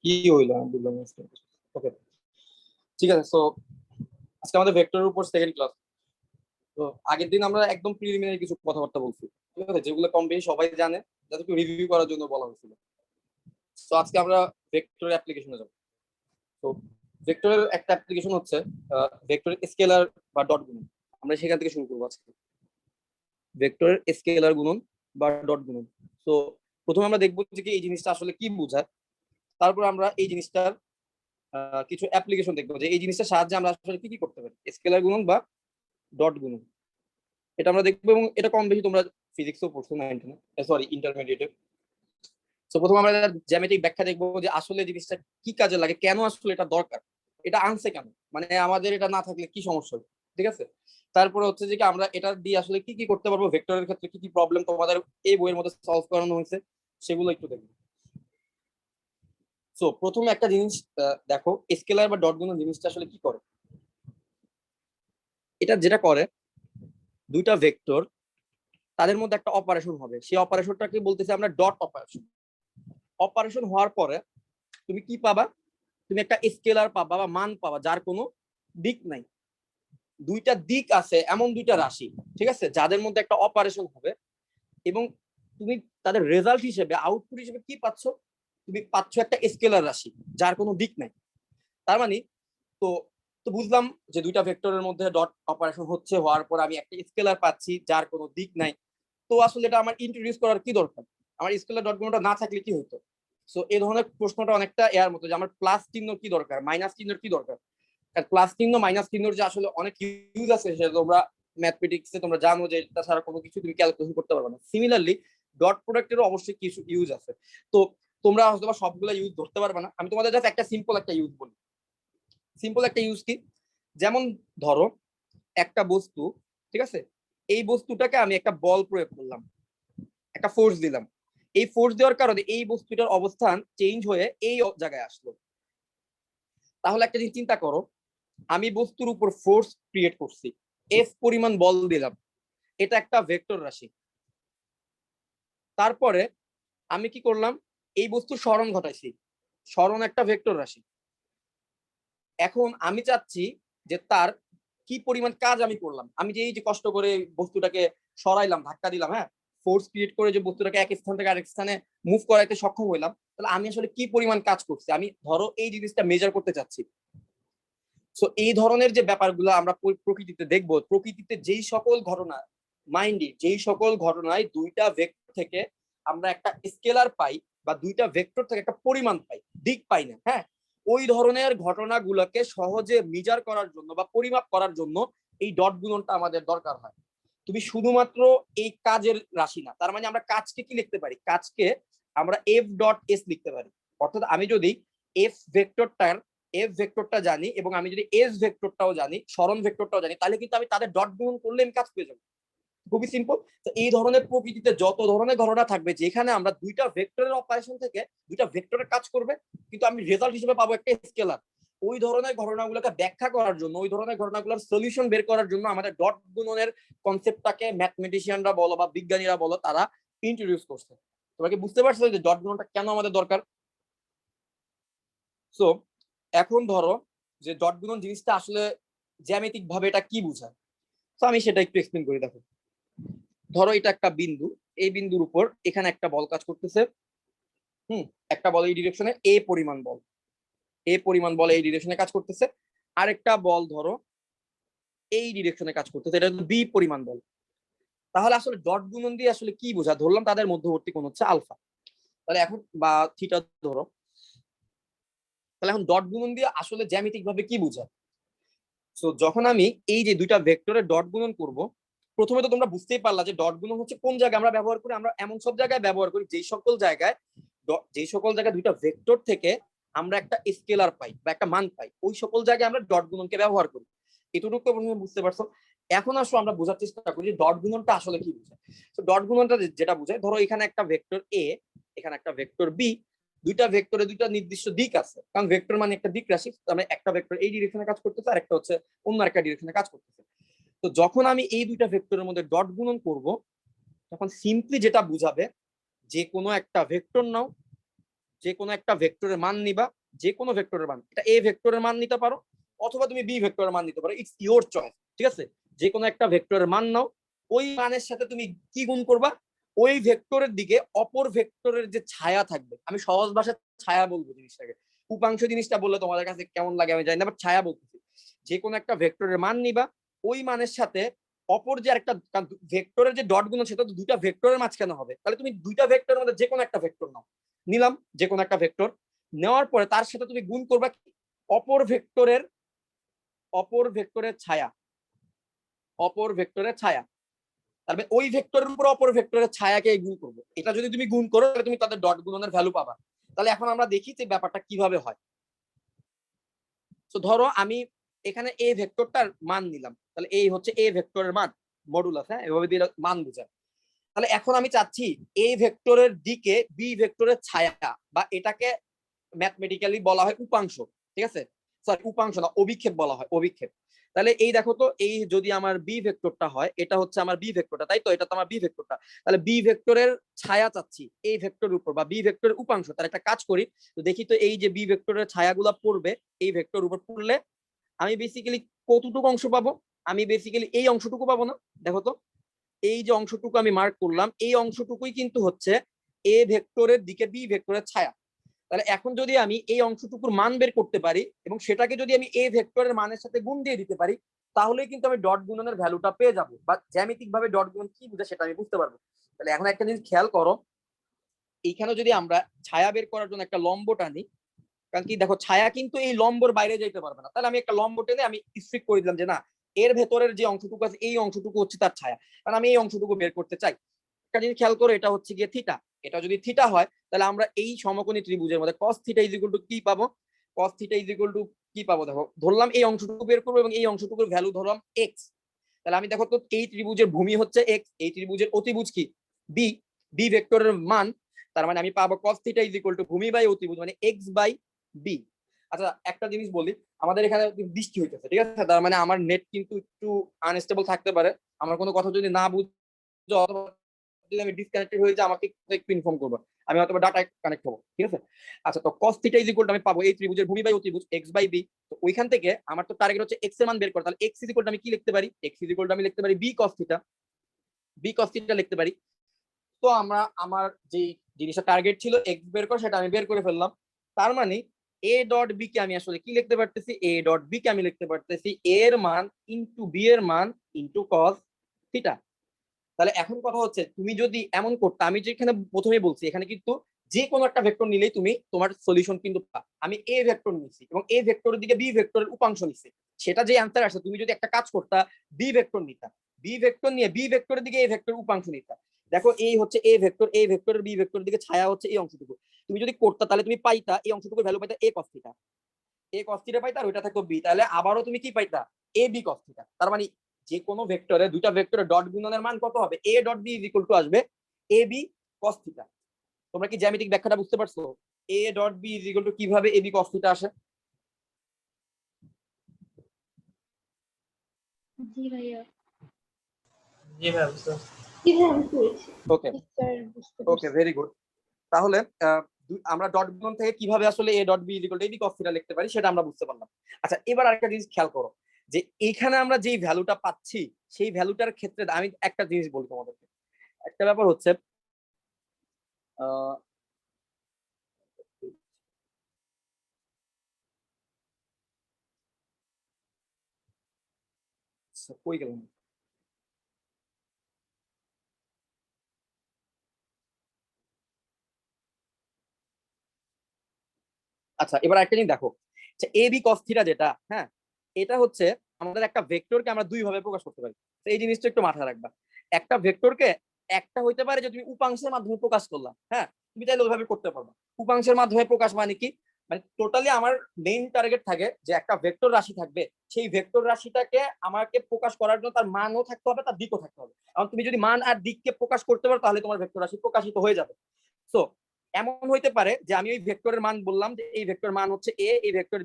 কি হইলো আমি বুঝলাম না। ওকে, ঠিক আছে। সো আজকে আমাদের ভেক্টরের উপর সেকেন্ড ক্লাস। তো আগের দিন আমরা একদম প্রিলিমিনারি কিছু কথাবার্তা বলছি, ঠিক আছে, যেগুলো কম বেশি সবাই জানে, যাতে একটু রিভিউ করার জন্য বলা হয়েছিল। তো আজকে আমরা ভেক্টরের অ্যাপ্লিকেশনে যাব। তো ভেক্টরের একটা অ্যাপ্লিকেশন হচ্ছে ভেক্টরের স্কেলার বা ডট গুণন। আমরা সেখান থেকে শুরু করবো আজকে, ভেক্টরের স্কেলার গুণন বা ডট গুণন। তো প্রথমে আমরা দেখবো যে এই জিনিসটা আসলে কি বোঝায়, তারপর আমরা এই জিনিসটার কিছু অ্যাপ্লিকেশন দেখবো যে এই জিনিসটার সাহায্যে আমরা আসলে কি কি করতে পারি, স্কেলার গুণন বা ডট গুণন। এটা আমরা দেখবো এবং এটা কম বেশি তোমরা ফিজিক্সও পড়ছো নাইনটিনে, সরি ইন্টারমিডিয়েটে। তো প্রথমে আমরা জ্যামিতিক ব্যাখ্যা দেখবো যে আসলে জিনিসটা কি কাজে লাগে, কেন আসলে এটা দরকার, এটা আনছে কেন, মানে আমাদের এটা না থাকলে কি সমস্যা হবে, ঠিক আছে। তারপরে হচ্ছে যে কি আমরা এটা দিয়ে আসলে কি কি করতে পারবো, ভেক্টরের ক্ষেত্রে কি কি প্রবলেম তোমাদের এই বইয়ের মধ্যে সলভ করানো হয়েছে সেগুলো একটু দেখবো। সো প্রথমে একটা জিনিস দেখো, স্কেলার বা ডট গুণন জিনিসটা আসলে কি করে। এটা যেটা করে, দুইটা ভেক্টর তাদের মধ্যে একটা অপারেশন হবে, সেই অপারেশনটাকে বলতেছি আমরা ডট অপারেশন। অপারেশন হওয়ার পরে তুমি কি পাবা, তুমি একটা স্কেলার পাবা বা মান পাবা যার কোনো দিক নাই। দুইটা দিক আছে এমন দুইটা রাশি, ঠিক আছে, যাদের মধ্যে একটা অপারেশন হবে এবং তুমি তাদের রেজাল্ট হিসেবে আউটপুট হিসেবে কি পাচ্ছ, তুমি পাচ্ছ একটা স্কেলার রাশি যার কোনো দিক নাই। তার মানে তো তো বুঝলাম যে দুইটা ভেক্টরের মধ্যে ডট অপারেশন হচ্ছে, হওয়ার পর আমি একটা স্কেলার পাচ্ছি যার কোনো দিক নাই। তো আসলে এটা আমার ইন্ট্রোডিউস করার কি দরকার, আমার স্কেলার ডট গুণটা না থাকলে কি হতো। সো এই ধরনের প্রশ্নটা অনেকটা এর মতো যে আমার প্লাস চিহ্ন কি দরকার, মাইনাস চিহ্নের কি দরকার। প্লাস চিহ্ন মাইনাস চিহ্নের যে আসলে অনেক ইউজ আছে সেটা তোমরা ম্যাথমেটিক্সে তোমরা জানো যে এটা ছাড়া কোনো কিছু তুমি ক্যালকুলেশন করতে পারবে না। সিমিলারলি ডট প্রোডাক্টেরও অবশ্যই কিছু ইউজ আছে। তো তোমরা হয়তো সবগুলো ইউজ ধরতে পারবে না, আমি তোমাদের জাস্ট একটা সিম্পল একটা ইউজ বলি। সিম্পল একটা ইউজ কি, যেমন ধরো একটা বস্তু, ঠিক আছে, এই বস্তুটাকে আমি একটা বল প্রয়োগ করলাম, একটা ফোর্স দিলাম। এই ফোর্স দেওয়ার কারণে এই বস্তুটার অবস্থান চেঞ্জ হয়ে এই জায়গায় আসলো। তাহলে একটা জিনিস চিন্তা করো, আমি বস্তুর উপর ফোর্স ক্রিয়েট করছি, এফ পরিমাণ বল দিলাম, এটা একটা ভেক্টর রাশি। তারপরে আমি কি করলাম, এই বস্তুর স্মরণ ঘটাইছি, স্মরণ একটা ভেক্টর রাশি। এখন আমি চাচ্ছি যে তার কি পরিমাণ কাজ আমি করলাম, আমি যে এই যে কষ্ট করে বস্তুটাকে সরাইলাম, ধাক্কা দিলাম, হ্যাঁ, ফোর্স ক্রিয়েট করে যে বস্তুটাকে এক স্থান থেকে আরেক স্থানে মুভ করাইতে সক্ষম হইলাম, তাহলে আমি আসলে কি পরিমাণ কাজ করছি, আমি ধরো এই জিনিসটা মেজার করতে চাচ্ছি। সো এই ধরনের যে ব্যাপারগুলো আমরা প্রকৃতিতে দেখবো, প্রকৃতিতে যেই সকল ঘটনা, মাইন্ডে যেই সকল ঘটনায় দুইটা ভেক্টর থেকে আমরা একটা স্কেলার পাই বা দুইটা ভেক্টর থেকে একটা পরিমাণ পাই, দিক পাই না, হ্যাঁ, ওই ধরনের ঘটনাগুলোকে সহজে মেজার করার জন্য বা পরিমাপ করার জন্য এই ডট গুণনটা আমাদের দরকার হয়। তুমি শুধুমাত্র এই কাজের রাশি না, তার মানে আমরা কাজকে কি লিখতে পারি, কাজকে আমরা এফ ডট এস লিখতে পারি। অর্থাৎ আমি যদি এফ ভেক্টরটা জানি এবং আমি যদি এস ভেক্টরটাও জানি, স্মরণ ভেক্টরটাও জানি, তাহলে কিন্তু আমি তাদের ডট গুণন করলে আমি কাজ পেয়ে যাবো। খুবই সিম্পল। তো এই ধরনের প্রকৃতিতে যত ধরনের ঘটনা থাকবে যেখানে আমরা দুইটা ভেক্টরের অপারেশন থেকে দুইটা ভেক্টরের কাজ করবে, কিন্তু আমি রেজাল্ট হিসেবে পাবো একটা স্কেলার, ওই ধরনের ঘটনাগুলোকে ব্যাখ্যা করার জন্য, ওই ধরনের ঘটনাগুলোর সলিউশন বের করার জন্য আমাদের ডট গুণনের কনসেপ্টটাকে ম্যাথমেটিশিয়ানরা বলো বা বিজ্ঞানীরা বলো তারা ইন্ট্রোডিউস করছে। তোমাকে বুঝতে পারছো যে ডট গুণনটা কেন আমাদের দরকার। সো এখন ধরো যে ডট গুণন জিনিসটা আসলে জ্যামিতিক ভাবে এটা কি বোঝায়, তো আমি সেটা একটু এক্সপ্লেন করি। দেখো, ধরো এটা একটা বিন্দু, এই বিন্দুর উপর এখানে একটা বল কাজ করতেছে। একটা বল এই ডিরেকশনে, এ পরিমাণ বল, এ পরিমাণ বল এই ডিরেকশনে কাজ করতেছে। আরেকটা বল ধরো এই ডিরেকশনে কাজ করতেছে, এটা বি পরিমাণ বল। তাহলে আসলে ডট গুণন দিয়ে আসলে কি বোঝা, ধরলাম তাদের মধ্যবর্তী কোণ হচ্ছে আলফা, তাহলে এখন বা থিটা ধরো, তাহলে এখন ডট গুণন দিয়ে আসলে জ্যামিতিক ভাবে কি বোঝায়। সো যখন আমি এই যে দুইটা ভেক্টরের ডট গুণন করব, প্রথমে তো তোমরা বুঝতেই পারলা যে ডট গুণন হচ্ছে কোন জায়গায় আমরা ব্যবহার করি, আমরা এমন সব জায়গায় ব্যবহার করি যেই সকল জায়গায় দুইটা ভেক্টর থেকে আমরা একটা স্কেলার পাই বা একটা মান পাই, ওই সকল জায়গায় আমরা ডট গুণনকে ব্যবহার করি। এতটুকু তো প্রথমে বুঝতে পারছো। এখন আসো আমরা বোঝার চেষ্টা করি যে ডট গুণনটা আসলে কি বোঝায়। তো ডট গুণনটা যেটা বোঝায়, ধরো এখানে একটা ভেক্টর এ, এখানে একটা ভেক্টর বি, দুইটা ভেক্টরে দুইটা নির্দিষ্ট দিক আছে, কারণ ভেক্টর মানে একটা দিক রাশি, মানে একটা ভেক্টর এই ডিরেকশনে কাজ করতেছে আর একটা হচ্ছে অন্য একটা ডিরেকশনে কাজ করতেছে। তো যখন আমি এই দুইটা ভেক্টরের মধ্যে ডট গুণন করব, তখন সিম্পলি যেটা বুঝাবে, যে কোনো একটা ভেক্টর নাও, যে কোনো একটা ভেক্টরের মান নিবা, যে কোনো ভেক্টরের মান, এটা এ ভেক্টরের মান নিতে পারো অথবা তুমি বি ভেক্টরের মান নিতে পারো, ইটস ইওর চয়েস, ঠিক আছে? যে কোনো একটা ভেক্টরের মান নাও, ওই মানের সাথে তুমি কি গুণ করবা, ওই ভেক্টরের দিকে অপর ভেক্টরের যে ছায়া থাকবে, আমি সহজ ভাষায় ছায়া বলবো জিনিসটাকে, উপাংশ জিনিসটা বললে তোমাদের কাছে কেমন লাগে আমি জানি না, বাট ছায়া বলতেছি। যে কোনো একটা ভেক্টরের মান নিবা, ওই মানের সাথে অপর যে একটা ভেক্টরের যে ডট গুণ সেটা তো দুইটা ভেক্টরের মাঝখানে হবে, তাহলে তুমি দুইটা ভেক্টরের মধ্যে যে কোনো একটা ভেক্টর নাও, নিলাম যে কোনো একটা ভেক্টর, নেওয়ার পরে তার সাথে তুমি গুণ করবা অপর ভেক্টরের ছায়া, অপর ভেক্টরের ছায়া, তাহলে ওই ভেক্টরের উপর অপর ভেক্টরের ছায়াকে গুণ করবো। এটা যদি তুমি গুণ করো তাহলে তুমি তাদের ডট গুণনের ভ্যালু পাবা। তাহলে এখন আমরা দেখি যে ব্যাপারটা কিভাবে হয়। তো ধরো আমি এখানে এ ভেক্টরটার মান নিলাম, তাহলে এই হচ্ছে এ ভেক্টরের মান, মডুলাস, হ্যাঁ এভাবে দিলে মান বোঝায়। তাহলে এখন আমি চাচ্ছি এ ভেক্টরের দিকে বি ভেক্টরের ছায়া, বা এটাকে ম্যাথমেটিক্যালি বলা হয় উপাংশ, ঠিক আছে? সরি উপাংশ না, অভিক্ষেপ বলা হয়, অভিক্ষেপ। তাহলে এই দেখো তো, এই যদি আমার বি ভেক্টরটা হয়, এটা হচ্ছে আমার বি ভেক্টরটা, তাই তো? এটা তো আমার বি ভেক্টরটা। তাহলে বি ভেক্টরের ছায়া চাচ্ছি এই ভেক্টরের উপর, বা বি ভেক্টরের উপাংশ। তার একটা কাজ করি, তো দেখি তো এই যে বি ভেক্টরের ছায়াগুলো পড়বে এই ভেক্টর উপর পড়লে আমি বেসিক্যালি কতটুকু অংশ পাবো? আমি বেসিক্যালি এই অংশটুকু পাবো না? দেখো তো, এই যে অংশটুকু আমি মার্ক করলাম, এই অংশটুকুই কিন্তু হচ্ছে এ ভেক্টরের দিকে বি ভেক্টরের ছায়া। তাহলে এখন যদি আমি এই অংশটুকুর মান বের করতে পারি এবং সেটাকে যদি আমি এ ভেক্টরের মানের সাথে গুণ দিয়ে দিতে পারি, তাহলে কিন্তু আমি ডট গুণনের ভ্যালুটা পেয়ে যাবো, বা জ্যামিতিক ভাবে ডট গুণন কি বুঝে সেটা আমি বুঝতে পারবো। তাহলে এখন একটা জিনিস খেয়াল করো, এইখানে যদি আমরা ছায়া বের করার জন্য একটা লম্ব টানি, কারণ কি দেখো ছায়া কিন্তু এই লম্বর বাইরে যেতে পারবে না, তাহলে আমি একটা লম্ব টেনে আমি স্ট্রিক করে দিলাম যে না, এর ভেতরের যে অংশটুকু আছে এই অংশটুকু হচ্ছে তার ছায়া, কারণ আমি এই অংশটুকু বের করতে চাই। একটা জিনিস খেয়াল করো, এটা হচ্ছে গিয়ে থিটা, এটা যদি থিটা হয় তাহলে আমরা এই সমকোণী ত্রিভুজের মধ্যে cos theta is equal to কি পাবো? cos theta is equal to কি পাবো? দেখো ধরলাম এই অংশটুকু বের করবো এবং এই অংশটুকুর ভ্যালু ধরলাম x। তাহলে আমি দেখো তো এই ত্রিভুজের ভূমি হচ্ছে x, এই ত্রিভুজের অতিভুজ কি b, b ভেক্টরের মান, তার মানে আমি পাবো cos theta is equal two ভূমি বাই অতিভুজ মানে x বাই b। আচ্ছা একটা জিনিস বলি, আমাদের এখানে বৃষ্টি হইতেছে, ঠিক আছে? তার মানে আমার নেট কিন্তু একটু আনস্টেবল থাকতে পারে, আমার কোনো কথা যদি না বুঝো অথবা যদি আমি ডিসকানেক্টেড হয়ে যাই আমাকে একটু ইনফর্ম করবো, আমি হয়তো ডাটা কানেক্ট হবো, ঠিক আছে? আচ্ছা তো cos theta is equal to আমি পাবো এই ত্রিভুজের ভূমি বাই অতিভুজ x বাই b। তো ওইখান থেকে আমার তো টার্গেট হচ্ছে x এর মান বের করা, তাহলে x ইজ ইকুয়াল টু আমি কি লিখতে পারি? x ইজ ইকুয়াল টু আমি লিখতে পারি b cos theta, b cos theta লিখতে পারি। তো আমরা আমার যে জিনিসটা টার্গেট ছিল x বের করা সেটা আমি বের করে ফেললাম। তার মানে a ডট b কে আমি আসলে কি লিখতে পারতেছি? a ডট b কে আমি লিখতে পারতেছি a এর মান ইনটু b এর মান ইনটু cos থিটা। তাহলে এখন কথা হচ্ছে তুমি যদি এমন করতে, আমি যেখানে প্রথমে বলছি এখানে কিন্তু যে কোনো একটা ভেক্টর নিলেই তুমি তোমার সলিউশন কিন্তু আমি এ ভেক্টর নিছি এবং এ ভেক্টরের দিকে বি ভেক্টরের উপাংশ নিছি, সেটা যে অ্যান্সার আসে, তুমি যদি একটা কাজ করতা বি ভেক্টর নিতা, বি ভেক্টর নিয়ে বি ভেক্টরের দিকে এ ভেক্টর উপাংশ নিতা, দেখো এই হচ্ছে এ ভেক্টর, এ ভেক্টরের বি ভেক্টরের দিকে ছায়া হচ্ছে এই অংশটুকু, তুমি যদি করতা তাহলে তুমি পাইতা এই অংশটুকুর ভ্যালু পাইতা এ cos থিটা, এ cos থিটা পাইতা, আর ওইটা থাকতো বি, তাহলে আবারও তুমি কি পাইতা? এ বি cos থিটা। তার মানে যে কোনো ভেক্টরে দুইটা ভেক্টরের ডট গুণনের মান কত হবে? A dot B is equal to আসবে এ বি cos থিটা। তোমরা কি জ্যামিতিক ব্যাখ্যাটা বুঝতে পারছো? A dot B is equal to কিভাবে এ বি cos থিটা আসে? জি ভাইয়া। জি ভাই বুঝতে পারছি। জি ভাইয়া আমি পেরেছি। ওকে স্যার বুঝতে ওকে পারছি। Very good. তাহলে আমরা ডট গুণন থেকে কিভাবে আসলে A dot B is equal to A B cos theta লিখতে পারি সেটা আমরা বুঝতে পারলাম। আচ্ছা এবার আরেকটা জিনিস খেয়াল করো, যে এইখানে আমরা যেই ভ্যালুটা পাচ্ছি সেই ভ্যালুটার ক্ষেত্রে আমি একটা জিনিস বলি তোমাদেরকে। একটা ব্যাপার হচ্ছে আহ কই গেলাম? আচ্ছা এবার একটা জিনিস দেখো, এ বি cos থিটা যেটা, হ্যাঁ এটা হচ্ছে আমাদের একটা ভেক্টরকে আমরা দুই ভাবে প্রকাশ করতে পারি। তো এই জিনিসটা একটু মাথায় রাখবা, একটা ভেক্টরকে একটা হইতে পারে যে তুমি উপাংশের মাধ্যমে প্রকাশ করলা, হ্যাঁ তুমি চাইলে ওইভাবে করতে পারবা। উপাংশের মাধ্যমে প্রকাশ মানে কি, মানে টোটালি আমার মেইন টার্গেট থাকে যে একটা ভেক্টর রাশি থাকবে, সেই ভেক্টর রাশিটাকে আমাকে প্রকাশ করার জন্য তার মানও থাকতে হবে, তার দিকও থাকতে হবে। কারণ তুমি যদি মান আর দিককে প্রকাশ করতে পারো তাহলে তোমার ভেক্টর রাশি প্রকাশিত হয়ে যাবে। সো এমন হইতে পারে যে আমি ওই ভেক্টরের মান বললাম যে এই ভেক্টর মান হচ্ছে এ, এই ভেক্টর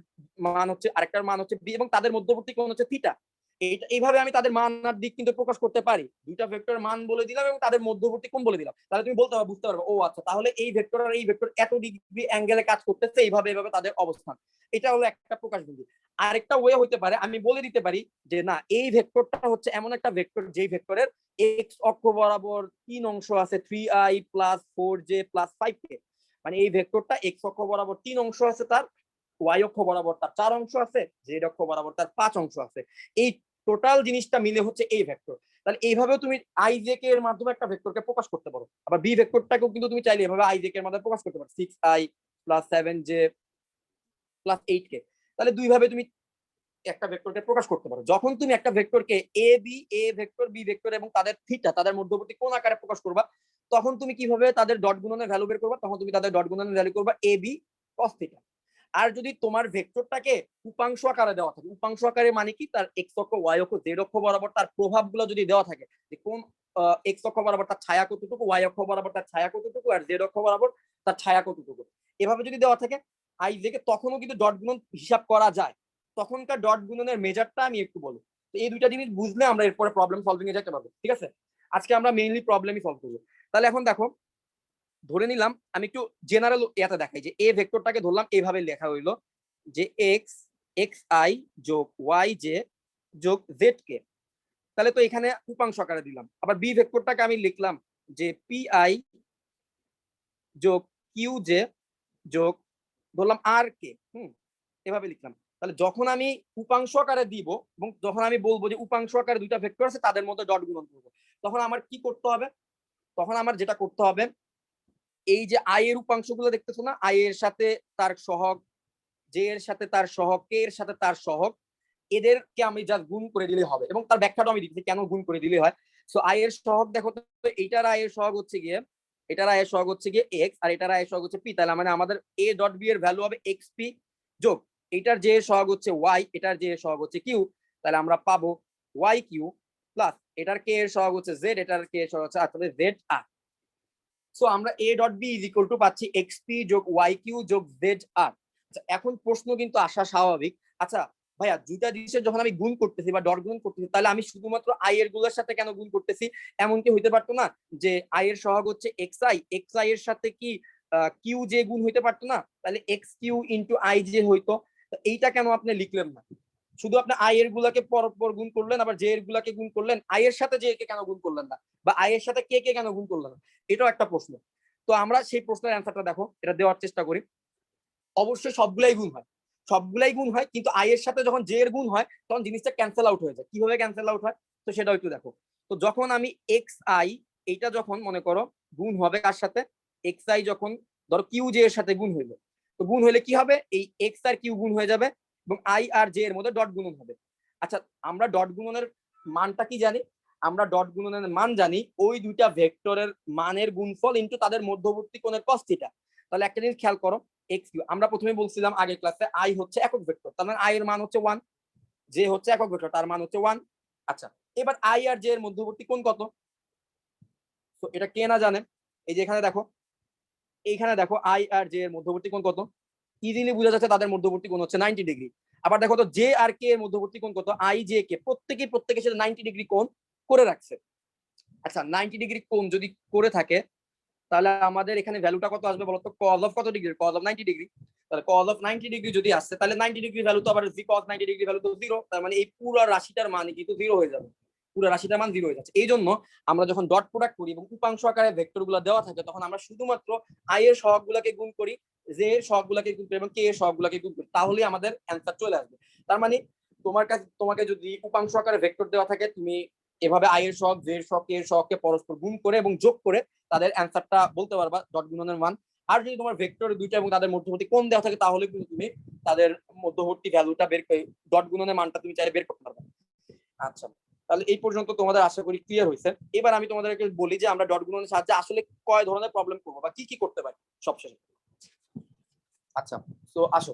মান হচ্ছে আরেকটার মান হচ্ছে বি, এবং তাদের মধ্যবর্তী কোণ হচ্ছে থিটা। এইভাবে আমি তাদের মান আর দিক কিন্তু প্রকাশ করতে পারি। দুইটা ভেক্টর মান বলে দিলাম এবং তাদের মধ্যবর্তী কোণ বলে দিলাম, তাহলে তুমি বলতে পারবে, বুঝতে পারবে, ও আচ্ছা তাহলে এই ভেক্টর আর এই ভেক্টর এত ডিগ্রি অ্যাঙ্গেলে কাজ করতেছে, এইভাবে এইভাবে তাদের অবস্থান। এটা হলো একটা প্রকাশভঙ্গি। আরেকটা ওয়ে হতে পারে, আমি বলে দিতে পারি যে না, এই ভেক্টরটা হচ্ছে এমন একটা ভেক্টর যেই ভেক্টরের এক্স অক্ষ বরাবর 3 অংশ আছে, 3i + 4j + 5k। মানে এই ভেক্টরটা এক্স অক্ষ বরাবর 3 অংশ আছে, তার ওয়াই অক্ষ বরাবর তার 4 অংশ আছে, জেড অক্ষ বরাবর তার 5 অংশ আছে। এই টোটাল জিনিসটা মিলে হচ্ছে এই ভেক্টর। তাহলে এইভাবেও তুমি আইজেকে এর মাধ্যমে একটা ভেক্টরকে প্রকাশ করতে পারো। আবার বি ভেক্টরটাকেও কিন্তু তুমি চাইলে এভাবে আইজেকে এর মাধ্যমে প্রকাশ করতে পারো, 6i + 7j + 8k। তাহলে দুইভাবে তুমি একটা ভেক্টরকে প্রকাশ করতে পারো। যখন তুমি একটা ভেক্টরকে এ ভেক্টর, বি ভেক্টর এবং তাদের থিটা, তাদের মধ্যবর্তী কোণ আকারে প্রকাশ করবা, তখন তুমি কিভাবে তাদের ডট গুণনের ভ্যালু বের করবা? তখন তুমি তাদের ডট গুণনের ভ্যালু করবা এ বি cos থিটা। আর যদি তোমার ভেক্টরটাকে উপাংশ আকারে দেওয়া থাকে, উপাংশ আকারে মানে কি, তার এক্স অক্ষ, ওয়াই অক্ষ, জেড অক্ষ বরাবর তার প্রভাবগুলো যদি দেওয়া থাকে, যে কোন এক্স অক্ষ বরাবর তার ছায়া কতটুকু, ওয়াই অক্ষ বরাবর তার ছায়া কতটুকু, আর জেড অক্ষ বরাবর তার ছায়া কতটুকু, এভাবে যদি দেওয়া থাকে আইজেকে, তখনও কিন্তু ডট গুণন হিসাব করা যায়। তখনকার ডট গুণনের মেজারটা আমি একটু বলবো। তো এই দুইটা জিনিস বুঝলে আমরা এরপরে প্রবলেম সলভিং এ যেতে পারবো। ঠিক আছে, আজকে আমরা মেইনলি প্রবলেমই সলভ করবো। তাহলে এখন দেখো, ধরে নিলাম, আমি একটু জেনারেল ইয়াতে দেখাই যে এ ভেক্টরটাকে ধরলাম এইভাবে লেখা হইলো যে এক্স এক্স আই যোগ ওয়াই জে যোগ জেড কে। তাহলে তো এখানে উপাংশ আকারে দিলাম। আবার বি ভেক্টরটাকে আমি লিখলাম যে পি আই যোগ কিউ জে যোগ ধরলাম আর কে। এভাবে লিখলাম। তাহলে যখন আমি উপাংশ আকারে দিব এবং যখন আমি বলবো যে উপাংশ আকারে দুইটা ভেক্টর আছে, তাদের মধ্যে ডট গুণন করবো, তখন আমার কি করতে হবে? তখন আমার যেটা করতে হবে, এই যে আই এর উপাংশগুলো দেখতেছো না, আই এর সাথে তার সহগ, জে এর সাথে তার সহগ, কে এর সাথে তার সহগ, এদেরকে আমি জাস্ট গুণ করে দিলেই হবে। এবং তার ব্যাখ্যাটা আমি দিচ্ছি কেন গুণ করে দিলেই হয়। সো আই এর সহগ দেখো তো, এইটার আই এর সহগ হচ্ছে গিয়ে, এটার আই এর সহগ হচ্ছে গিয়ে এক্স, আর এটার আই এর সহগ হচ্ছে পি। তাহলে মানে আমাদের এ ডট বি এর ভ্যালু হবে এক্স পি যোগ এটার যে এর সহগ হচ্ছে ওয়াই, এটার যে এর সহগ হচ্ছে কিউ। তাহলে আমরা পাবো ওয়াই কিউ প্লাস এটার কে এর সহগ হচ্ছে জেড, এটার কে এর সহগ হচ্ছে আসলে জেড আর। সো আমরা A dot B is equal to পাচ্ছি এক্স পি যোগ ওয়াই কিউ যোগ জেড আর। এখন প্রশ্ন কিন্তু আসা স্বাভাবিক, আচ্ছা ভাইয়া দুইটা জিনিসের যখন আমি গুণ করতেছি বা ডট গুণ করতেছি, তাহলে আমি শুধুমাত্র আই এর গুলোর সাথে কেন গুণ করতেছি? এমনকি হইতে পারতো না যে আই এর সহগ হচ্ছে এক্স আই এর সাথে কি কিউ জে গুণ হইতে পারতো না? তাহলে X Q into I J হইতো। এইটা কেন আপনি লিখলেন না? শুধু আপনি আই এর গুলাকে পরপর গুণ করলেন, আবার জে এর গুলাকে গুণ করলেন, আই এর সাথে জে কে কেন গুণ করলেন না? বা আই এর সাথে কে কে কেন গুণ করলেন না? এটাও একটা প্রশ্ন। তো আমরা সেই প্রশ্নের অ্যান্সারটা দেখো, এটা দেওয়ার চেষ্টা করি। অবশ্যই সবগুলাই গুণ হয়, সবগুলাই গুণ হয়, কিন্তু আই এর সাথে যখন জে এর গুণ হয় তখন জিনিসটা ক্যান্সেল আউট হয়ে যায়। কিভাবে ক্যান্সেল আউট হয় তো সেটাও একটু দেখো। তো যখন আমি এক্স আই, এইটা যখন মনে করো গুণ হবে কার সাথে, এক্স আই যখন ধরো কিউ জে এর সাথে গুণ হইলো, তো গুণ হইলে কি হবে, এই এক্স আর কিউ গুণ হয়ে যাবে এবং আই আর জে এর মধ্যে ডট গুণন হবে। আচ্ছা, আমরা ডট গুণনের মানটা কি জানি? আমরা ডট গুণনের মান জানি ওই দুইটা ভেক্টরের মানের গুণফল ইনটু তাদের মধ্যবর্তী কোণের cos থিটা। তাহলে একটা জিনিস খেয়াল করো, এক্স কিউ আমরা প্রথমে বলছিলাম আগের ক্লাসে আই হচ্ছে একক ভেক্টর, তার মানে আই এর মান হচ্ছে 1, জে হচ্ছে একক ভেক্টর, তার মান হচ্ছে 1। আচ্ছা, এবার আই আর জে এর মধ্যবর্তী কোণ কত? তো এটা কে না জানে, এই যে এখানে দেখো, এইখানে দেখো আই আর জে এর মধ্যবর্তী কোণ কত, ইজিলি বোঝা যাচ্ছে তাদের মধ্যবর্তী কোণ হচ্ছে 90 ডিগ্রি। আবার দেখো তো জে আর কে এর মধ্যবর্তী কোণ কত, আই জে কে প্রত্যেকের সাথে 90 ডিগ্রি কোণ করে রাখছে। আচ্ছা, 90 ডিগ্রি কোণ যদি করে থাকে, তাহলে আমাদের এখানে ভ্যালুটা কত আসবে বলতো? কজ অফ কত ডিগ্রি? Cos of 90 degree. তাহলে কজ অফ 90 ডিগ্রি যদি আসে, তাহলে 90 ডিগ্রি ভ্যালু তো আবার কজ 90 ডিগ্রি ভ্যালু তো 0। তার মানে এই পুরো রাশিটার মান কিন্তু 0 হয়ে যাবে, পুরো রাশিটার মান 0 হয়ে যাচ্ছে। এই জন্য আমরা যখন ডট প্রোডাক্ট করি এবং উপাংশ আকারে ভেক্টরগুলো দেওয়া থাকে, তখন আমরা শুধুমাত্র আই এর সহগগুলোকে গুণ করি, জে এর সহগগুলোকে গুণ করি এবং কে এর সহগগুলোকে গুণ করি, তাহলেই আমাদের অ্যান্সার চলে আসবে। তার মানে তোমাকে যদি উপাংশ আকারে ভেক্টর দেওয়া থাকে, তুমি এভাবে আই এর সহগ, জে এর সহগ, কে এর সহগকে পরস্পর গুণ করে এবং যোগ করে তাদের অ্যান্সারটা বলতে পারবা, ডট গুণনের মান। আর যদি তোমার ভেক্টর দুইটা এবং তাদের মধ্যবর্তী কোণ দেওয়া থাকে, তাহলে কিন্তু তুমি তাদের মধ্যবর্তী ভ্যালুটা বের করে ডট গুণনের মানটা তুমি চাইলে বের করতে পারবে। আচ্ছা, তাহলে এই পর্যন্ত তোমাদের আশা করি ক্লিয়ার হয়েছে। এবার আমি তোমাদেরকে বলি যে আমরা ডট গুণনের সাহায্যে আসলে কয় ধরনের প্রবলেম করবো বা কি কি করতে পারি সবশেষে। আচ্ছা, তো আসো।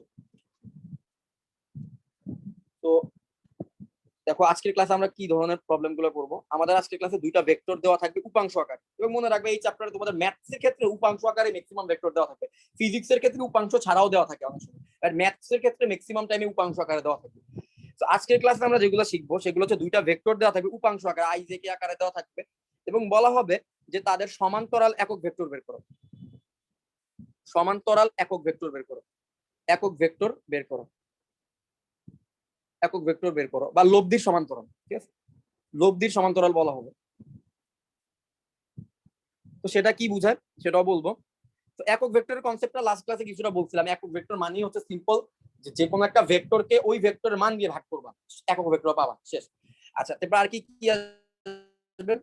তো দেখো আজকের ক্লাসে আমরা কি ধরনের প্রবলেম গুলো করবো। আমাদের আজকের ক্লাসে দুইটা ভেক্টর দেওয়া থাকবে উপাংশ আকার, এবং মনে রাখবে এই চ্যাপ্টারে তোমাদের ম্যাথস এর ক্ষেত্রে উপাংশ আকারে ম্যাক্সিমাম ভেক্টর দেওয়া থাকে, ফিজিক্স এর ক্ষেত্রে উপাংশ ছাড়াও দেওয়া থাকে অনেক সময়, আর ম্যাথস এর ক্ষেত্রে ম্যাক্সিমাম টাইমে উপাংশ আকারে দেওয়া থাকে। তো আজকের ক্লাসে আমরা যেগুলো শিখবো সেগুলো হচ্ছে দুইটা ভেক্টর দেওয়া থাকবে উপাংশ আকারে আই জে কে আকারে দেওয়া থাকবে এবং বলা হবে যে তাদের সমান্তরাল একক ভেক্টর বের করো। সমান্তরাল একক ভেক্টর বের করো। একক ভেক্টর বের করো। একক ভেক্টর বের করো বা লব্ধির সমান্তরাল, ঠিক আছে? লব্ধির সমান্তরাল বলা হবে। তো সেটা কি বোঝায় সেটাও বলবো। তো একক ভেক্টরের কনসেপ্টটা লাস্ট ক্লাসে কিছুটা বলছিলাম। একক ভেক্টর মানেই হচ্ছে সিম্পল যে কোনো একটা ভেক্টরকে ওই ভেক্টরের মান দিয়ে ভাগ করবা, একক ভেক্টর পাবা, শেষ। আচ্ছা, তারপর আর কি কি আসবে?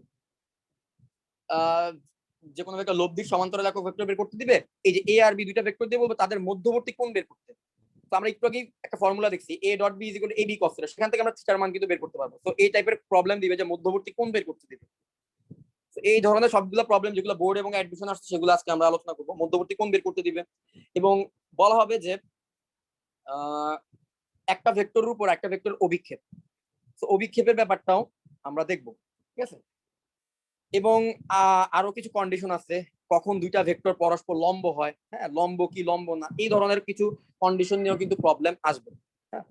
যে কোনো একটা লব্ধির সমান্তরাল একক ভেক্টর বের করতে দিবে। এই যে এ আর বি দুইটা ভেক্টর দিয়ে বলবো তাদের মধ্যবর্তী কোণ বের করতে। তো আমরা একটু আগে একটা ফর্মুলা দেখছি A dot B is equal to A B cos theta, সেখান থেকে আমরা থিটার মান কিন্তু বের করতে পারবো। তো এই টাইপের প্রবলেম দিবে যে মধ্যবর্তী কোণ বের করতে দিবে। এই ধরনের সবগুলো প্রবলেম যেগুলো বোর্ড এবং অ্যাডমিশন আসছে সেগুলো আজকে আমরা আলোচনা করবো। মধ্যবর্তী কোণ বের করতে দিবে এবং বলা হবে যে একটা ভেক্টরের উপর একটা ভেক্টর অভিক্ষেপ, তো অভিক্ষেপের ব্যাপারটাও আমরা দেখবো, ঠিক আছে? এবং আরো কিছু কন্ডিশন আছে, কখন দুইটা ভেক্টর পরস্পর লম্ব হয়, হ্যাঁ, লম্ব কি লম্ব না, এই ধরনের কিছু কন্ডিশন নিয়েও কিন্তু প্রবলেম আসবে। হ্যাঁ,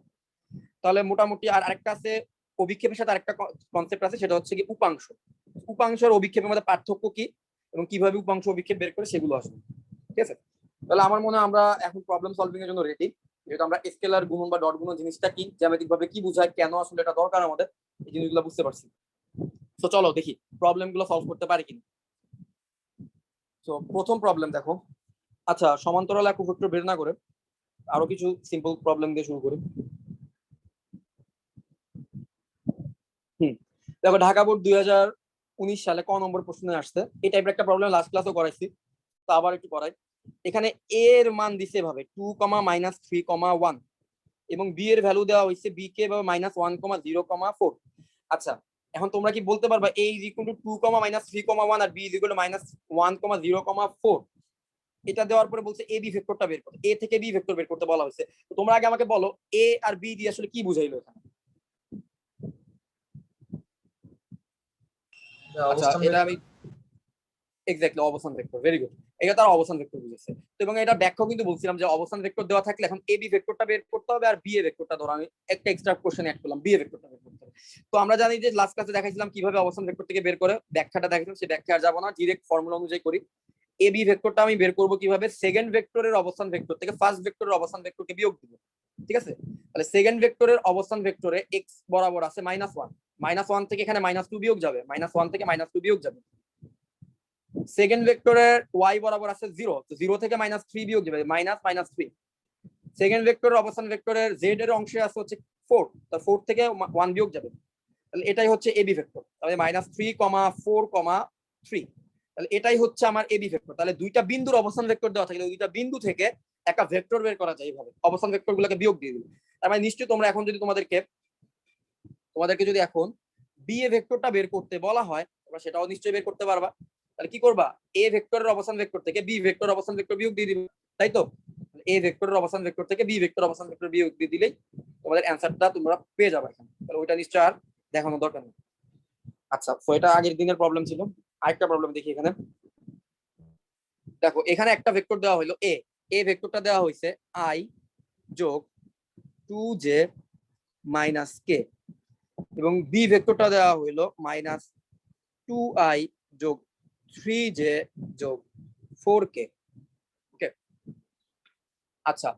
তাহলে মোটামুটি আর আরেকটা আছে অভিক্ষেপের সাথে আরেকটা কনসেপ্ট আছে, সেটা হচ্ছে কি উপাংশ। উপাংশ আর অভিক্ষেপের মধ্যে পার্থক্য কি এবং কিভাবে উপাংশ অভিক্ষেপ বের করে সেগুলো আসবে, ঠিক আছে? তাহলে আমার মনে হয় আমরা এখন প্রবলেম সলভিং এর জন্য রেডি। যেহেতু আমরা স্কেলার গুণন বা ডট গুণন জিনিসটা কি, জ্যামিতিক ভাবে কি বোঝায়, কেন আসলে এটা দরকার আমাদের, এই জিনিসগুলো বুঝতে পারছি। তো চলো দেখি প্রবলেম গুলো সলভ করতে পারি কিনা। তো প্রথম প্রবলেম দেখো। আচ্ছা, সমান্তরাল একক ভেক্টর বের না করে আরো কিছু সিম্পল প্রবলেম দিয়ে শুরু করি। দেখো, ঢাকা বোর্ড 2019 সালে ক নম্বর প্রশ্নে আসছে এই টাইপের একটা প্রবলেম। লাস্ট ক্লাসও করাইছি, তো আবার একটু করাই। এখানে এ এর মান দিছে এভাবে 2,-3,1 এবং বি এর ভ্যালু দেওয়া হয়েছে বি কে -1,0,4। আচ্ছা, এখন তোমরা কি বলতে পারবা a ইজ ইকুয়াল টু 2,-3,1 আর b ইজ ইকুয়াল টু -1,0,4? এটা দেওয়ার পরে বলছে এ বি ভেক্টরটা বের করতে, এ থেকে বি ভেক্টর বের করতে বলা হয়েছে। তো তোমরা আগে আমাকে বলো এ আর বি দিয়ে আসলে কি বুঝাইলো এখানে? আচ্ছা, এটা আমি এক্স্যাক্টলি অবস্থান ভেক্টর, ভেরি গুড, এটা তার অবস্থান ভেক্টর বুঝেছে। তো এবং এটা ব্যাখ্যা কিন্তু বলছিলাম যে অবস্থান ভেক্টর দেওয়া থাকলে এখন এ বি ভেক্টরটা বের করতে হবে আর বি এ ভেক্টরটা, ধরো আমি একটা এক্সট্রা কোশ্চেন অ্যাড করলাম, বি এ ভেক্টরটা বের করতে হবে। তো আমরা জানি যে লাস্ট ক্লাসে দেখাইছিলাম কিভাবে অবস্থান ভেক্টর থেকে বের করে, ব্যাখ্যাটা দেখাইছিলাম, সেই ব্যাখ্যা আর যাবো না, ডিরেক্ট ফর্মুলা অনুযায়ী করি। এ বি ভেক্টরটা আমি বের করবো কিভাবে, সেকেন্ড ভেক্টরের অবস্থান ভেক্টর থেকে ফার্স্ট ভেক্টরের অবস্থান ভেক্টরকে বিয়োগ দিব, ঠিক আছে? তাহলে সেকেন্ড ভেক্টরের অবস্থান ভেক্টরে এক্স বরাবর আছে -1, -1 থেকে এখানে -2 বিয়োগ যাবে, -1 থেকে -2 বিয়োগ যাবে। সেকেন্ড ভেক্টরের ওয়াই বরাবর আছে 0, তো 0 থেকে -3 বিয়োগ যাবে, -3। সেকেন্ড ভেক্টরের অবস্থান ভেক্টরের জেড এর অংশে আছে হচ্ছে 4, তো 4 থেকে 1 বিয়োগ যাবে। তাহলে এটাই হচ্ছে এবি ভেক্টর। তাহলে -3,4,3, তাহলে এটাই হচ্ছে আমার এবি ভেক্টর। তাহলে দুইটা বিন্দুর অবস্থান ভেক্টর দেওয়া থাকলে দুইটা বিন্দু থেকে একটা ভেক্টর বের করা যায় এইভাবে, অবস্থান ভেক্টরগুলোকে বিয়োগ দিয়ে দিবে। তার মানে নিশ্চয়ই তোমরা এখন যদি তোমাদেরকে যদি এখন বি এ ভেক্টরটা বের করতে বলা হয়, তোমরা সেটাও নিশ্চয়ই বের করতে পারবা। তাহলে কি করবা, এ ভেক্টরের অবস্থান ভেক্টর থেকে বি ভেক্টর অবস্থান ভেক্টর বিয়োগ দিয়ে দিবে, তাই তো? এ ভেক্টরের অবস্থান ভেক্টর থেকে বি ভেক্টর অবস্থান ভেক্টর বিয়োগ দিয়ে দিলেই তোমাদের অ্যান্সারটা তোমরা পেয়ে যাবে এখানে। তাহলে ওইটা নিশ্চয় আর দেখানো দরকার নেই। আচ্ছা, তো এটা আগের দিনের প্রবলেম ছিল। আরেকটা প্রবলেম দেখি এখানে। দেখো, এখানে একটা ভেক্টর দেওয়া হলো এ, এ ভেক্টরটা দেওয়া হয়েছে i যোগ 2j - k এবং বি ভেক্টরটা দেওয়া হইলো -2i যোগ 3j যোগ 4k। ওকে, আচ্ছা,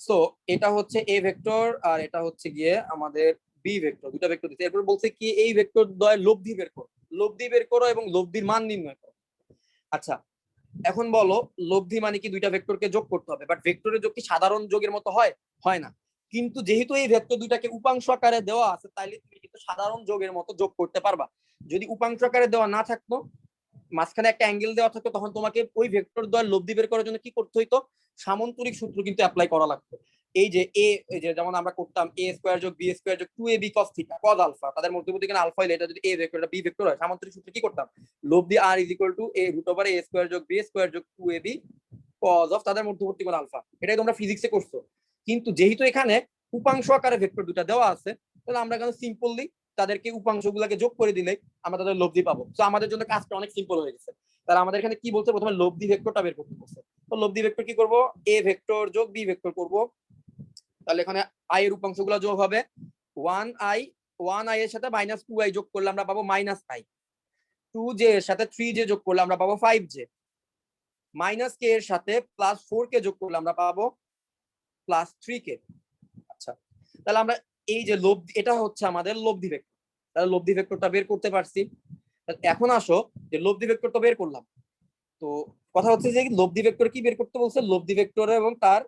সো এটা হচ্ছে এ ভেক্টর আর এটা হচ্ছে গিয়ে আমাদের বি ভেক্টর, দুটো ভেক্টর দিতে। এরপর বলছে কি এই ভেক্টর দ্বয় লব্ধি বের করো, লব্ধি বের করো এবং লব্ধির মান নির্ণয় করো। আচ্ছা, এখন বলো লব্ধি মানে কি দুইটা ভেক্টরকে যোগ করতে হবে, বাট ভেক্টরের যোগ কি সাধারণ যোগের মতো হয়? হয় না। কিন্তু যেহেতু এই ভেক্টর দুইটাকে উপাংশ আকারে দেওয়া আছে, তাইলে তুমি কিন্তু সাধারণ যোগের মতো যোগ করতে পারবা। যদি উপাংশ আকারে দেওয়া না থাকতো, মাঝখানে একটা অ্যাঙ্গেল দেওয়া থাকতো, তখন তোমাকে ওই ভেক্টর দ্বয়ের লব্ধি বের করার জন্য কি করতে হইতো, সামান্তরিক সূত্র কিন্তু অ্যাপ্লাই করা লাগতো। এই যে এই যে যেমন আমরা করতাম a স্কয়ার যোগ b স্কয়ার যোগ 2ab cos theta cos alpha, তাদের মধ্যবর্তী কেন আলফা হইলে এটা যদি a ভেক্টর এটা b ভেক্টর হয়, সামান্তরিক সূত্রে কি করতাম, লব্ধি r = a √ a স্কয়ার যোগ b স্কয়ার যোগ 2ab cos অফ তাদের মধ্যবর্তী কোণ আলফা। এটাই তোমরা ফিজিক্সে করছো। কিন্তু যেহেতু এখানে উপাংশ আকারে ভেক্টর দুটো দেওয়া আছে, তাহলে আমরা কেন সিম্পলি তাদেরকে উপাংশগুলোকে যোগ করে দিলে আমরা তাদের লব্ধি পাবো। তো আমাদের জন্য কাজটা অনেক সিম্পল হয়ে গেছে। তাহলে আমাদের এখানে কি বলছে, প্রথমে লব্ধি ভেক্টরটা বের করতে বলছে। তো লব্ধি ভেক্টর কি করব, a ভেক্টর যোগ b ভেক্টর করব। তাহলে এখানে i এর উপাংশগুলো যোগ হবে 1i এর সাথে -2i যোগ করলে আমরা পাবো -i, 2j এর সাথে 3j যোগ করলে আমরা পাবো 5j, -k এর সাথে +4k যোগ করলে আমরা পাবো +3k। আচ্ছা, তাহলে আমরা এই যে এটা হচ্ছে আমাদের লব্ধি ভেক্টর, তাহলে লব্ধি ভেক্টরটা বের করতে পারছি। এখন আসো যে লব্ধি ভেক্টরটা বের করলাম, তো কথা হচ্ছে যে লব্ধি ভেক্টর কি বের করতে বলছে, লব্ধি ভেক্টর এবং তার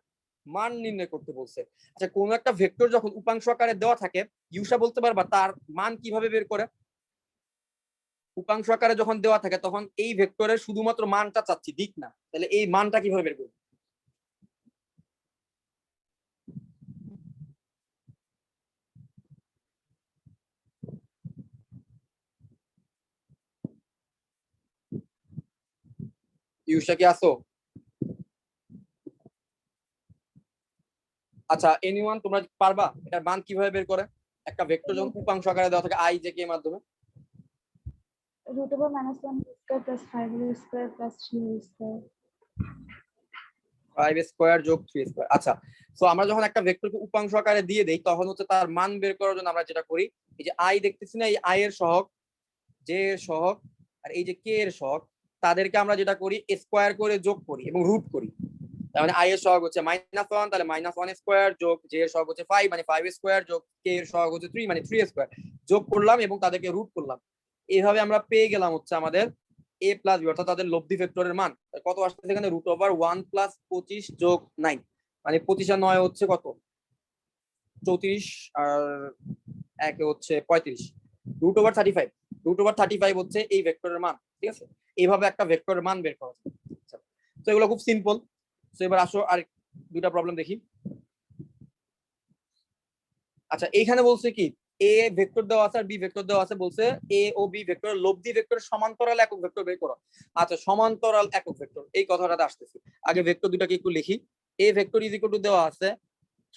মান নির্ণয় করতে বলছে। আচ্ছা, কোন একটা ভেক্টর যখন উপাংশ আকারে দেওয়া থাকে, ইউসা বলতে পারবা তার মান কিভাবে বের করে? উপাংশ আকারে যখন দেওয়া থাকে তখন এই ভেক্টরের শুধুমাত্র মানটা চাচ্ছি, দিক না, তাহলে এই মানটা কিভাবে বের করব? ইউসা কি আসো? আচ্ছা, এনিওয়ান তোমরা পারবা এটার মান কিভাবে বের করে একটা ভেক্টর যখন উপাংশ আকারে দেওয়া থাকে i j k এর মাধ্যমে? √(-1 + 5² + 3² 5² যোগ 3²। আচ্ছা, তো আমরা যখন একটা ভেক্টরকে উপাংশ আকারে দিয়ে দেই তখন হচ্ছে তার মান বের করার জন্য আমরা যেটা করি, এই যে i দেখতেছি না, এই i এর সহগ, j এর সহগ আর এই যে k এর সহগ, তাদেরকে আমরা যেটা করি স্কয়ার করে যোগ করি এবং রুট করি। তার মানে i এর সহগ হচ্ছে -1, তাহলে -1² যোগ j এর সহগ হচ্ছে 5 মানে 5² যোগ k এর সহগ হচ্ছে 3 মানে 3² যোগ করলাম এবং তাদেরকে রুট করলাম। এইভাবে আমরা পেয়ে গেলাম হচ্ছে আমাদের a প্লাস b, অর্থাৎ তাদের লব্ধি ভেক্টরের মান কত আসছে এখানে, √1 + 25 যোগ 9, মানে 25 আর 9 হচ্ছে কত, 34 আর 1 হচ্ছে 35, √35, √35 হচ্ছে এই ভেক্টরের মান। ঠিক আছে, এইভাবে একটা ভেক্টরের মান বের করা যায়। তো এগুলো খুব সিম্পল। তো এবার আসো আর দুইটা প্রবলেম দেখি। আচ্ছা, এইখানে বলছে কি এ ভেক্টর দেওয়া আছে আর বি ভেক্টর দেওয়া আছে, বলছে এ ও বি ভেক্টর লব্ধি ভেক্টরের সমান্তরাল একক ভেক্টর বের করো। আচ্ছা, সমান্তরাল একক ভেক্টর এই কথাটাতে আসতেছি, আগে ভেক্টর দুটাকে একটু লিখি। এ ভেক্টর ইজ ইকুয়াল টু দেওয়া আছে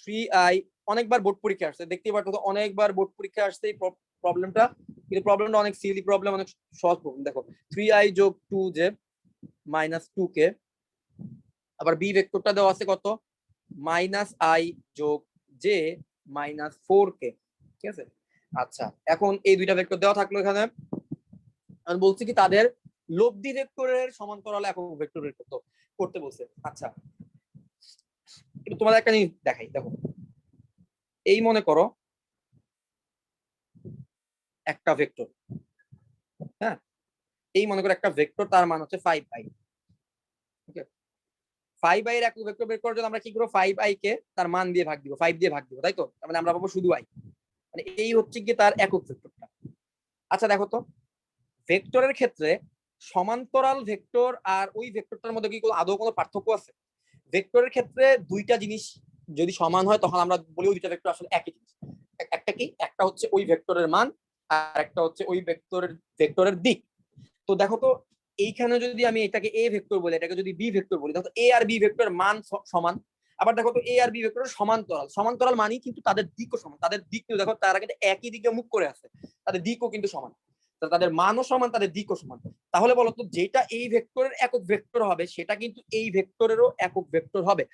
3i, অনেকবার বোর্ড পরীক্ষা আসছে, দেখতেই পাচ্ছ অনেকবার বোর্ড পরীক্ষা আসছে এই প্রবলেমটা, কিন্তু প্রবলেমটা অনেক সিলি প্রবলেম, অনেক সহজ প্রবলেম। দেখো 3i যোগ 2j -2k, আবার বি ভেক্টরটা দেওয়া আছে কত, -i যোগ j -4k। ঠিক আছে, আচ্ছা এখন এই দুইটা ভেক্টর দেওয়া থাকলো এখানে, আমি বলছি কি তাদের লব্ধি ভেক্টরের সমান্তরাল একক ভেক্টর বের করতে বলছে। আচ্ছা, তোমাদের একটা জিনিস দেখাই, দেখো এই মনে করো একটা ভেক্টর, হ্যাঁ এই মনে করো একটা ভেক্টর, তার মান হচ্ছে 5i। ওকে, 5i এর একক ভেক্টর বের করার জন্য আমরা কি করবো, 5i কে তার মান দিয়ে ভাগ দিব, 5 দিয়ে ভাগ দিব, তাই তো, তার মানে আমরা পাবো শুধু i, মানে এই হচ্ছে কি তার একক ভেক্টরটা। আচ্ছা দেখো তো, ভেক্টরের ক্ষেত্রে সমান্তরাল ভেক্টর আর ওই ভেক্টরটার মধ্যে কি আদৌ কোনো পার্থক্য আছে? ভেক্টরের ক্ষেত্রে দুইটা জিনিস যদি সমান হয় তখন আমরা বলি ওই দুইটা ভেক্টর আসলে একই জিনিস। একটা কি, একটা হচ্ছে ওই ভেক্টরের মান আর একটা হচ্ছে ওই ভেক্টরের দিক। তো দেখো তো, এইখানে যদি আমি এটাকে এ ভেক্টর বলি, এটাকে যদি বি ভেক্টর বলি, দেখো এ আর বি ভেক্টর মান সমান। আবার দেখো তো এ আর বি ভেক্টর সমান্তরাল, সমান্তরাল মানেই কিন্তু তাদের দিকও সমান, তাদের দিক দেখো তারা কিন্তু একই দিকে মুখ করে আছে, তাদের দিকও কিন্তু সমান, তাদের মানও সমান, তাদের দিকও সমান। তাহলে বলতো যেটা এই ভেক্টরের একক ভেক্টর হবে সেটা কিন্তু এই ভেক্টরেরও একক ভেক্টর হবে।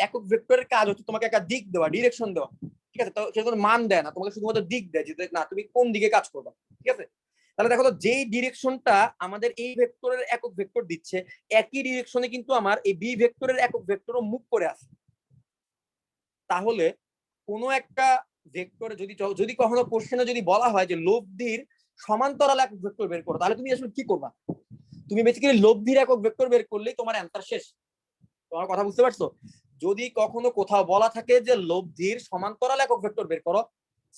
একক ভেক্টরের কাজ হচ্ছে তোমাকে একটা দিক দেওয়া, ডিরেকশন দেওয়া। ঠিক আছে, তো সেটা কোনো মান দেয় না, তোমাকে শুধুমাত্র দিক দেয় যে না তুমি কোন দিকে কাজ করবে। ঠিক আছে, তাহলে দেখো তো যেই ডিরেকশনটা আমাদের এই ভেক্টরের একক ভেক্টর দিচ্ছে, একই ডিরেকশনে কিন্তু আমার এই বি ভেক্টরের একক ভেক্টরও মুভ করে আছে। তাহলে কোনো একটা ভেক্টরে যদি কখনো কোশ্চেনে যদি বলা হয় যে লব্ধির সমান্তরাল একক ভেক্টর বের করো, তাহলে তুমি আসলে কি করবা? তুমি বেসিক্যালি লব্ধির একক ভেক্টর বের করলেই তোমার অ্যান্সার শেষ। তোমার কথা বুঝতে পারছো? যদি কখনো কোথাও বলা থাকে যে লব্ধির সমান্তরাল একক ভেক্টর বের করো,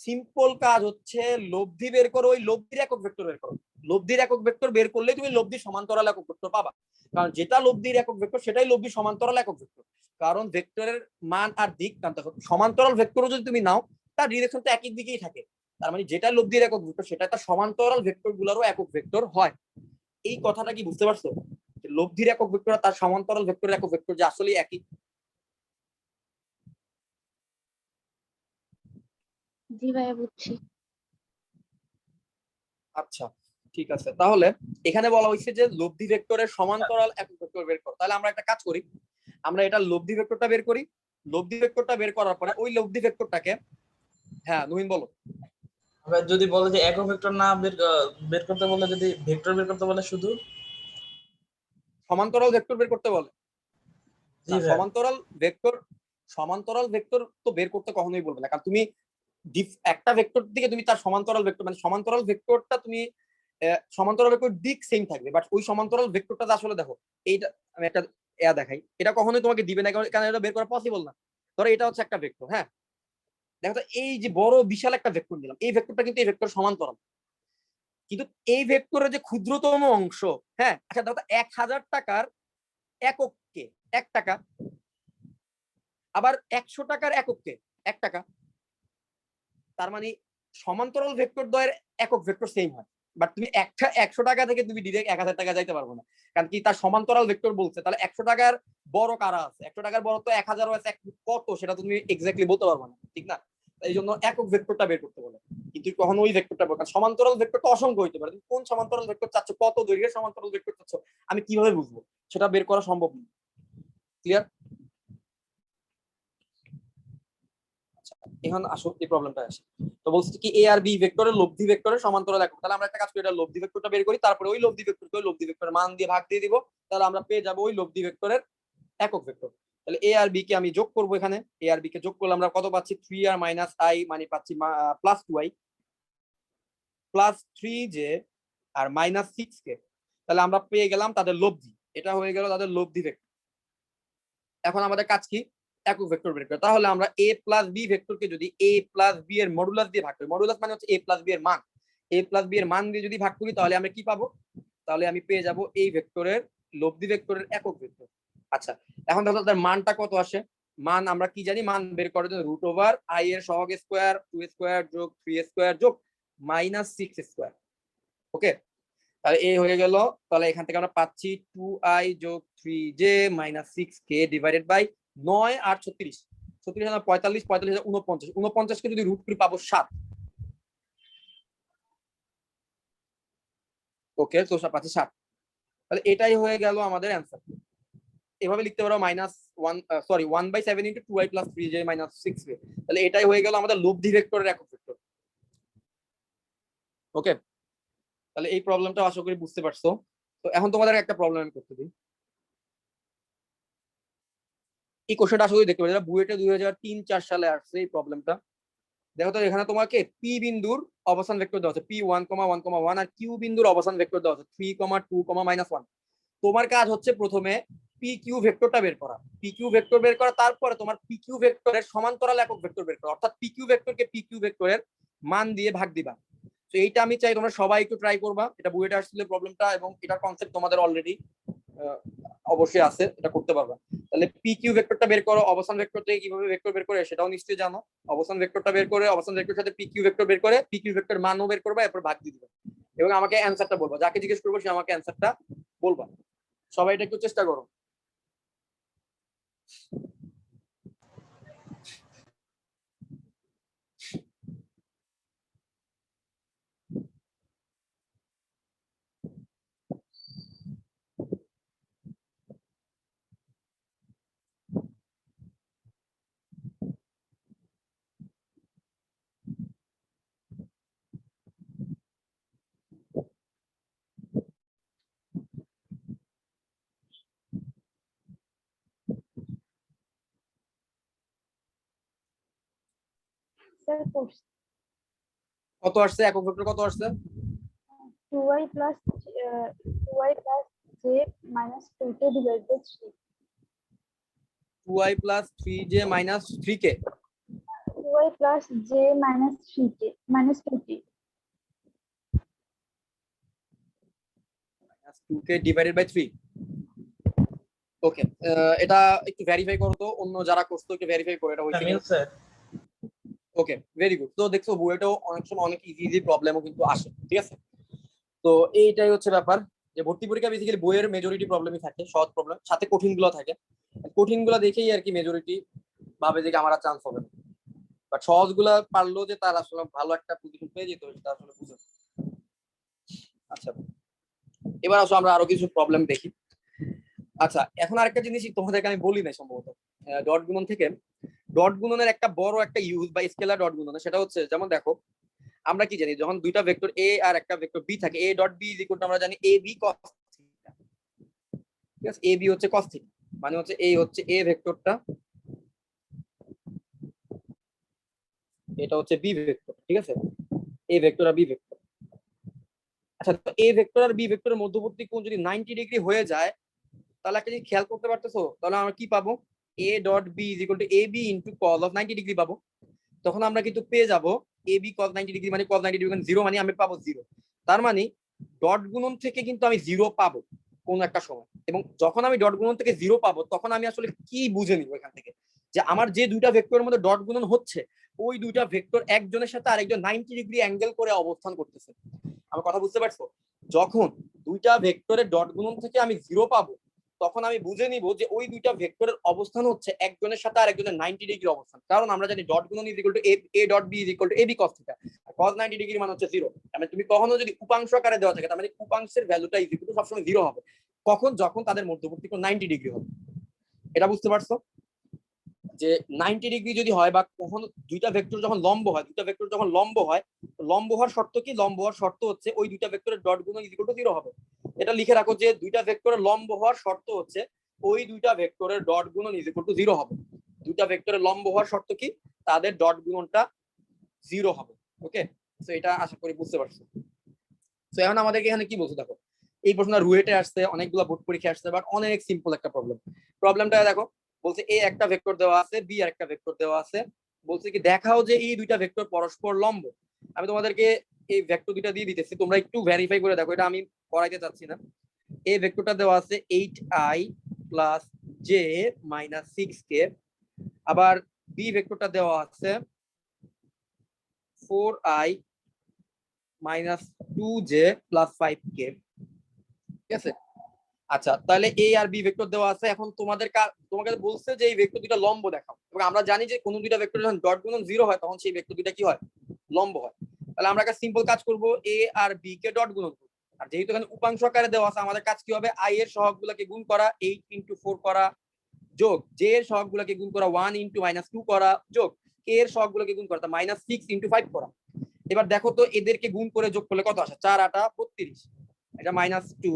সিম্পল কাজ হচ্ছে লব্ধি বের করো, ওই লব্ধির একক ভেক্টর বের করো। লব্ধির একক ভেক্টর বের করলে তুমি লব্ধির সমান্তরাল একক ভেক্টর পাবা, কারণ যেটা লব্ধির একক ভেক্টর সেটাই লব্ধির সমান্তরাল একক ভেক্টর। কারণ ভেক্টরের মান আর দিক সমান্তরাল ভেক্টরও যদি তুমি নাও তার ডিরেকশন তো একই দিকেই থাকে, তার মানে যেটা লব্ধির একক ভেক্টর সেটা তার সমান্তরাল ভেক্টর গুলোরও একক ভেক্টর হয়। এই কথাটা কি বুঝতে পারছো? লব্ধির একক ভেক্টর তার সমান্তরাল ভেক্টরের একক ভেক্টর যে আসলে একই। জি ভাইয়া বুঝছি। আচ্ছা ঠিক আছে, তাহলে এখানে বলা হয়েছে যে লব্ধি ভেক্টরের সমান্তরাল একক ভেক্টর বের করো। তাহলে আমরা একটা কাজ করি, আমরা এটা লব্ধি ভেক্টরটা বের করি। লব্ধি ভেক্টরটা বের করার পরে ওই লব্ধি ভেক্টরটাকে হ্যাঁ নবীন বলো। আবার যদি বলে যে একক ভেক্টর না বের করতে বলে, যদি ভেক্টর বের করতে বলে শুধু। সমান্তরাল ভেক্টর বের করতে বলে জি না, ভাই। সমান্তরাল ভেক্টর তো বের করতে কখনোই বলবে না, কারণ তুমি একটা ভেক্টর দিকে তুমি তার সমান্তরাল ভেক্টর মানে সমান্তরাল ভেক্টরটা তুমি সমান্তরাল ভেক্টর দিক সেম থাকবে, বাট ওই সমান্তরাল ভেক্টরটা আসলে দেখো এইটা আমি একটা দেখাই, এটা কখনোই তোমাকে দিবে না, কারণ এটা বের করা পসিবল না। ধরো এটা হচ্ছে একটা ভেক্টর, হ্যাঁ দেখো তো এই যে বড় বিশাল একটা ভেক্টর দিলাম, এই ভেক্টরটা কিন্তু এই ভেক্টর সমান্তরাল, কিন্তু এই ভেক্টরের যে ক্ষুদ্রতম অংশ, হ্যাঁ আচ্ছা দেখো 1000 টাকার একককে 1 টাকা, আবার 100 টাকার একককে 1 টাকা, তার মানে সমান্তরাল ভেক্টর দ্বয়ের একক ভেক্টর সেম হয়, বাট তুমি একটা 100 টাকা থেকে তুমি ডিরেক্ট 1000 টাকা যাইতে পারবো না, কারণ কি তার সমান্তরাল ভেক্টর বলছে। তাহলে 100 টাকার বড় কারা আছে, 100 টাকার বড় তো 1000 আছে, কত সেটা তুমি এক্স্যাক্টলি বলতে পারবো না, ঠিক না? এই জন্য একক ভেক্টরটা বের করতে বলে, কিন্তু কখনো ওই ভেক্টরটা কারণ সমান্তরাল ভেক্টরটা অসংখ্য হইতে পারে, তুমি কোন সমান্তরাল ভেক্টর চাচ্ছ, কত দৈর্ঘ্যের সমান্তরাল ভেক্টর চাচ্ছ, আমি কিভাবে বুঝবো? সেটা বের করা সম্ভব না। ক্লিয়ার? এখন আসো এই প্রবলেমটা আসে। তো বলছি কি এ আর বি ভেক্টরের লব্ধি ভেক্টরের সমান্তরাল একক, তাহলে আমরা একটা কাজ করি, এটা লব্ধি ভেক্টরটা বের করি, তারপরে ওই লব্ধি ভেক্টরকে ওই লব্ধি ভেক্টরের মান দিয়ে ভাগ দিয়ে দিব, তাহলে আমরা পেয়ে যাব ওই লব্ধি ভেক্টরের একক ভেক্টর। তাহলে এ আর বি কে আমি যোগ করব, এখানে এ আর বি কে যোগ করলে আমরা কত পাচ্ছি, 3r মাইনাস আই মানে পাচ্ছি প্লাস 2i প্লাস 3j আর মাইনাস 6k, তাহলে আমরা পেয়ে গেলাম তাদের লব্ধি, এটা হয়ে গেল তাদের লব্ধি ভেক্টর। এখন আমাদের কাজ কি, একক ভেক্টর বের করা। তাহলে আমরা a প্লাস বি ভেক্টরকে যদি a প্লাস বি এর মডুলাস দিয়ে ভাগ করি, মডুলাস মানে হচ্ছে a প্লাস বি এর মান, a প্লাস বি এর মান দিয়ে যদি ভাগ করি তাহলে আমরা কি পাবো, তাহলে আমি পেয়ে যাব এই ভেক্টরের লব্ধি ভেক্টরের একক ভেক্টর। আচ্ছা এখন দেখো তার মানটা কত আসে, মান আমরা কি জানি, মান বের করার জন্য রুট ওভার আই এর সহগ স্কোয়ার 2 স্কোয়ার যোগ 3 স্কোয়ার যোগ মাইনাস 6 স্কোয়ার। ওকে, তাহলে এই হয়ে গেল, তাহলে এখান থেকে আমরা পাচ্ছি 2i যোগ 3j minus 6k divided by 9 আর 36, 36 45 45 49, 49 কে যদি রুট করি পাবো 7। ওকে, তো পাচ্ছি 7, তাহলে এটাই হয়ে গেল আমাদের অ্যান্সার। এভাবে লিখতে পারো sorry 1/7 into 2i plus 3j minus 6k, তাহলে এটাই হয়ে গেল আমাদের লব্ধি ভেক্টরের একক ভেক্টর। ওকে, তাহলে এই প্রবলেমটা আশা করি বুঝতে পারছো। তো এখন তোমাদের একটা প্রবলেম আমি করতে দিই, এই কোশ্চেনটা আসলে দেখতে পাচ্ছি বুয়েটে 2003-4 সালে আসছে এই প্রবলেমটা। দেখো তো এখানে তোমাকে পি বিন্দুর অবস্থান ভেক্টর দেওয়া আছে P1,1,1 আর কিউ বিন্দুর অবস্থান ভেক্টর দেওয়া আছে 3,2,-1। তোমার কাজ হচ্ছে প্রথমে পি কিউ ভেক্টরটা বের করা, পি কিউ ভেক্টর বের করা, তারপরে তোমার পি কিউ ভেক্টরের সমান্তরাল একক ভেক্টর বের করা, অর্থাৎ পি কিউ ভেক্টরকে পি কিউ ভেক্টরের মান দিয়ে ভাগ দিবা। তো এইটা আমি চাই তোমরা সবাই একটু ট্রাই করবা, এটা বুয়েটে আসছিল প্রবলেমটা, এবং এটার কনসেপ্ট তোমাদের অলরেডি অবশ্যই আছে, এটা করতে পারবা। তাহলে পি কিউ ভেক্টরটা বের করো, অবস্থান ভেক্টর থেকে কিভাবে ভেক্টর বের করে সেটাও নিশ্চয়ই জানো। অবস্থান ভেক্টরটা বের করে অবস্থান ভেক্টরের সাথে পি কিউ ভেক্টর বের করে পি কিউ ভেক্টর মানও বের করবা, এরপর ভাগ দিয়ে দিবা এবং আমাকে অ্যান্সারটা বলবা, যাকে জিজ্ঞেস করবো সে আমাকে অ্যান্সারটা বলবা। সবাই এটা একটু চেষ্টা করো। স্যার কত আসছে একক ভেক্টর, কত আসছে? 2y plus 2y plus j minus 2k divided by 3. 2i plus 3j minus 3k 2y plus j minus 3k minus 2k. 2k divided by 3। ওকে, এটা একটু ভেরিফাই করো তো, অন্য যারা করছো একটু ভেরিফাই করো এটা হইছে কিনা। মিলছে। ওকে, ভেরি গুড। তো দেখছো বুয়েটেও অনেক সময় অনেক ইজি ইজি প্রবলেমও কিন্তু আসে, ঠিক আছে? তো এইটাই হচ্ছে ব্যাপার, যে ভর্তি পরীক্ষা বেসিক্যালি বইয়ের মেজরিটি প্রবলেমই থাকে, সহজ প্রবলেম, সাথে কঠিন গুলো থাকে। কঠিন গুলো দেখেই আর কি মেজরিটি ভাবে যে আমার চান্স হবে না, বাট সহজ গুলা পারলো যে তার আসলে ভালো একটা পজিশন পেয়ে যেত, সেটা আসলে বুঝে। আচ্ছা, এবার আসো আমরা আরো কিছু প্রবলেম দেখি। আচ্ছা, এখন আরেকটা জিনিস তোমাদেরকে আমি বলি নাই সম্ভবত, ডট গুণন থেকে ডট গুণনের একটা বড় একটা ইউজ বা স্কেলার ডট গুণনের, সেটা হচ্ছে যেমন দেখো আমরা কি জানি, যখন দুইটা ভেক্টর এ আর একটা ভেক্টর বি থাকে, A dot B is equal to আমরা জানি এ বি কস থিটা। ঠিক আছে, এ বি হচ্ছে কস থিটা, মানে হচ্ছে এই হচ্ছে এ ভেক্টরটা, এটা হচ্ছে বি ভেক্টর। ঠিক আছে, এ ভেক্টর আর বি ভেক্টর। আচ্ছা, তো এ ভেক্টর আর বি ভেক্টরের মধ্যবর্তী কোণ যদি 90 ডিগ্রি হয়ে যায়, তাহলে একটা জিনিস খেয়াল করতে পারতেছো, তাহলে আমরা কি পাবো, A dot B is equal to A B into cos of 90 degree পাবো। তখন আমরা কিন্তু পেয়ে যাবো এ বি কজ 90 ডিগ্রি মানে কজ 90 ডিগ্রি মানে 0, মানে আমি পাবো 0। তার মানে ডট গুণন থেকে কিন্তু আমি 0 পাবো কোন একটা সময়। এবং যখন আমি ডট গুণন থেকে 0 পাবো, তখন আমি আসলে কি বুঝে নিব এখান থেকে, যে আমার যে দুইটা ভেক্টরের মধ্যে ডট গুণন হচ্ছে, ওই দুইটা ভেক্টর একজনের সাথে আরেকজন 90 ডিগ্রি অ্যাঙ্গেল করে অবস্থান করতেছে। আমার কথা বুঝতে পারছো? যখন দুইটা ভেক্টরের ডট গুণন থেকে আমি 0 পাবো, তখন আমি বুঝে নিব যে ওই দুইটা ভেক্টরের অবস্থান হচ্ছে একজনের সাথে আরেকজনের 90 ডিগ্রি অবস্থান। কারণ আমরা জানি ডট গুণন is equal to A dot B is equal to A B cos theta, cos 90 degree মানে হচ্ছে 0। মানে তুমি কখনো যদি উপাংশ আকারে দেওয়া থাকে, তার মানে উপাংশের ভ্যালুটা ইজ ইকুয়াল টু সবসময় 0 হবে। কখন? যখন তাদের মধ্যবর্তী কোণ 90 ডিগ্রি হবে। এটা বুঝতে পারছো? যে 90 ডিগ্রি যদি হয়, বা কখনো দুইটা ভেক্টর যখন লম্ব হয়, দুইটা ভেক্টর যখন লম্ব হয়, লম্ব হওয়ার শর্ত কি? লম্ব হওয়ার শর্ত হচ্ছে ওই দুইটা ভেক্টরের ডট গুণন ইজ ইকুয়াল টু 0 হবে। এটা লিখে রাখো যে দুইটা ভেক্টরের লম্ব হওয়ার শর্ত হচ্ছে ওই দুইটা ভেক্টরের ডট গুণন ইজ ইকুয়াল টু 0 হবে। দুইটা ভেক্টরের লম্ব হওয়ার শর্ত কি? তাদের ডট গুণনটা 0 হবে। ওকে, তো এটা আশা করি বুঝতে পারছো। তো এখন আমাদেরকে এখানে কি বলছো দেখো, এই প্রশ্নটা রুয়েটে আসছে, অনেকগুলো বোর্ড পরীক্ষা আসছে, বাট অনেক সিম্পল একটা প্রবলেম। প্রবলেমটা দেখো, বলছে এ একটা ভেক্টর দেওয়া আছে, বি আর একটা ভেক্টর দেওয়া আছে, বলছে কি দেখাও যে এই দুইটা ভেক্টর পরস্পর লম্ব। আমি তোমাদেরকে এই ভেক্টর দুইটা দিয়ে দিতেছি, তোমরা একটু ভেরিফাই করে দেখো, এটা আমি করাইতে চাচ্ছি না। এই ভেক্টরটা দেওয়া আছে 8i plus J minus 6k, আবার বি ভেক্টরটা দেওয়া আছে 4i minus 2j plus 5k। ঠিক আছে, আচ্ছা তাহলে এ আর বি ভেক্টর দেওয়া আছে। এখন তোমাকে বলছে যে এই ভেক্টর দুইটা লম্ব দেখাও, এবং আমরা জানি যে কোন দুইটা ভেক্টর যখন ডট গুণন 0 হয়, তখন সেই ভেক্টর দুইটা কি হয়? লম্ব হয়। তাহলে আমরা একটা সিম্পল কাজ করব, এ আর বি কে ডট গুণন করব। আর যেহেতু এখানে উপাংশ আকারে দেওয়া আছে, আমাদের কাজ কি হবে? আই এর সহগগুলোকে গুণ করা, 8 ইন্টু 4 করা, যোগ জে এর সহগগুলোকে গুণ করা 1 ইন্টু মাইনাস 2 করা, যোগ কে এর সহগগুলোকে গুণ করা মাইনাস 6 ইন্টু 5 করা। এবার দেখো তো এদেরকে গুণ করে যোগ করলে কত আসে? 4 8 32, এটা মাইনাস 2,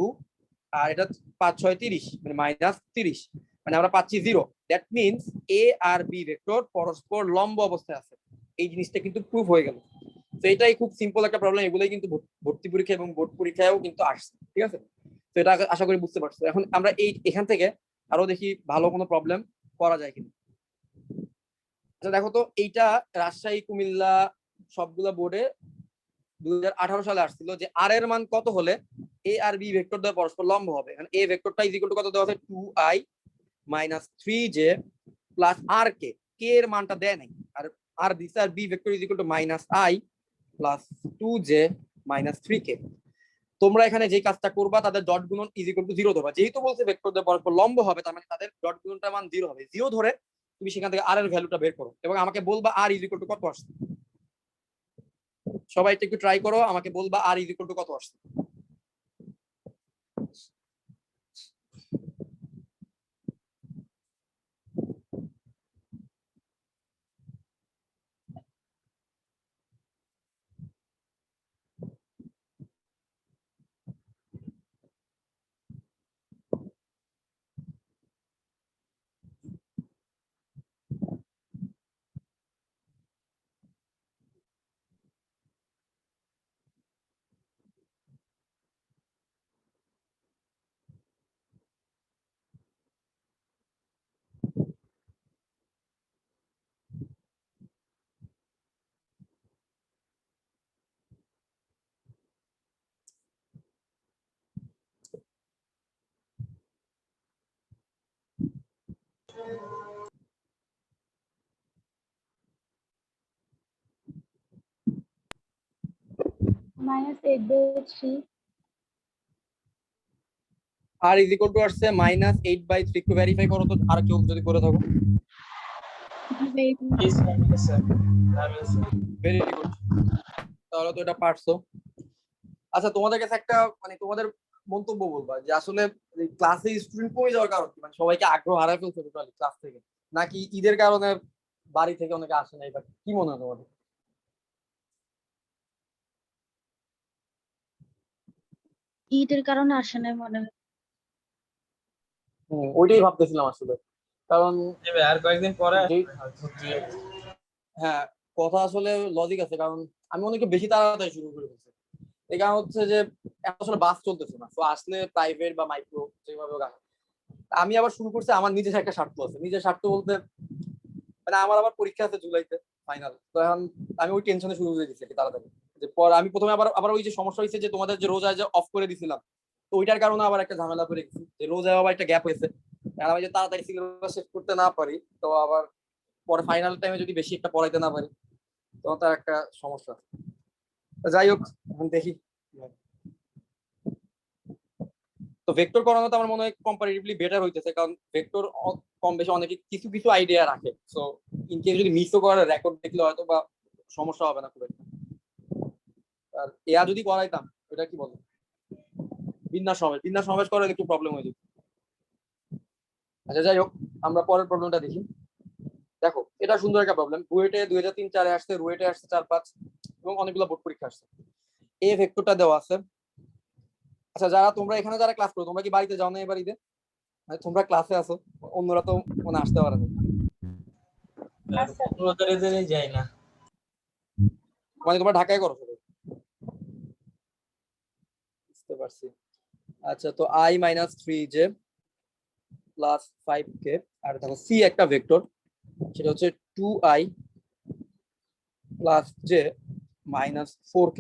আর এটা 5 6 30, মানে মাইনাস 30, মানে আমরা পাচ্ছি 0। দ্যাট মিনস এ আর বি ভেক্টর পরস্পর লম্ব অবস্থায় আছে। এই জিনিসটা কিন্তু প্রুফ হয়ে গেল। তো এটাই খুব সিম্পল একটা প্রবলেম, এগুলোই কিন্তু ভর্তি পরীক্ষা এবং বোর্ড পরীক্ষায়ও কিন্তু আসছে। ঠিক আছে, তো এটা আশা করি বুঝতে পারছো। এখন আমরা এখান থেকে আরো দেখি ভালো কোনো প্রবলেম করা যায় কিনা। আচ্ছা দেখো তো, এইটা রাজশাহী, কুমিল্লা সবগুলা বোর্ডে 2018 সালে আসছিল, যে আর এর মান কত হলে এ আর বি ভেক্টর দ্বয় পরস্পর লম্ব হবে। এখানে এ ভেক্টরটা ইজ ইকুয়াল টু কত দেওয়া আছে? 2i মাইনাস 3j প্লাস আর কে, কে এর মানটা দেয় নাই, আর দিছে, আর B vector is equal to minus i plus 2j minus 3k। তোমরা এখানে যে কাজটা করবা, তাদের ডট গুণন ইজ ইকুয়াল টু 0 ধরবা। যেহেতু বলছে ভেক্টর দ্বয় পরস্পর লম্ব হবে, তার মানে তাদের ডট গুণনটার মান 0 হবে। 0 ধরে তুমি সেখান থেকে আর এর ভ্যালুটা বের করো, এবং আমাকে বলবা আর ইজ ইকুয়াল টু কত আসছে। সবাই একটু ট্রাই করো, আমাকে বলবা আর ইজ ইকুয়াল টু কত আসছে। -8/3 আর ইজ ইকুয়াল টু আসছে -8/3। একটু ভেরিফাই করো তো, আর কেউ যদি করে থাকো। ভেরি গুড, তাহলে তো এটা পারছো। আচ্ছা তোমাদের কাছে একটা, মানে তোমাদের মন্তব্য বলবা যে আসলে ক্লাসে স্টুডেন্ট কমে যাওয়ার কারণ কি? মানে সবাইকে আগ্রহ হারায় ফেলছে টোটালি ক্লাস থেকে, নাকি ঈদের কারণে বাড়ি থেকে অনেকে আসে না, এবার কি মনে হয় তোমাদের? ঈদের কারণে আসে না মনে হয়। ওইটাই ভাবতেছিলাম আসলে, কারণ এবার আর কয়েকদিন পরে যে আসবে হয়তো 2-1 দিন। হ্যাঁ, কথা আসলে লজিক আছে, কারণ আমি অনেকে বেশি তাড়াতাড়ি শুরু করে দিচ্ছি। এই কারণ হচ্ছে যে এখন আসলে বাস চলতেছে না, তো আসলে প্রাইভেট বা মাইক্রো যেভাবে হোক আসে। আমি আবার শুরু করছি, আমার নিজের একটা স্বার্থ আছে। নিজের স্বার্থ বলতে মানে আমার আবার পরীক্ষা আছে জুলাইতে, ফাইনাল। তো এখন আমি ওই টেনশনে শুরু করে দিচ্ছি আর কি তাড়াতাড়ি। যে পর আমি প্রথমে আবার আবার ওই যে সমস্যা হয়েছে যে তোমাদের যে রোজা যে অফ করে দিছিলাম, তো ওইটার কারণে আবার একটা ঝামেলা করে গেছি, যে রোজা আবার একটা গ্যাপ হয়েছে। আর আমি যে তাড়াতাড়ি সিলেবাস শেষ করতে না পারি, তো আবার পরে ফাইনাল টাইমে যদি বেশি একটা পড়াইতে না পারি, তখন তার একটা সমস্যা। তো যাই হোক, এখন দেখি। তো ভেক্টর করানো তো আমার মনে হয় কম্পারেটিভলি বেটার হইতেছে, কারণ ভেক্টর কম বেশি অনেকে কিছু কিছু আইডিয়া রাখে। সো ইন কেস যদি মিসও করে রেকর্ড দেখলে হয়তো বা সমস্যা হবে না খুব একটা। আর এয়া যদি করাইতাম, ওটা কি বলে বিন্যাস সমাবেশ করার একটু প্রবলেম হয়ে যেত। আচ্ছা যাই হোক, আমরা পরের প্রবলেমটা দেখি। দেখো, এটা সুন্দর একটা প্রবলেম। রুয়েটে 2003-4 আসছে, রুয়েটে আসছে 4-5, এবং অনেকগুলো বোর্ড পরীক্ষা আসছে। এই ভেক্টরটা দেওয়া আছে। আচ্ছা, তোমরা এখানে যারা ক্লাস করো, তোমরা কি বাড়িতে যাও না এবার ঈদে? মানে তোমরা ক্লাসে আছো, অন্যরা তো মনে আসতে পারে না। না স্যার। 15 তারিখে যাই না। মানে তোমরা ঢাকায় করো সবাই? বুঝতে পারছি। আচ্ছা, তো i-3j প্লাস 5k, আর দেখো c একটা ভেক্টর, সেটা হচ্ছে 2i plus j minus 4k।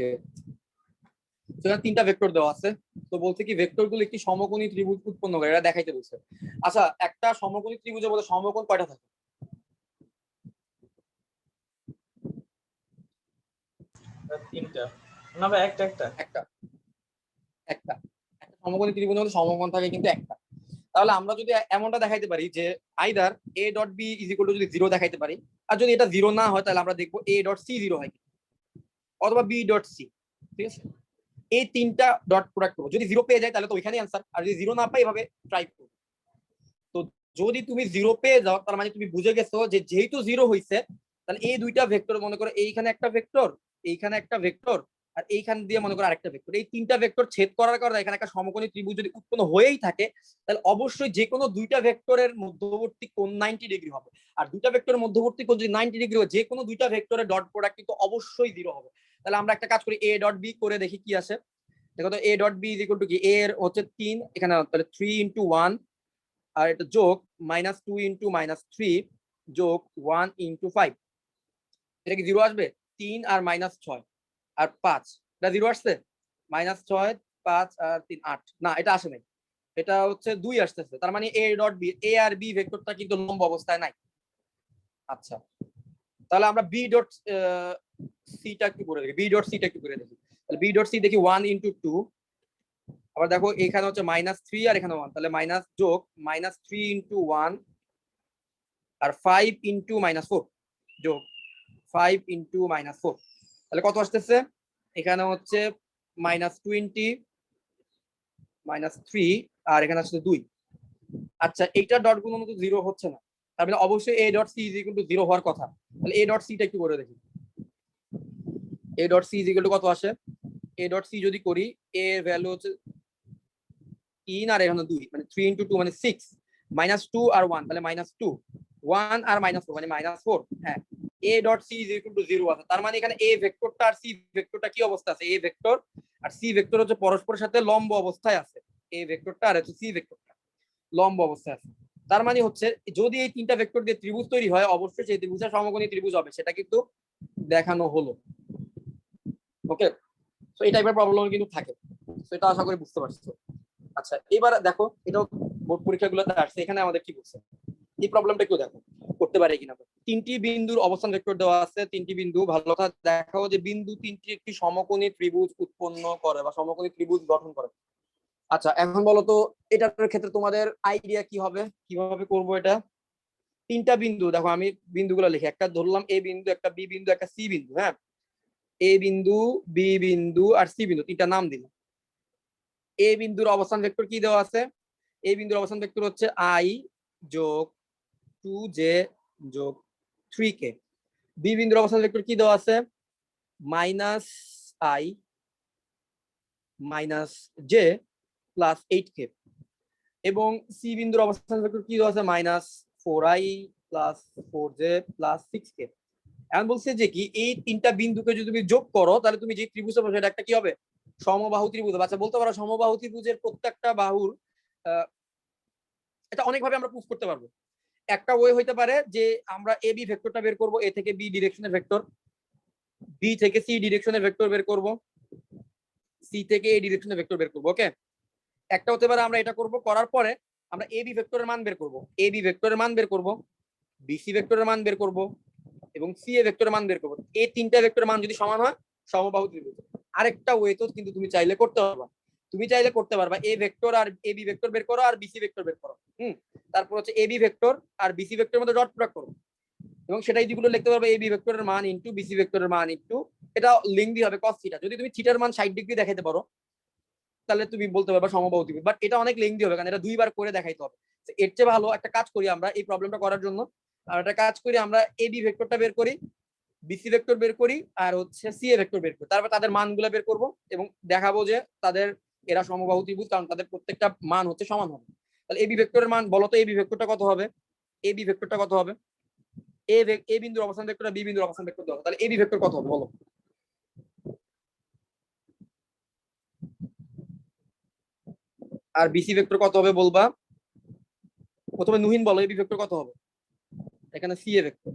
সেখানে তিনটা ভেক্টর দেওয়া আছে। তো বলছে কি ভেক্টর গুলো একটি সমকোণী ত্রিভুজ উৎপন্ন করে, এটা দেখাইতে বলছে। আচ্ছা, একটা সমকোণী ত্রিভুজে বলে সমকোণ কয়টা থাকে? 3টা না ভাই, একটা একটা। একটা একটা একটা সমকোণী ত্রিভুজের মধ্যে সমকোণ থাকে কিন্তু একটা। তাহলে আমরা যদি এমনটা দেখাইতে পারি যে either a dot b is equal two যদি 0 দেখাইতে পারি, আর যদি এটা 0 না হয় তাহলে আমরা দেখবো a ডট c 0 হয় কি, অথবা b ডট c। ঠিক আছে, এই তিনটা ডট প্রোডাক্ট করবো। যদি 0 পেয়ে যায় তাহলে তো ওইখানেই আনসার, আর যদি 0 না পাই এভাবে ট্রাই করবো। তো যদি তুমি 0 পেয়ে যাও, তার মানে তুমি বুঝে গেছো যে যেহেতু 0 হইছে, তাহলে এই দুইটা ভেক্টর, মনে করো এইখানে একটা ভেক্টর, এইখানে একটা ভেক্টর, আর এইখান দিয়ে মনে করো আরেকটা ভেক্টর, এই তিনটা ভেক্টর ছেদ করার কারণে এখানে একটা সমকোণী ত্রিভুজ যদি উৎপন্ন হয়েই থাকে, তাহলে অবশ্যই যে কোনো দুইটা ভেক্টরের মধ্যবর্তী কোণ 90 ডিগ্রি হবে। আর দুইটা ভেক্টরের মধ্যবর্তী কোণ যদি 90 ডিগ্রি হয়, যে কোনো দুইটা ভেক্টরের ডট প্রোডাক্ট কিন্তু অবশ্যই 0 হবে। তাহলে আমরা একটা কাজ করি, a ডট b করে দেখি কি আসে। দেখো তো, a dot b is equal to কি, a এর হচ্ছে 3, এখানে তাহলে 3 ইনটু 1, আর এটা যোগ -2 ইনটু -3 যোগ 1 ইনটু 5। এটা কি 0 আসবে? 3 আর -6 আর 5, এটা 0 আসছে? -6, 5 আর 3, 8। না, এটা আসে নাই, এটা হচ্ছে 2 আসতেছে। তার মানে a ডট b, a আর b ভেক্টরটা কিন্তু লম্ব অবস্থায় নাই। আচ্ছা, তাহলে আমরা b ডট c টা একটু করে দেখি, b ডট c টা একটু করে দেখি। তাহলে b ডট c দেখি 1 ইনটু 2, আবার দেখো এখানে হচ্ছে -3 আর এখানে 1, তাহলে মাইনাস যোগ -3 ইনটু 1 আর 5 ইনটু -4 যোগ 5 ইনটু -4, তাহলে কত আসতেছে? এখানে হচ্ছে -20 -3, আর এখানে আসছে 2। আচ্ছা, এইটা ডট গুলো তো 0 হচ্ছে না, তার মানে অবশ্যই a dot c is equal two 0 হওয়ার কথা। তাহলে a ডট c টা একটু করে দেখি। a dot c is equal to কত আসে? a ডট c যদি করি, a এর ভ্যালু হচ্ছে 3 আর এখানে 2, মানে 3 ইনটু 2 মানে 6, -2 আর 1 তাহলে -2, 1 আর -4 মানে -4। হ্যাঁ, a dot c is equal two 0 আছে। তার মানে এখানে a ভেক্টরটা আর c ভেক্টরটা কি অবস্থা আছে? a ভেক্টর আর c ভেক্টর হচ্ছে পরস্পরের সাথে লম্ব অবস্থায় আছে। a ভেক্টরটা আর হচ্ছে c ভেক্টরটা লম্ব অবস্থায় আছে। তার মানে হচ্ছে যদি এই তিনটা ভেক্টর দিয়ে ত্রিভুজ তৈরি হয়, অবশ্যই সেই ত্রিভুজটা সমকোণী ত্রিভুজ হবে, সেটা কিন্তু দেখানো হলো। ওকে, তো এই টাইপের প্রবলেম কিন্তু থাকে, তো এটা আশা করি বুঝতে পারছো। আচ্ছা, এবার দেখো, এটাও বোর্ড পরীক্ষাগুলোতে আসছে। এখানে আমাদের কি বলছে, এই প্রবলেমটা কেউ দেখো করতে পারে কিনা। তিনটি বিন্দুর অবস্থান ভেক্টর দেওয়া আছে, তিনটি বিন্দু। ভালো কথা দেখাও যে বিন্দু তিনটি একটি সমকোণী ত্রিভুজ উৎপন্ন করে বা সমকোণী ত্রিভুজ গঠন করে। আচ্ছা, এখন বলো তো এটার ক্ষেত্রে তোমাদের আইডিয়া কি হবে, কিভাবে করব এটা? তিনটা বিন্দু দেখো, আমি বিন্দুগুলো লিখি। একটা ধরলাম এ বিন্দু, একটা বি বিন্দু, একটা সি বিন্দু। হ্যাঁ, এ বিন্দু, বি বিন্দু আর সি বিন্দু, তিনটা নাম দিলাম। এ বিন্দুর অবস্থান ভেক্টর কি দেওয়া আছে? এই বিন্দুর অবস্থান ভেক্টর হচ্ছে i যোগ 2j যোগ 3k। বি বিন্দুর অবস্থান ভেক্টর কি দেওয়া আছে, -i - j + 8k। এবং সি বিন্দুর অবস্থান ভেক্টর কি দেওয়া আছে, -4i + 4j + 6k। এখন বলছে যে কি এই তিনটা বিন্দুকে যদি তুমি যোগ করো তাহলে তুমি যে ত্রিভুজ পাবে সেটা একটা কি হবে, সমবাহু ত্রিভুজ। আচ্ছা বলতে পারো সমবাহু ত্রিভুজের প্রত্যেকটা বাহুর এটা অনেকভাবে আমরা প্রুফ করতে পারবো। একটা ওয়ে হইতে পারে যে আমরা এ বি ভেক্টরটা বের করব, এ থেকে বি ডিরেকশনের ভেক্টর, বি থেকে সি ডিরেকশনের ভেক্টর বের করব, সি থেকে এ ডিরেকশনের ভেক্টর বের করব। ওকে, একটা হতে পারে আমরা এটা করব, করার পরে আমরা এ বি ভেক্টরের মান বের করব, এ বি ভেক্টরের মান বের করব, বিসি ভেক্টরের মান বের করব এবং সি এ ভেক্টরের মান বের করব। এই তিনটা ভেক্টরের মান যদি সমান হয় সমবাহু ত্রিভুজ। আরেকটা ওয়ে তো কিন্তু তুমি চাইলে করতে পারবা, তুমি চাইলে করতে পারবা এ ভেক্টর আর এ বি ভেক্টর বের করো আর বিসি ভেক্টর বের করো। তারপর হচ্ছে এ বি ভেক্টর আর বিসি ভেক্টরের মধ্যে ডট প্রোডাক্ট করো এবং সেটাই যেগুলো লিখতে পারবে এ বি ভেক্টরের মান ইনটু বিসি ভেক্টরের মান ইনটু, এটা লিঙ্কই হবে cos থিটা। যদি তুমি থিটার মান 60 ডিগ্রি দেখাইতে পারো তাহলে তুমি বলতে পারবা সমবাহু ত্রিভুজ, বাট এটা অনেক লেংদি হবে কারণ এটা দুইবার করে দেখাইতে হবে। এর চেয়ে ভালো একটা কাজ করি আমরা এই প্রবলেমটা করার জন্য, আর একটা কাজ করি আমরা এ বি ভেক্টরটা বের করি, বিসি ভেক্টর বের করি আর হচ্ছে সি এ ভেক্টর বের করি, তারপর তাদের মানগুলো বের করব এবং দেখাবো যে তাদের এরা সমবাহু ত্রিভুজ কারণ তাদের প্রত্যেকটা মান হচ্ছে সমান হবে। তাহলে এ বি ভেক্টরের মান বলো তো, এ বি ভেক্টরটা কত হবে, এ বি ভেক্টরটা কত হবে, এ বিন্দুর অবস্থান ভেক্টর বি বিন্দুর অবস্থান ভেক্টর দাও, তাহলে এ বি ভেক্টর কত হবে বলো। আর বিসি ভেক্টর কত হবে বলবা, প্রথমে নুহিন বলো এবি ভেক্টর কত হবে, এখানে সি এ ভেক্টর।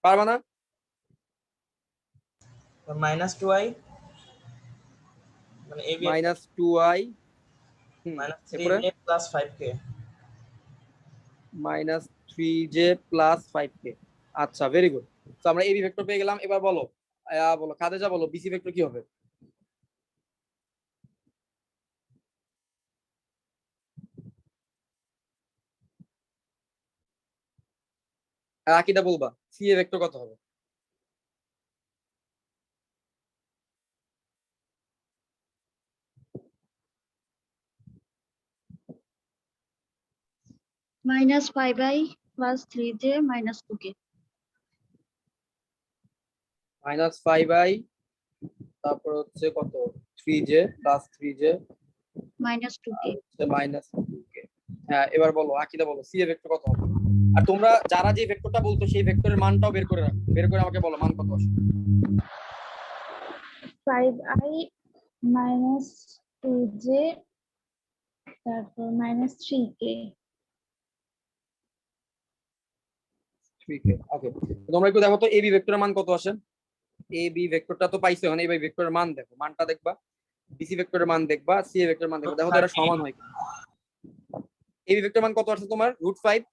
পারবা না? -2i মানে ab -2i -3j + 5k -3j + 5k। আচ্ছা ভেরি গুড। তো আমরা এবি ভেক্টর পেয়ে গেলাম। এবার বলো বলো খাদেজা বলো বিসি ভেক্টর কি হবে। আর আকিদা বলবা সি এ ভেক্টর কত হবে। -5i + 3j - 2k। -5i তারপর হচ্ছে কত 3j + 3j -2k। -2k। হ্যাঁ এবার বলো আকিদা বলো সি এ ভেক্টর কত হবে। আর তোমরা যারা যে ভেক্টরটা বলতো সেই ভেক্টরের মানটাও বের করে রাখো, বের করে আমাকে বলো মান কত আসে। 5i - 2j তারপর -3k। 3k। ওকে, তোমরা একটু দেখো তো এবি ভেক্টরের মান কত আসে। এ বি ভেক্টরটা তো পাইছো, এখন এই ভেক্টরের মান দেখো, মানটা দেখবা, বিসি ভেক্টরের মান দেখবা, সি এ ভেক্টরের মান দেখবা, দেখো তো এরা সমান হয় কিনা। এ বি ভেক্টরের মান কত আসছে তোমার, √5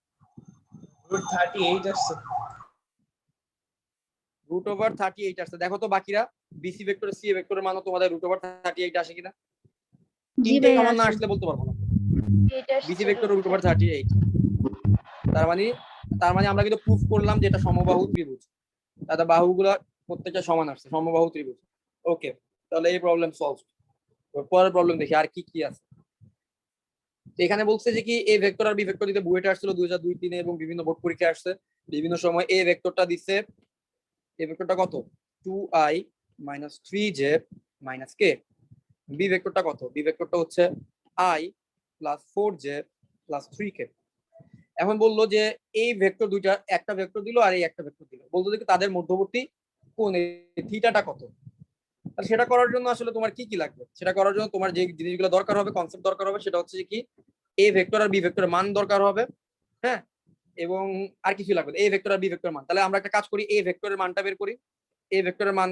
√38 আসছে। √38 আসছে। দেখো তো বাকিরা বিসি ভেক্টর সি এ ভেক্টরের মানও তোমাদের √38 আসে কিনা। জি তিনটে ভাইয়া সমান না আসে। আসলে বলতে পারবো না। এটা বিসি ভেক্টর √38। তার মানে আমরা কিন্তু প্রুফ করলাম যে এটা সমবাহু ত্রিভুজ, তাদের বাহুগুলো প্রত্যেকটা সমান আসছে, সমবাহু ত্রিভুজ। ওকে, তাহলে এই প্রবলেম সলভ। পরের প্রবলেম দেখি আর কি কি আছে। তো এখানে বলছে যে কি এ ভেক্টর আর বি ভেক্টর দিতে বুয়েটে আসছিল 2002-3 এবং বিভিন্ন বোর্ড পরীক্ষায় আসছে বিভিন্ন সময়। এ ভেক্টরটা দিচ্ছে, এ ভেক্টরটা কত 2i - 3j - k। বি ভেক্টরটা কত, বি ভেক্টরটা হচ্ছে i + 4j + 3k। এখন বললো যে এই ভেক্টর দুইটা, একটা ভেক্টর দিল আর এই একটা ভেক্টর দিল, বলতো যে তাদের মধ্যবর্তী কোণ থিটাটা কত। তাহলে সেটা করার জন্য আসলে তোমার কি কি লাগবে, সেটা করার জন্য তোমার যে জিনিসগুলো দরকার হবে, কনসেপ্ট দরকার হবে, সেটা হচ্ছে কি এ ভেক্টর আর বি ভেক্টরের মান দরকার হবে। হ্যাঁ, এবং আর কিছু লাগবে এ ভেক্টর আর বি ভেক্টরের মান। তাহলে আমরা একটা কাজ করি, এ ভেক্টরের মানটা বের করি, এ ভেক্টরের মান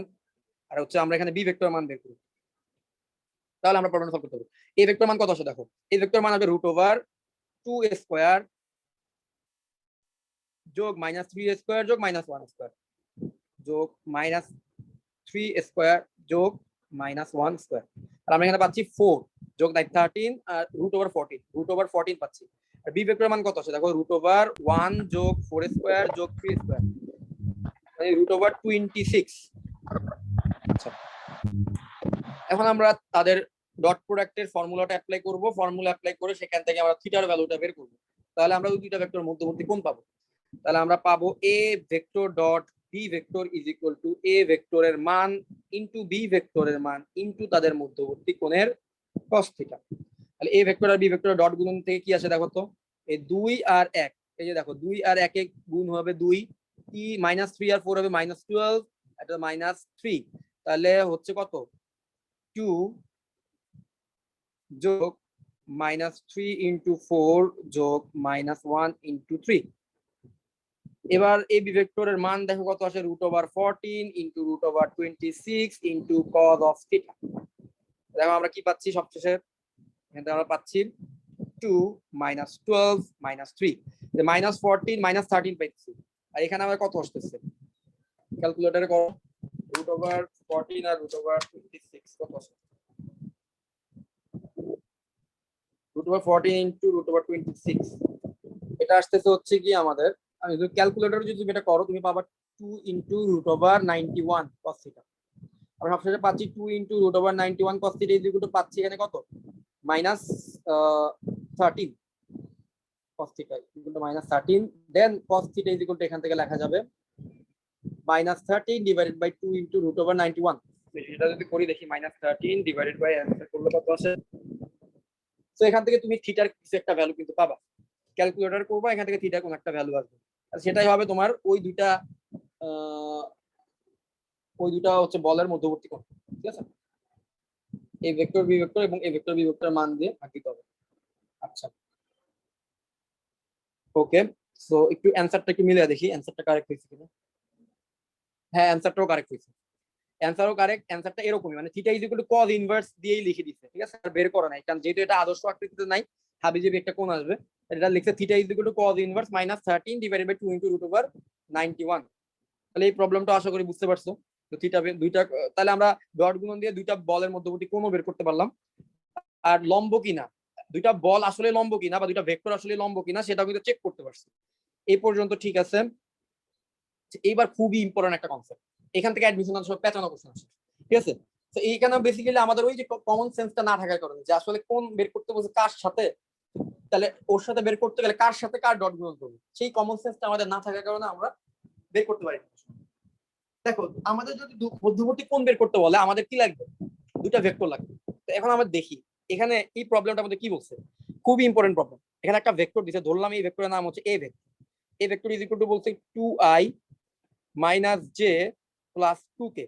আর হচ্ছে আমরা এখানে বি ভেক্টরের মান বের করি, তাহলে আমরা প্রবলেম সলভ করতে পারবো। এ ভেক্টর মান কত আসে দেখো, এ ভেক্টর মান হবে √2² যোগ -3² যোগ -1² যোগ -3² যোগ -1²। আর আমরা এখানে পাচ্ছি 4 যোগ 13 আর √14, √14 পাচ্ছি। আর বি ভেক্টরের মান কত আছে দেখো, √1 যোগ 4² যোগ 3², মানে √26। আচ্ছা এখন আমরা তাদের ডট প্রোডাক্টের ফর্মুলাটা অ্যাপ্লাই করব, ফর্মুলা অ্যাপ্লাই করে সেখান থেকে আমরা থিটার ভ্যালুটা বের করব। তাহলে আমরা ওই দুইটা ভেক্টর মধ্যবর্তী কোণ পাবো। তাহলে আমরা পাবো A vector dot B vector is equal to A ভেক্টরের মান ইনটু বি ভেক্টরের মান ইনটু তাদের মধ্যবর্তী কোণের cos থিটা। তাহলে এ ভেক্টর আর বি ভেক্টর ডট গুণন থেকে কি আসে দেখো তো, এই 2 আর 1, এই যে দেখো 2 আর 1 এ গুণ হবে 2, কি -3 আর 4 হবে -12, এটা -3, তাহলে হচ্ছে কত 2 যোগ -3 ইনটু 4 যোগ -1 ইনটু 3। এবার এই বি ভেক্টরের মান দেখো কত আসে, √14 into √26 into cos of theta. দেখো আমরা কি পাচ্ছি সবশেষে, এখানে আমরা পাচ্ছি 2 -12 -3, -14 -13 পাচ্ছি। আর এখানে আমরা কত আসতেছে, ক্যালকুলেটরে করো, √14 আর √26 কত আসে, √14 ইনটু √26, এটা আসতেছে হচ্ছে কি আমাদের, আমি যদি ক্যালকুলেটরে যদি তুমি এটা করো তুমি পাবা 2 ইনটু √91 cos থিটা। আমরা সবশেষে পাচ্ছি 2 into √91 cos theta is equal to পাচ্ছি এখানে কত -13 cos theta equal to -13, then cos theta is equal to এখান থেকে লেখা যাবে -13 ডিভাইডেড বাই 2 ইনটু √91। এটা যদি করি দেখি -13 ডিভাইডেড বাই অ্যানসার করলে কত আসে। তো এখান থেকে তুমি থিটার কিছু একটা ভ্যালু কিন্তু পাবা, ক্যালকুলেটর করবা, এখান থেকে থিটার কোন একটা ভ্যালু আসবে, আর সেটাই হবে তোমার ওই দুইটা হচ্ছে বলের মধ্যবর্তী কোণ, ঠিক আছে। এই ভেক্টর বি ভেক্টর এবং এই ভেক্টর বি ভেক্টর মান দিয়ে ভাগ দিতে হবে। আচ্ছা ওকে, সো একটু অ্যানসারটা একটু মিলিয়ে দেখি অ্যানসারটা কারেক্ট হয়েছে কিনা। হ্যাঁ অ্যানসারটাও কারেক্ট হয়েছে, অ্যানসারও কারেক্ট, অ্যানসারটা এরকমই, মানে theta is equal to cos inverse দিয়েই লিখে দিচ্ছে, ঠিক আছে, আর বের করা নাই, কারণ যেহেতু এটা আদর্শ আকৃতিতে নাই, হাবিজাবি একটা কোণ আসবে, এটা লিখছে theta is equal to cos inverse -13 divided by 2 into √91। তাহলে এই প্রবলেমটা আশা করি বুঝতে পারছো। তো থিটা দুইটা, তাহলে আমরা ডট গুণন দিয়ে দুইটা বলের মধ্যবর্তী কোণও বের করতে পারলাম, আর লম্ব কিনা, দুইটা বল আসলে লম্ব কিনা বা দুইটা ভেক্টর আসলে লম্ব কিনা সেটাও কিন্তু চেক করতে পারছি। এই পর্যন্ত ঠিক আছে। এইবার খুবই ইম্পর্টেন্ট একটা কনসেপ্ট, এখান থেকে অ্যাডমিশন আসলে পেঁচানো কোশ্চেন আসে, ঠিক আছে। তো এইখানে বেসিক্যালি আমাদের ওই যে কমন সেন্সটা না থাকার কারণে, যে আসলে কোন বের করতে বলছে কার সাথে, তাহলে ওর সাথে বের করতে গেলে কার সাথে কার ডট গুণন করবে, সেই কমন সেন্সটা আমাদের না থাকার কারণে আমরা বের করতে পারি না। দেখো আমাদের যদি মধ্যবর্তী কোণ বের করতে বলে আমাদের কি লাগবে, দুটা ভেক্টর লাগবে। তো এখন আমরা দেখি এখানে এই প্রবলেমটা আমাদের কি বলছে, খুবই ইম্পর্টেন্ট প্রবলেম। এখানে একটা ভেক্টর দিছে, ধরলাম এই ভেক্টরের নাম হচ্ছে এ vector, A vector is equal two বলছে 2i - j + 2k,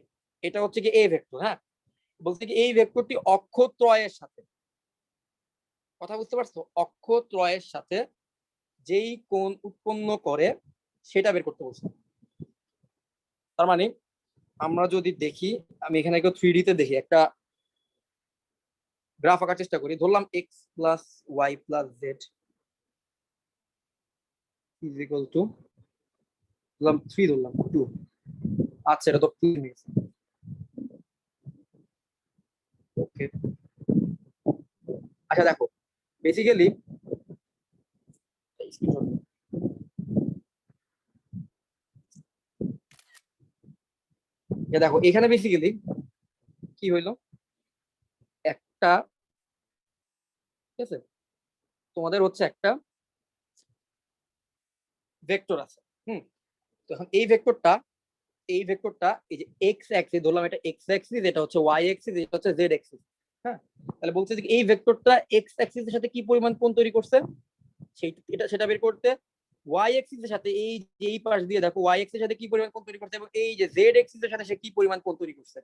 এটা হচ্ছে কি এ ভেক্টর। হ্যাঁ, বলছে কি এই ভেক্টরটি অক্ষত্রয়ের সাথে, কথা বুঝতে পারছো, অক্ষত্রয়ের সাথে যেই কোণ উৎপন্ন করে সেটা বের করতে বলছে। তার মানে আমরা যদি দেখি, আমি এখানে একটু 3D তে দেখি, একটা গ্রাফ আঁকার চেষ্টা করি, ধরলাম x + y + z is equal two, ধরলাম 3, ধরলাম 2, আচ্ছা এটা তো 3 হয়ে গেছে, ওকে। আচ্ছা দেখো বেসিক্যালি দেখো এখানে বেসিক্যালি কি হইলো, একটা, ঠিক আছে, তোমাদের হচ্ছে একটা ভেক্টর আছে, তো এখন এই ভেক্টরটা এই যে এক্স অ্যাক্সিস, ধরলাম এটা এক্স অ্যাক্সিস, এটা হচ্ছে ওয়াই অ্যাক্সিস, এটা হচ্ছে জেড অ্যাক্সিস। হ্যাঁ, তাহলে বলছে যে এই ভেক্টরটা এক্স অ্যাক্সিসের সাথে কি পরিমাণ কোণ তৈরি করছে, সেটা বের করতে ওয়াই অ্যাক্সিসের সাথে এই পাশ দিয়ে দেখো ওয়াই অ্যাক্সিসের সাথে কি পরিমাণ কোণ তৈরি করছে, এবং এই যে জেড অ্যাক্সিসের সাথে সে কি পরিমাণ কোণ তৈরি করছে,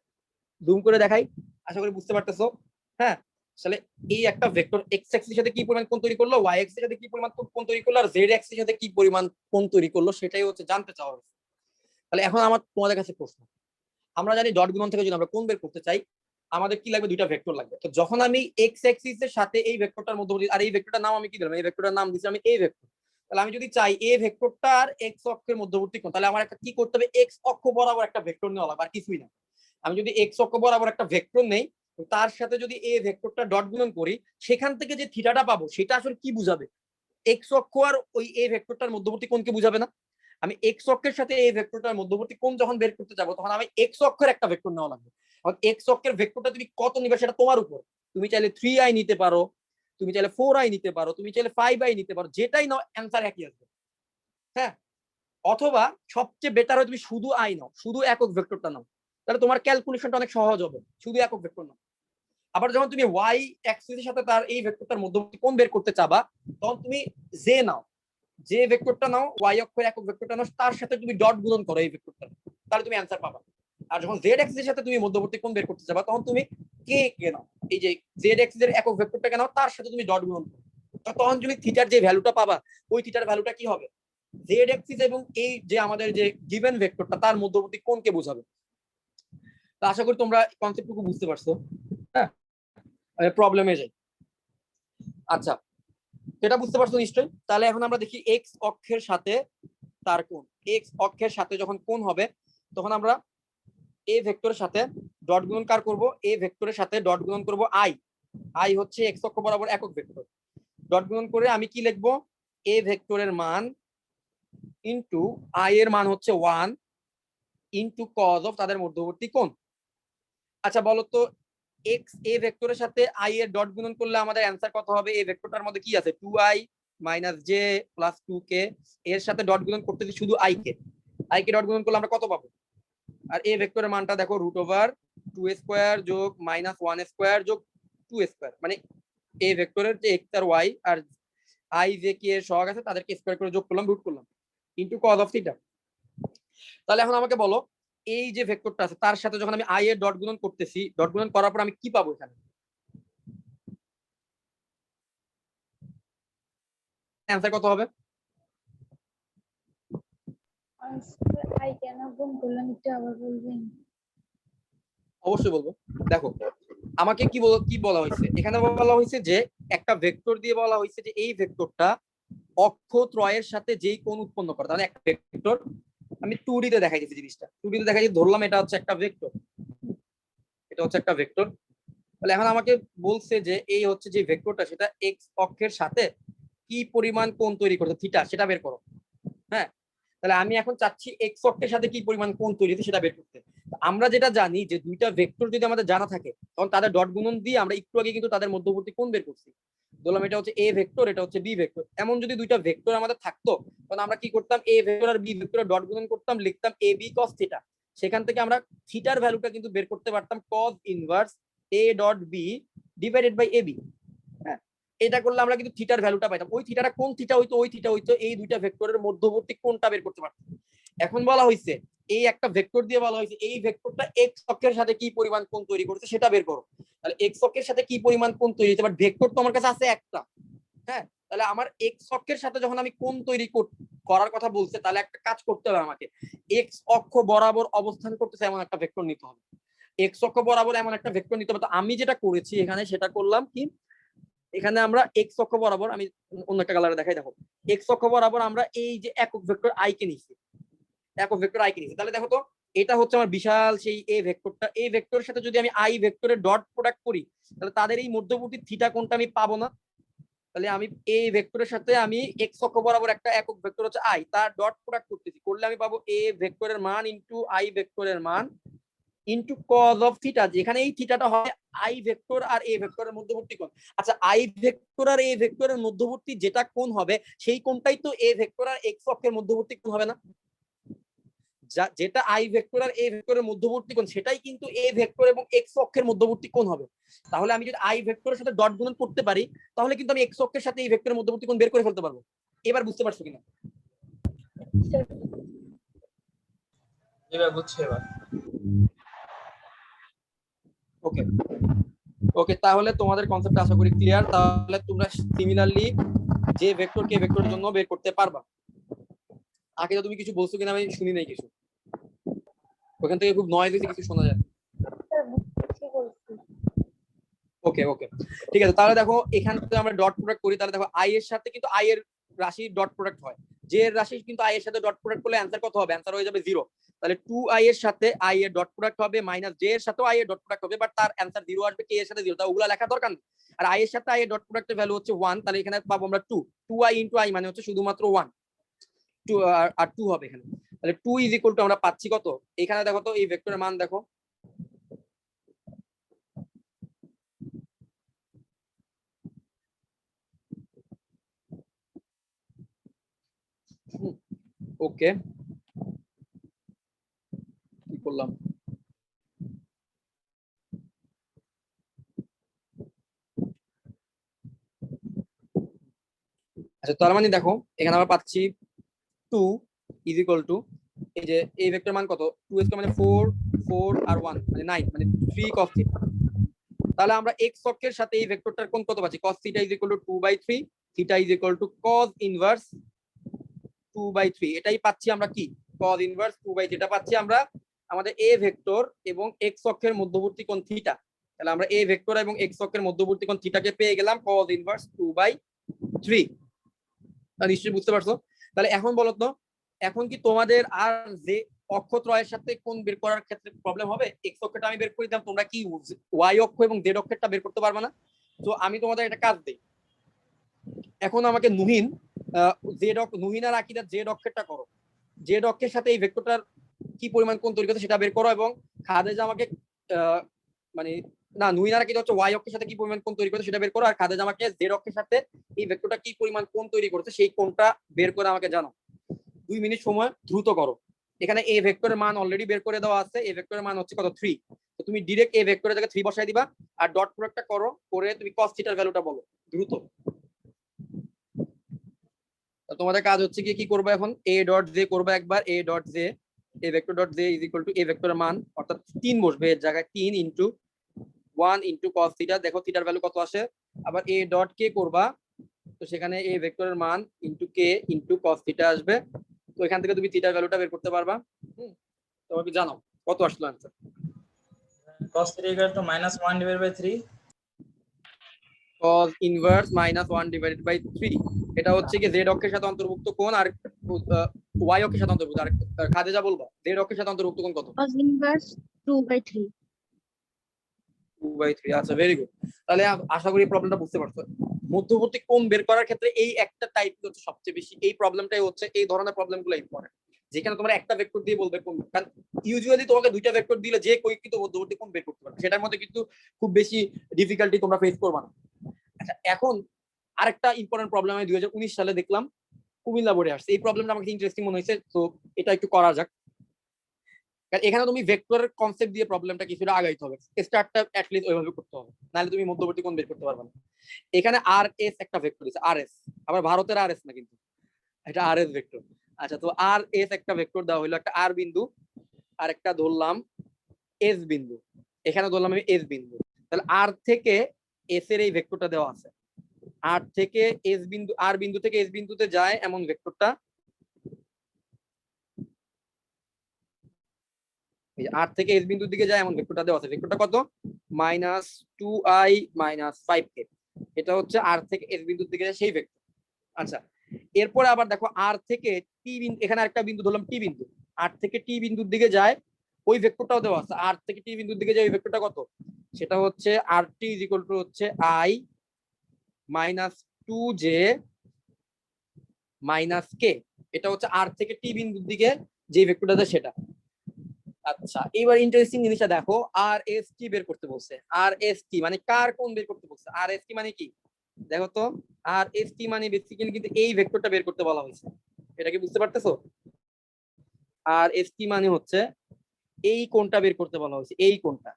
জুম করে দেখাই, আশা করি বুঝতে পারতেছো। হ্যাঁ, তাহলে এই একটা ভেক্টর এক্স অ্যাক্সিসের সাথে কি পরিমাণ কোণ তৈরি করলো, ওয়াই অ্যাক্সিসের সাথে কি পরিমাণ কোণ তৈরি করলো, আর জেড অ্যাক্সিসের সাথে কি পরিমাণ কোণ তৈরি করলো, সেটাই হচ্ছে জানতে চাওয়া হয়েছে। তাহলে এখন আমার তোমাদের কাছে প্রশ্ন, আমরা জানি ডট গুণন থেকে যদি আমরা কোণ বের করতে চাই আমাদের কি লাগবে, দুইটা ভেক্টর লাগবে। তো যখন আমি এক্স অ্যাক্সিসের সাথে এই ভেক্টরটার মধ্যবর্তী, আর এই ভেক্টরটার নাম আমি কি দিলাম, এই ভেক্টরটার নাম দিচ্ছি আমি এ ভেক্টর, তাহলে আমি যদি চাই এ ভেক্টরটার এক্স অক্ষের মধ্যবর্তী কোণ, তাহলে আমার একটা কি করতে হবে, এক্স অক্ষ বরাবর একটা ভেক্টর নেওয়া লাগবে, আর কিছুই না। আমি যদি এক্স অক্ষ বরাবর একটা ভেক্টর নেই, তার সাথে যদি এ ভেক্টরটা ডট গুণন করি, সেখান থেকে যে থিটাটা পাবো সেটা আসলে কি বুঝাবে, এক্স অক্ষ আর ওই এ ভেক্টরটার মধ্যবর্তী কোণকে বুঝাবে না। আমি এক্স অক্ষের সাথে এই ভেক্টরটার মধ্যবর্তী কোণ যখন বের করতে যাবো তখন আমি এক্স অক্ষের একটা ভেক্টর নেওয়া লাগবে, এক্স অক্ষের ভেক্টরটা তুমি কত নিবে সেটা তোমার উপর। তুমি চাইলে 3i নিতে পারো, তুমি চাইলে 4i নিতে পারো, তুমি চাইলে 5i নিতে পারো, যেটাই নাও অ্যান্সার একই আসবে। হ্যাঁ, অথবা সবচেয়ে বেটার হয় তুমি শুধু আই নাও, শুধু একক ভেক্টরটা নাও, তাহলে তোমার ক্যালকুলেশনটা অনেক সহজ হবে। শুধু একক ভেক্টর নাও। আবার যখন তুমি ওয়াই অ্যাক্সিসের সাথে তার এই ভেক্টরটার মধ্যবর্তী কোণ বের করতে চাবা, তখন তুমি জে নাও, যে ভেক্টরটা নাও, ওয়াই অক্ষের একক ভেক্টরটা নাও, তার সাথে তুমি ডট গুণন করো এই ভেক্টরটা, তাহলে তুমি অ্যান্সার পাবা। আর যখন জেড অ্যাক্সিসের সাথে তুমি মধ্যবর্তী কোণ বের করতে যাবা, তখন তুমি কে কে নাও, এই যে জেড অ্যাক্সিসের একক ভেক্টরটাকে নাও, তার সাথে তুমি ডট গুণন করো। তখন তুমি থিটার যে ভ্যালুটা পাবা, ওই থিটার ভ্যালুটা কি হবে, জেড অ্যাক্সিস এবং এই যে আমাদের যে গিভেন ভেক্টরটা তার মধ্যবর্তী কোণকে বোঝাবে। তো আশা করি তোমরা কনসেপ্টটুকু বুঝতে পারছো। হ্যাঁ, প্রবলেমে যাই। আচ্ছা, এটা বুঝতে পারছো নিশ্চয়ই। তাহলে এখন আমরা দেখি এক্স অক্ষের সাথে তার কোণ। এক্স অক্ষের সাথে যখন কোণ হবে, তখন আমরা এ ভেক্টরের সাথে ডট গুণন কার করব, এ ভেক্টরের সাথে ডট গুণন করব আই। আই হচ্ছে এক্স অক্ষ বরাবর একক ভেক্টর। ডট গুণন করে আমি কি লিখবো, এ ভেক্টরের মান ইনটু আই এর মান হচ্ছে 1 ইনটু কজ অফ তাদের মধ্যবর্তী কোণ। আচ্ছা বলো তো, এক্স এ ভেক্টরের সাথে আই এর ডট গুণন করলে আমাদের অ্যান্সার কত হবে? এই ভেক্টরটার মধ্যে কি আছে, 2i minus J plus 2k, এর সাথে ডট গুণন করতেছি শুধু i কে ডট গুণন করলে আমরা কত পাবো? আর এই ভেক্টরের মানটা দেখো √2 স্কয়ার যোগ মাইনাস 1 স্কয়ার যোগ 2 স্কয়ার, মানে এই ভেক্টরের যে এক্স আর ওয়াই আর আই যে কি এর সহগ আছে তাদেরকে স্কয়ার করে যোগ করলাম, রুট করলাম, ইনটু কজ অফ থিটা। তাহলে এখন আমাকে বলো, এই যে ভেক্টরটা আছে তার সাথে যখন আমি আই এর ডট গুণন করতেছি, ডট গুণন করার পর আমি কি পাবো এখানে? অ্যান্সার কত হবে? আই কেন গুণ করলাম একটু আবার বলবেন? অবশ্যই বলবো। দেখো, আমাকে কি বলা হয়েছে এখানে, বলা হয়েছে যে একটা ভেক্টর দিয়ে বলা হয়েছে যে এই ভেক্টরটা অক্ষ ত্রয়ের সাথে যেই কোণ উৎপন্ন করে। তাহলে একটা ভেক্টর আমি 2D তে দেখাই দিয়েছি জিনিসটা, 2D তে দেখাই ধরলাম এটা হচ্ছে একটা ভেক্টর, এটা হচ্ছে একটা ভেক্টর। তাহলে এখন আমাকে বলছে যে এই হচ্ছে যে ভেক্টরটা সেটা এক্স অক্ষের সাথে কি পরিমাণ কোণ তৈরি করছে, থিটা, সেটা বের করো। হ্যাঁ, তাহলে আমি এখন চাচ্ছি এক্স অক্ষের সাথে কি পরিমাণ কোণ তৈরি হচ্ছে সেটা বের করতে। আমরা যেটা জানি যে দুইটা ভেক্টর যদি আমাদের জানা থাকে, তখন তাদের ডট গুণন দিয়ে আমরা একটু আগে কিন্তু তাদের মধ্যবর্তী কোণ বের করছি। বললাম এটা হচ্ছে এ ভেক্টর, এটা হচ্ছে বি ভেক্টর। এমন যদি দুইটা ভেক্টর আমাদের থাকতো, তখন আমরা কি করতাম, এ ভেক্টর আর বি ভেক্টরের ডট গুণন করতাম, লিখতাম এ বি কস থিটা। সেখান থেকে আমরা থিটার ভ্যালুটা কিন্তু বের করতে পারতাম, cos inverse A dot B divided by A B. হ্যাঁ, এটা করলে আমরা কিন্তু থিটার ভ্যালুটা পাইতাম। ওই থিটাটা কোন থিটা হইতো, ওই থিটা হইতো এই দুইটা ভেক্টরের মধ্যবর্তী কোণটা বের করতে পারতাম। এখন বলা হয়েছে এই একটা ভেক্টর দিয়ে বলা হয়েছে এই ভেক্টরটা এক্স অক্ষের সাথে কি পরিমাণ কোণ তৈরি করছে সেটা বের করো। তাহলে এক্স অক্ষের সাথে কি পরিমাণ কোণ তৈরি হচ্ছে, বাট ভেক্টর তো আমার কাছে আছে একটা। হ্যাঁ, তাহলে আমার এক্স অক্ষের সাথে যখন আমি কোণ তৈরি করার কথা বলছে, তাহলে একটা কাজ করতে হবে আমাকে, এক্স অক্ষ বরাবর অবস্থান করতেছে এমন একটা ভেক্টর নিতে হবে। এক্স অক্ষ বরাবর এমন একটা ভেক্টর নিতে হবে। তো আমি যেটা করেছি এখানে সেটা করলাম কি, এখানে আমরা এক্স অক্ষ বরাবর, আমি অন্য একটা কালারে দেখাই, দেখো এক্স অক্ষ বরাবর আমরা এই যে একক ভেক্টর আই কে নিছি, একক ভেক্টর আই কে নিছি। তাহলে দেখো তো, এটা হচ্ছে আমার বিশাল সেই এ ভেক্টরটা, এই ভেক্টরের সাথে যদি আমি আই ভেক্টরের ডট প্রোডাক্ট করি, তাহলে তাদের এই মধ্যবর্তী থিটা কোণটা আমি পাবো না। তাহলে আমি এই ভেক্টরের সাথে আমি এক্স অক্ষ বরাবর একটা একক ভেক্টর হচ্ছে আই, তার ডট প্রোডাক্ট করতেছি, করলে আমি পাবো এ ভেক্টরের মান ইনটু আই ভেক্টরের মান ইনটু কজ অফ থিটা, যেখানে এই থিটাটা হয় আই ভেক্টর আর এ ভেক্টরের মধ্যবর্তী কোণ। আচ্ছা, আই ভেক্টর আর এ ভেক্টরের মধ্যবর্তী যেটা কোণ হবে, সেই কোণটাই তো এ ভেক্টর আর এক্স অক্ষের মধ্যবর্তী কোণ হবে না? যেটা আই ভেক্টর আর এ ভেক্টরের মধ্যবর্তী কোণ, সেটাই কিন্তু এ ভেক্টর এবং এক্স অক্ষের মধ্যবর্তী কোণ হবে। তাহলে আমি যদি আই ভেক্টরের সাথে ডট গুণন করতে পারি, তাহলে কিন্তু আমি এক্স অক্ষের সাথে এই ভেক্টরের মধ্যবর্তী কোণ বের করে ফেলতে পারবো। এবার বুঝতে পারছো কিনা? এবার বুঝছি এবার। ওকে ওকে, তাহলে তোমাদের কনসেপ্ট আশা করি ক্লিয়ার। তাহলে তোমরা সিমিলারলি যে ভেক্টর কে ভেক্টরের জন্য বের করতে পারবা। আগে তুমি কিছু বলছো কিনা আমি শুনি নাই কিছু, ওখান থেকে খুব নয়েজ হয়েছে, কিছু শোনা যায়। ওকে ওকে, ঠিক আছে। তাহলে দেখো এখান থেকে আমরা ডট প্রোডাক্ট করি, তাহলে দেখো আই এর সাথে কিন্তু আই এর রাশি ডট প্রোডাক্ট হয়, জে এর রাশি কিন্তু আই এর সাথে ডট প্রোডাক্ট করলে অ্যান্সার কত হবে? অ্যান্সার হয়ে যাবে 0। তাহলে 2i এর সাথে i এর ডট প্রোডাক্ট হবে, মাইনাস জে এর সাথেও i এর ডট প্রোডাক্ট হবে, বাট তার অ্যান্সার 0 আসবে, কে এর সাথে 0, তা ওগুলা লেখা দরকার নেই। আর i এর সাথে i এর ডট প্রোডাক্টের ভ্যালু হচ্ছে 1, তাহলে এখানে পাবো আমরা 2i ইনটু i মানে হচ্ছে শুধুমাত্র 1, 2 আর 2 হবে এখানে। তাহলে 2 ইজ ইকুয়াল টু আমরা পাচ্ছি কত, এখানে দেখো তো এই ভেক্টরের মান দেখো, ওকে, কি করলাম? আচ্ছা, তার মানে দেখো এখানে আমরা পাচ্ছি 2 ইজ ইকুয়াল টু, এই যে এই ভেক্টর মান কত, 2 স্কয়ার মানে 4, 4 আর 1 মানে 9, মানে 3 cos θ। তাহলে আমরা x অক্ষের সাথে এই ভেক্টরটার কোণ কত পাচ্ছি, cos θ is equal to 2/3, θ is equal to cos inverse 2/3। এটাই পাচ্ছি আমরা, কি cos ইনভার্স 2/3 এটা পাচ্ছি আমরা আমাদের a ভেক্টর এবং x অক্ষের মধ্যবর্তী কোণ θ। তাহলে আমরা a ভেক্টর এবং x অক্ষের মধ্যবর্তী কোণ θ কে পেয়ে গেলাম cos ইনভার্স 2/3। তা নিশ্চয়ই বুঝতে পারছো। তাহলে এখন বলো তো, এখন কি তোমাদের আর যে অক্ষত্রয়ের সাথে কোণ বের করার ক্ষেত্রে প্রবলেম হবে? এক্স অক্ষটা আমি বের করে দিলাম, তোমরা কি ওয়াই অক্ষ এবং জেড অক্ষটা বের করতে পারবে না? তো আমি তোমাদের একটা কাজ দিই, এখন আমাকে নুহিন নুহিন আর আকিদা জেড অক্ষেরটা করো, জেড অক্ষের সাথে এই ভেক্টরটার কি পরিমাণ কোণ তৈরি করছে সেটা বের করো, এবং খাদেজা আমাকে মানে না, নুহিন আর আকিদা হচ্ছে ওয়াই অক্ষের সাথে কি পরিমাণ কোণ তৈরি করছে সেটা বের করো, আর খাদেজা আমাকে জেড অক্ষের সাথে এই ভেক্টরটা কি পরিমাণ কোণ তৈরি করছে সেই কোণটা বের করে আমাকে জানাও। 2 মিনিট সময়, দ্রুত করো। এখানে এ ভেক্টরের মান অলরেডি বের করে দেওয়া আছে, এ ভেক্টরের মান হচ্ছে কত, 3। তো তুমি ডাইরেক্ট এ ভেক্টরের জায়গায় 3 বসাই দিবা, আর ডট প্রোডাক্টটা করো, করে তুমি cos θ এর ভ্যালুটা বলো দ্রুত। তোমাদের কাজ হচ্ছে কি করবে এখন, a ডট জে করবে একবার, a dot J, a vector dot J is equal two a ভেক্টরের মান অর্থাৎ 3 বসবে এর জায়গায়, 3 ইনটু 1 ইনটু cos θ। দেখো থিটার ভ্যালু কত আসে। আবার a ডট কে করবা, তো সেখানে a ভেক্টরের মান ইনটু কে ইনটু cos θ আসবে। তো এখান থেকে তুমি থিটার ভ্যালুটা বের করতে পারবা। তোমাকে জানো কত আসলো answer? cos 3 equal to -1/3, cos inverse -1/3। এটা হচ্ছে কি z অক্ষের সাথে অন্তর্ভুক্ত কোণ, আর y অক্ষের সাথে অন্তর্ভুক্ত। আর খাদেজা বলবা z অক্ষের সাথে অন্তর্ভুক্ত কোণ কত? cos inverse 2/3. 2/3। আচ্ছা, ভেরি গুড। তাহলে আশা করি প্রবলেমটা বুঝতে পারছো। মধ্যবর্তী কোণ বের করার ক্ষেত্রে এই একটা টাইপ হচ্ছে সবচেয়ে বেশি, এই প্রবলেমটাই হচ্ছে, এই ধরনের প্রবলেমগুলো ইম্পর্টেন্ট, যেখানে তোমরা একটা ভেক্টর দিয়ে বলবে কোণ। কারণ ইউজুয়ালি তোমাকে দুইটা ভেক্টর দিলে যে কিন্তু মধ্যবর্তী কোণ বের করতে পারবে, সেটার মধ্যে কিন্তু খুব বেশি ডিফিকাল্টি তোমরা ফেস করবে না। আচ্ছা, এখন আরেকটা ইম্পর্টেন্ট প্রবলেম আমি 2019 সালে দেখলাম কুমিল্লা বোর্ডে আসছে, এই প্রবলেমটা আমাকে ইন্টারেস্টিং মনে হয়েছে, তো এটা একটু করা যাক। কারণ এখানে তুমি ভেক্টরের কনসেপ্ট দিয়ে প্রবলেমটা কিছুটা আগাইতে হবে, স্টার্টটা অ্যাট লিস্ট ওইভাবে করতে হবে, নাহলে তুমি মধ্যবর্তী কোণ বের করতে পারবে না। এখানে আর এস একটা ভেক্টর আছে, আর এস, আবার ভারতের আর এস না কিন্তু, এটা আর এস ভেক্টর। আচ্ছা, তো আর এস একটা ভেক্টর দেওয়া হলো, একটা আর বিন্দু আর একটা ধরলাম এস বিন্দু, এখানে ধরলাম আমি এস বিন্দু। তাহলে আর থেকে এস এর এই ভেক্টরটা দেওয়া আছে, আর থেকে এস বিন্দু, আর বিন্দু থেকে এস বিন্দুতে যায় এমন ভেক্টরটা, আর থেকে এস বিন্দুর দিকে যায় এমন ভেক্টরটা দেওয়া আছে। ভেক্টরটা কত, -2i - 5k। এটা হচ্ছে আর থেকে এস বিন্দুর দিকে যায় সেই ভেক্টর। আচ্ছা, এরপরে আবার দেখো আর থেকে টি বিন্দু, এখানে একটা বিন্দু ধরলাম টি বিন্দু, আর থেকে টি বিন্দুর দিকে যায় ওই ভেক্টরটাও দেওয়া আছে, আর থেকে টি বিন্দুর দিকে যায় ওই ভেক্টরটা কত, সেটা হচ্ছে আর টি ইজ ইকুয়াল টু হচ্ছে i - 2j - k। এটা হচ্ছে আর থেকে টি বিন্দুর দিকে যে ভেক্টরটা আছে সেটা। আচ্ছা, এবার ইন্টারেস্টিং জিনিসটা দেখো, আর এস টি বের করতে বলছে। আর এস টি মানে কার কোণ বের করতে বলছে। আর এস টি মানে কি দেখো তো, আর এস টি মানে বেসিক্যালি কিন্তু এই ভেক্টরটা বের করতে বলা হয়েছে, এটা কি বুঝতে পারতেছো? আর এস টি মানে হচ্ছে এই কোণটা বের করতে বলা হয়েছে, এই কোণটা।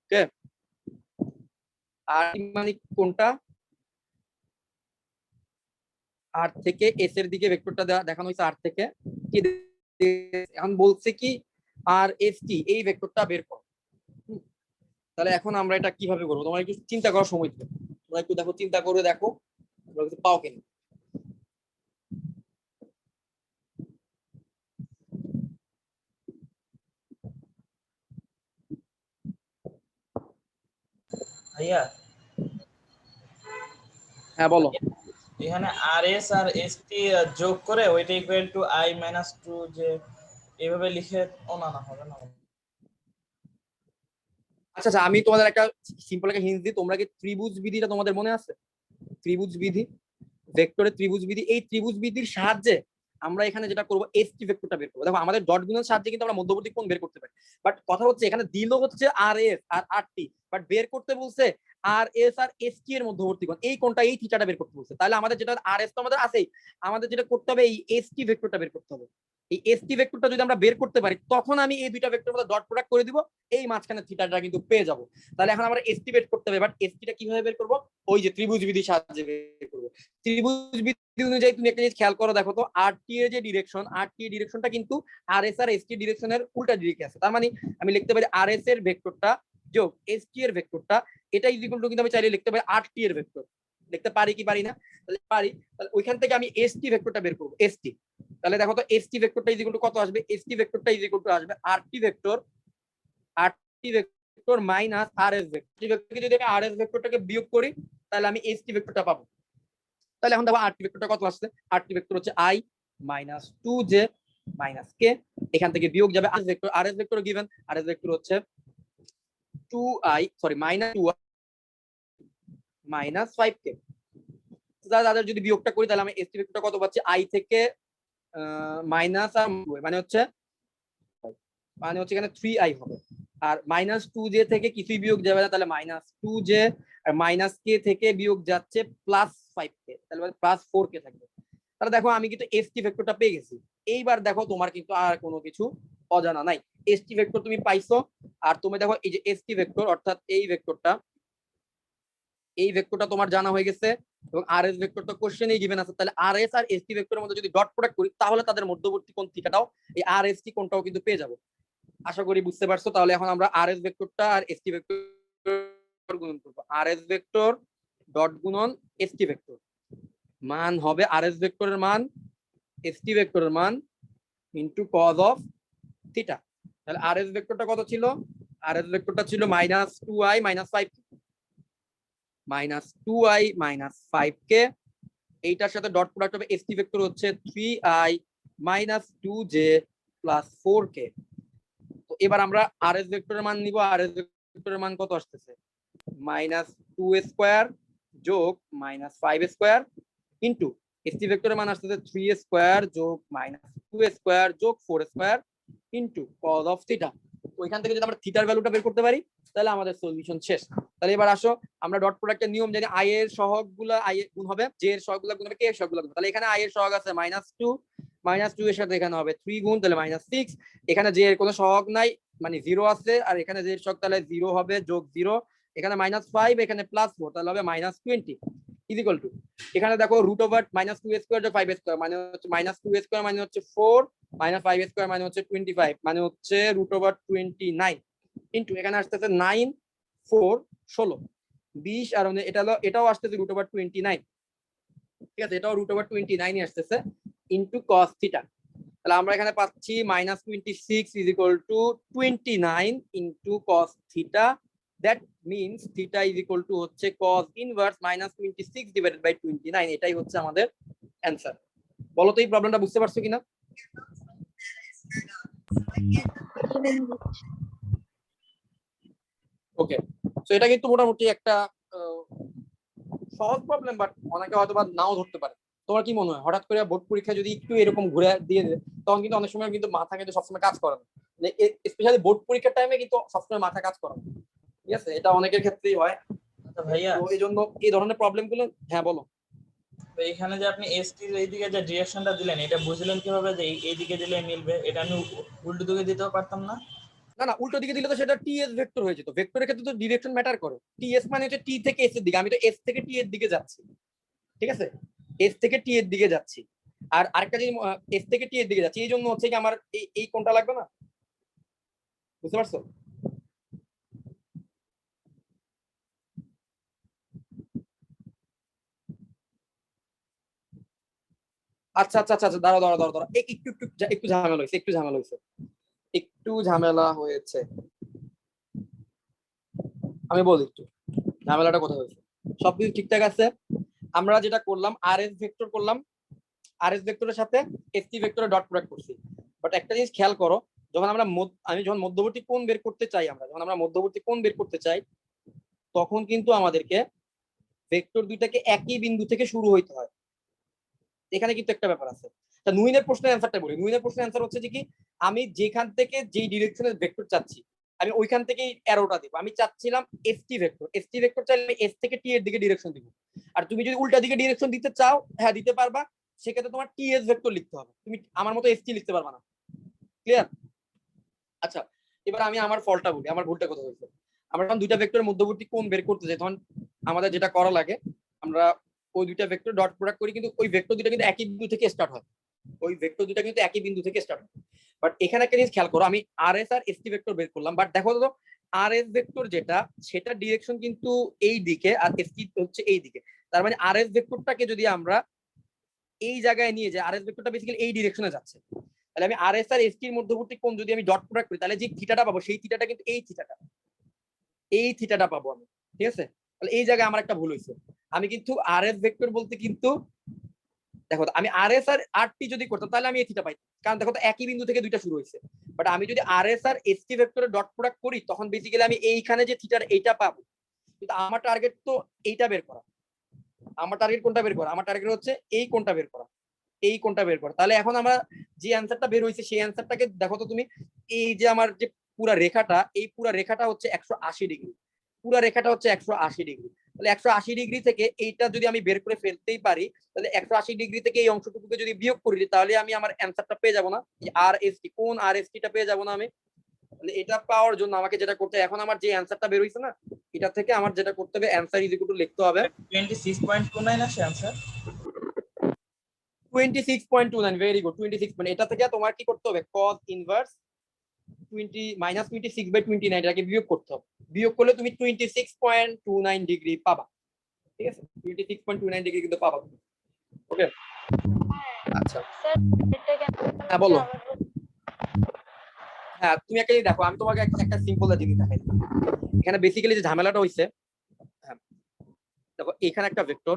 ওকে, আর মানে কোণটা, আর থেকে এস এর দিকে ভেক্টরটা দেখানো হয়েছে, আর থেকে কি এখন বলছে কি আর এস টি এই ভেক্টরটা বের করো। তাহলে এখন আমরা এটা কিভাবে করবো, তোমার একটু চিন্তা করার সময় দিবে, তোমরা একটু দেখো, চিন্তা করে দেখো তোমরা কিছু পাও কিনা। ভাইয়া হ্যাঁ বলো। এখানে আর এস আর এস টি যোগ করে ওইটা ইকুয়াল টু i - 2 যে এইভাবে লিখে, ও না হবে না। আচ্ছা আচ্ছা, আমি তোমাদের একটা সিম্পল একটা হিন্ট দিই, তোমরা কি ত্রিভুজ বিধিটা তোমাদের মনে আছে? ত্রিভুজ বিধি, ভেক্টরের ত্রিভুজ বিধি, এই ত্রিভুজ বিধির সাহায্যে আমরা এখানে যেটা করবো এস টি ভেক্টরটা বের করবো। দেখো আমাদের ডট গুণের সাহায্যে কিন্তু আমরা মধ্যবর্তী কোণ বের করতে পারি, বাট কথা হচ্ছে এখানে দিল হচ্ছে আর S R R T, but বের করতে বলছে আর এস আর এস টি এর মধ্যবর্তী কোণ, এই কোণটা, এই থিটাটা বের করতে বলছে। তাহলে আমাদের যেটা আর এস তো আমাদের আছেই, আমাদের যেটা করতে হবে এই এস টি ভেক্টরটা বের করতে হবে। এই এস টি ভেক্টরটা যদি আমরা বের করতে পারি তখন আমি এই দুইটা ভেক্টরের মধ্যে ডট প্রোডাক্ট করে দিব, এই মাঝখানে থিটাটা কিন্তু পেয়ে যাব। তাহলে এখন আমরা এস টি বের করতে হবে, বাট এস টিটা কিভাবে বের করব? ওই যে ত্রিভুজ বিধির সাহায্যে বের করব। ত্রিভুজ বিধি অনুযায়ী তুমি একটা জিনিস খেয়াল করো, দেখো তো আর টি এর যে ডিরেকশন, আর টি এর ডিরেকশনটা কিন্তু আর এস আর এস টি ডিরেকশনের উল্টা দিকে আছে। তার মানে আমি লিখতে পারি আর এস এর ভেক্টরটা যোগ এস টি এর ভেক্টরটা, এটা ইজ ইকুয়াল টু কিন্তু আমি চাইলে লিখতে পারি আর টি এর ভেক্টর। লিখতে পারি কি পারি না? তাহলে পারি। তাহলে ওইখান থেকে আমি এস টি ভেক্টরটা বের করব, এস টি। তাহলে দেখো তো এস টি ভেক্টরটা ইজ ইকুয়াল টু কত আসবে? এস টি ভেক্টরটা ইজ ইকুয়াল টু আসবে R T vector minus R S vector. যদি আমি আর এস ভেক্টরটাকে বিয়োগ করি তাহলে আমি এস টি ভেক্টরটা পাবো। তাহলে এখন দেখো আর টি ভেক্টরটা কত আসছে? আর টি ভেক্টর হচ্ছে আই মাইনাস 2j মাইনাস কে, এখান থেকে বিয়োগ যাবে আর এস ভেক্টর গিভেন, আর এস ভেক্টর হচ্ছে 2i sorry minus 2i minus 5k। তাদের যদি বিয়োগটা করি তাহলে আমি এস টি ভেক্টরটা কত পাচ্ছি? i থেকে মাইনাস আর মানে হচ্ছে এখানে 3i হবে, আর মাইনাস 2j থেকে কিছুই বিয়োগ যাবে না, তাহলে মাইনাস 2j, আর মাইনাস কে থেকে বিয়োগ যাচ্ছে প্লাস 5k, তাহলে প্লাস 4k থাকবে। তাহলে দেখো আমি কিন্তু এস টি ভেক্টরটা পেয়ে গেছি। এইবার দেখো তোমার কিন্তু আর কোনো কিছু অজানা নাই, এস টি ভেক্টর তুমি পাইছো। আর তুমি দেখো এই যে এস টি ভেক্টর অর্থাৎ এই ভেক্টরটা তোমার জানা হয়ে গেছে, এবং আর এস ভেক্টরটা কোশ্চেনেই গিভেন আছে। তাহলে আর এস আর এস টি ভেক্টরের মধ্যে যদি ডট প্রোডাক্ট করি তাহলে তাদের মধ্যবর্তী কোণ থিটাটাও, এই আর এস টি কোণটাও কিন্তু পেয়ে যাবো। আশা করি বুঝতে পারছো। তাহলে এখন আমরা আর এস ভেক্টরটা আর এস টি ভেক্টর গুণন করবো। আর এস ভেক্টর ডট গুণন এস টি ভেক্টর, মান হবে আর এস ভেক্টরের মান এস টি ভেক্টরের মান ইন্টু কজ অফ থিটা। তাহলে আর এস ভেক্টরটা কত ছিল? আর এস ভেক্টরটা ছিল minus 2i minus 5 minus 2i minus 5k, এইটার সাথে ডট প্রোডাক্ট হবে এস টি ভেক্টর হচ্ছে 3i minus 2j plus 4k। তো এবার আমরা আর এস ভেক্টরের মান নিব। আর এস ভেক্টরের মান কত আসতেছে? মাইনাস 2 স্কোয়ার যোগ minus 5 square into S T ভেক্টরের মান আসতেছে 3 স্কোয়ার যোগ মাইনাস 2 স্কোয়ার যোগ 4 square into cos of theta. ওইখান থেকে যদি আমরা থিটার ভ্যালুটা বের করতে পারি তাহলে আমাদের সলিউশন শেষ। তাহলে এবার আসো আমরা ডট প্রোডাক্টের নিয়ম জানি, আই এর সহগগুলো আই এর গুণ হবে, জে এর সহগগুলো গুণ হবে কে এর সহগগুলো গুণ। তাহলে এখানে আই এর সহগ আছে -2 এর সাথে এখানে হবে 3 গুণ, তাহলে -6। এখানে জে এর কোনো সহগ নাই মানে 0 আছে, আর এখানে জে এর সহগ তাহলে 0 হবে যোগ 0, এখানে -5 এখানে +4 তাহলে হবে -20 ইজ ইকুয়াল টু, এখানে দেখো রুট ওভার -2 স্কয়ার যোগ 5 স্কয়ার মানে হচ্ছে -2 স্কয়ার মানে হচ্ছে 4 -5 স্কয়ার মানে হচ্ছে 25 মানে হচ্ছে রুট ওভার 29 ইনটু এখানে আসতেছে 9 4 16 20, আর এটাও আসতেছে রুট ওভার 29, ঠিক আছে, এটাও রুট ওভার 29 আসতেছে ইনটু cos থিটা। তাহলে আমরা এখানে পাচ্ছি -26 is equal two 29 into cos থিটা। That means theta is equal to হচ্ছে cos ইনভার্স -26 ডিভাইডেড বাই 29। এটাই হচ্ছে আমাদের অ্যান্সার। বলো তো এই প্রবলেমটা বুঝতে পারছো কিনা? ওকে, সো এটা কিন্তু মোটামুটি একটা সহজ প্রবলেম, বাট অনেকে হয়তো বা নাও ধরতে পারে। তোমার কি মনে হয় হঠাৎ করে বোর্ড পরীক্ষা যদি একটু এরকম ঘুরে দিয়ে দেয় তখন কিন্তু অনেক সময় কিন্তু মাথা কিন্তু সবসময় কাজ করে না, স্পেশালি বোর্ড পরীক্ষার টাইমে কিন্তু সবসময় মাথা কাজ করে না, ঠিক আছে, এটা অনেকের ক্ষেত্রেই হয়। আচ্ছা ভাইয়া, তো এই জন্য এই ধরনের প্রবলেম গুলো, হ্যাঁ বলো। তো এখানে যে আপনি এসটি এর এইদিকে যে ডিরেকশনটা দিলেন এটা বুঝলেন কিভাবে যে এইদিকে দিলে মিলবে? এটা আমি উল্টো দিকে দিতেও পারতাম না? না না, উল্টো দিকে দিলে তো সেটা টিএস ভেক্টর হয়ে যেত। ভেক্টরের ক্ষেত্রে তো ডিরেকশন ম্যাটার করে। টিএস মানে হচ্ছে টি থেকে এস এর দিকে, আমি তো এস থেকে টি এর দিকে যাচ্ছি, ঠিক আছে, এস থেকে টি এর দিকে যাচ্ছি। আর আরেকটা জিনিস, এস থেকে টি এর দিকে যাচ্ছি, এই জন্য হচ্ছে কি আমার এই কোণটা লাগবে না, বুঝতে পারছো? আচ্ছা আচ্ছা আচ্ছা, দাঁড়াও দাঁড়াও দাঁড়াও দাঁড়াও, একটু একটু একটু ঝামেলা হয়েছে, একটু ঝামেলা হয়েছে। আমি বলি একটু ঝামেলাটা কোথায় হয়েছে। সবকিছু ঠিকঠাক আছে। আমরা যেটা করলাম আর এস ভেক্টর করলাম, আর এস ভেক্টরের সাথে এস টি ভেক্টরের ডট প্রোডাক্ট করছি। বাট একটা জিনিস খেয়াল করো, যখন যখন মধ্যবর্তী কোণ বের করতে চাই, তখন কিন্তু আমাদেরকে ভেক্টর দুইটাকে একই বিন্দু থেকে শুরু হইতে হয়। এখানে কিন্তু একটা ব্যাপার আছে। তা নুইনের প্রশ্নের অ্যান্সারটা বলি। নুইনের প্রশ্নের অ্যান্সার হচ্ছে যে কি, আমি যেখান থেকে যেই ডিরেকশনের ভেক্টর চাচ্ছি আমি ওইখান থেকেই অ্যারোটা দিব। আমি চাচ্ছিলাম এসটি ভেক্টর, এসটি ভেক্টর চাইলে আমি এস থেকে টি এর দিকে ডিরেকশন দিব। আর তুমি যদি উল্টা দিকে ডিরেকশন দিতে চাও, হ্যাঁ দিতে পারবা, সেক্ষেত্রে তোমার টি এস ভেক্টর লিখতে হবে, তুমি আমার মতো এসটি লিখতে পারবা না। ক্লিয়ার? আচ্ছা, এবার আমি আমার ফলটা বলি, আমার ভুলটা কোথায় হয়েছে। আমরা যখন দুইটা ভেক্টরের মধ্যবর্তী কোণ বের করতে যাই, তখন আমাদের যেটা করা লাগে, আমরা ওই দুইটা ভেক্টর ডট প্রোডাক্ট করি, কিন্তু ওই ভেক্টর দুইটা কিন্তু একই বিন্দু থেকে স্টার্ট হয়, ওই ভেক্টর দুইটা কিন্তু একই বিন্দু থেকে স্টার্ট হয়। বাট এখানে একটা জিনিস খেয়াল করো, আমি আর এস আর এসটি ভেক্টর বের করলাম, বাট দেখো তো আর এস ভেক্টর যেটা, সেটা ডিরেকশন কিন্তু এই দিকে, আর এসটি হচ্ছে এই দিকে। তার মানে আর এস ভেক্টরটাকে যদি আমরা এই জায়গায় নিয়ে যাই, আর এস ভেক্টরটা বেসিক্যালি এই ডিরেকশনে যাচ্ছে, তাহলে আমি আর এস আর এসটি এর মধ্যবর্তী কোণ যদি আমি ডট প্রোডাক্ট করি, তাহলে যে থিটাটা পাবো সেই থিটাটা কিন্তু এই থিটাটা পাবো আমি। ঠিক আছে? তাহলে এই জায়গায় আমার একটা ভুল হয়েছে। আমি কিন্তু আর এস ভেক্টর বলতে কিন্তু দেখো, আমি আর এস আর আর টি যদি করতাম তাহলে আমি এই থিটা পাইতাম, কারণ দেখো তো একই বিন্দু থেকে দুইটা শুরু হয়েছে। বাট আমি যদি আর এস আর এস টি ভেক্টরের ডট প্রোডাক্ট করি, তখন বেসিক্যালি আমি এইখানে যে থিটার এইটা পাবো। কিন্তু আমার টার্গেট তো এইটা বের করা। আমার টার্গেট কোনটা বের করা? আমার টার্গেট হচ্ছে এই কোনটা বের করা, এই কোনটা বের করা। তাহলে এখন আমরা যে অ্যান্সারটা বের হয়েছে, সেই অ্যান্সারটাকে দেখো তো তুমি, এই যে আমার যে পুরা রেখাটা, এই পুরা রেখাটা হচ্ছে 180 ডিগ্রি, পুরা রেখাটা হচ্ছে 180 ডিগ্রি। তাহলে 180 ডিগ্রি থেকে এইটা যদি আমি বের করে ফেলতেই পারি, তাহলে 180 ডিগ্রি থেকে এই অংশটুকুকে যদি বিয়োগ করি, তাহলে আমি আমার অ্যান্সারটা পেয়ে যাবো না? আর এস টি, কোন আর এস টিটা পেয়ে যাবো না আমি? তাহলে এটা পাওয়ার জন্য আমাকে যেটা করতে, এখন আমার যে অ্যান্সারটা বের হইছে না, এটা থেকে আমার যেটা করতে হবে, অ্যান্সার ইজ ইকুয়াল টু লিখতে হবে 26.29 আসে অ্যান্সার। 26.29, very good, 26. এটা থেকে তোমার কি করতে হবে? cos ইনভার্স 20 মাইনাস 26/29 এটাকে বিয়োগ করতে হবে। বিয়োগ করলে তুমি 26.29 ডিগ্রি পাবা। ঠিক আছে? 26.29 ডিগ্রি কিন্তু পাবা। ওকে, আচ্ছা, স্যার এটা কেন? হ্যাঁ বলো। হ্যাঁ, তুমি একটা জিনিস দেখো, আমি তোমাকে একটা সিম্পল জিনিস দেখাই। এখানে বেসিক্যালি যে ঝামেলাটা হইছে, হ্যাঁ দেখো, এখানে একটা ভেক্টর,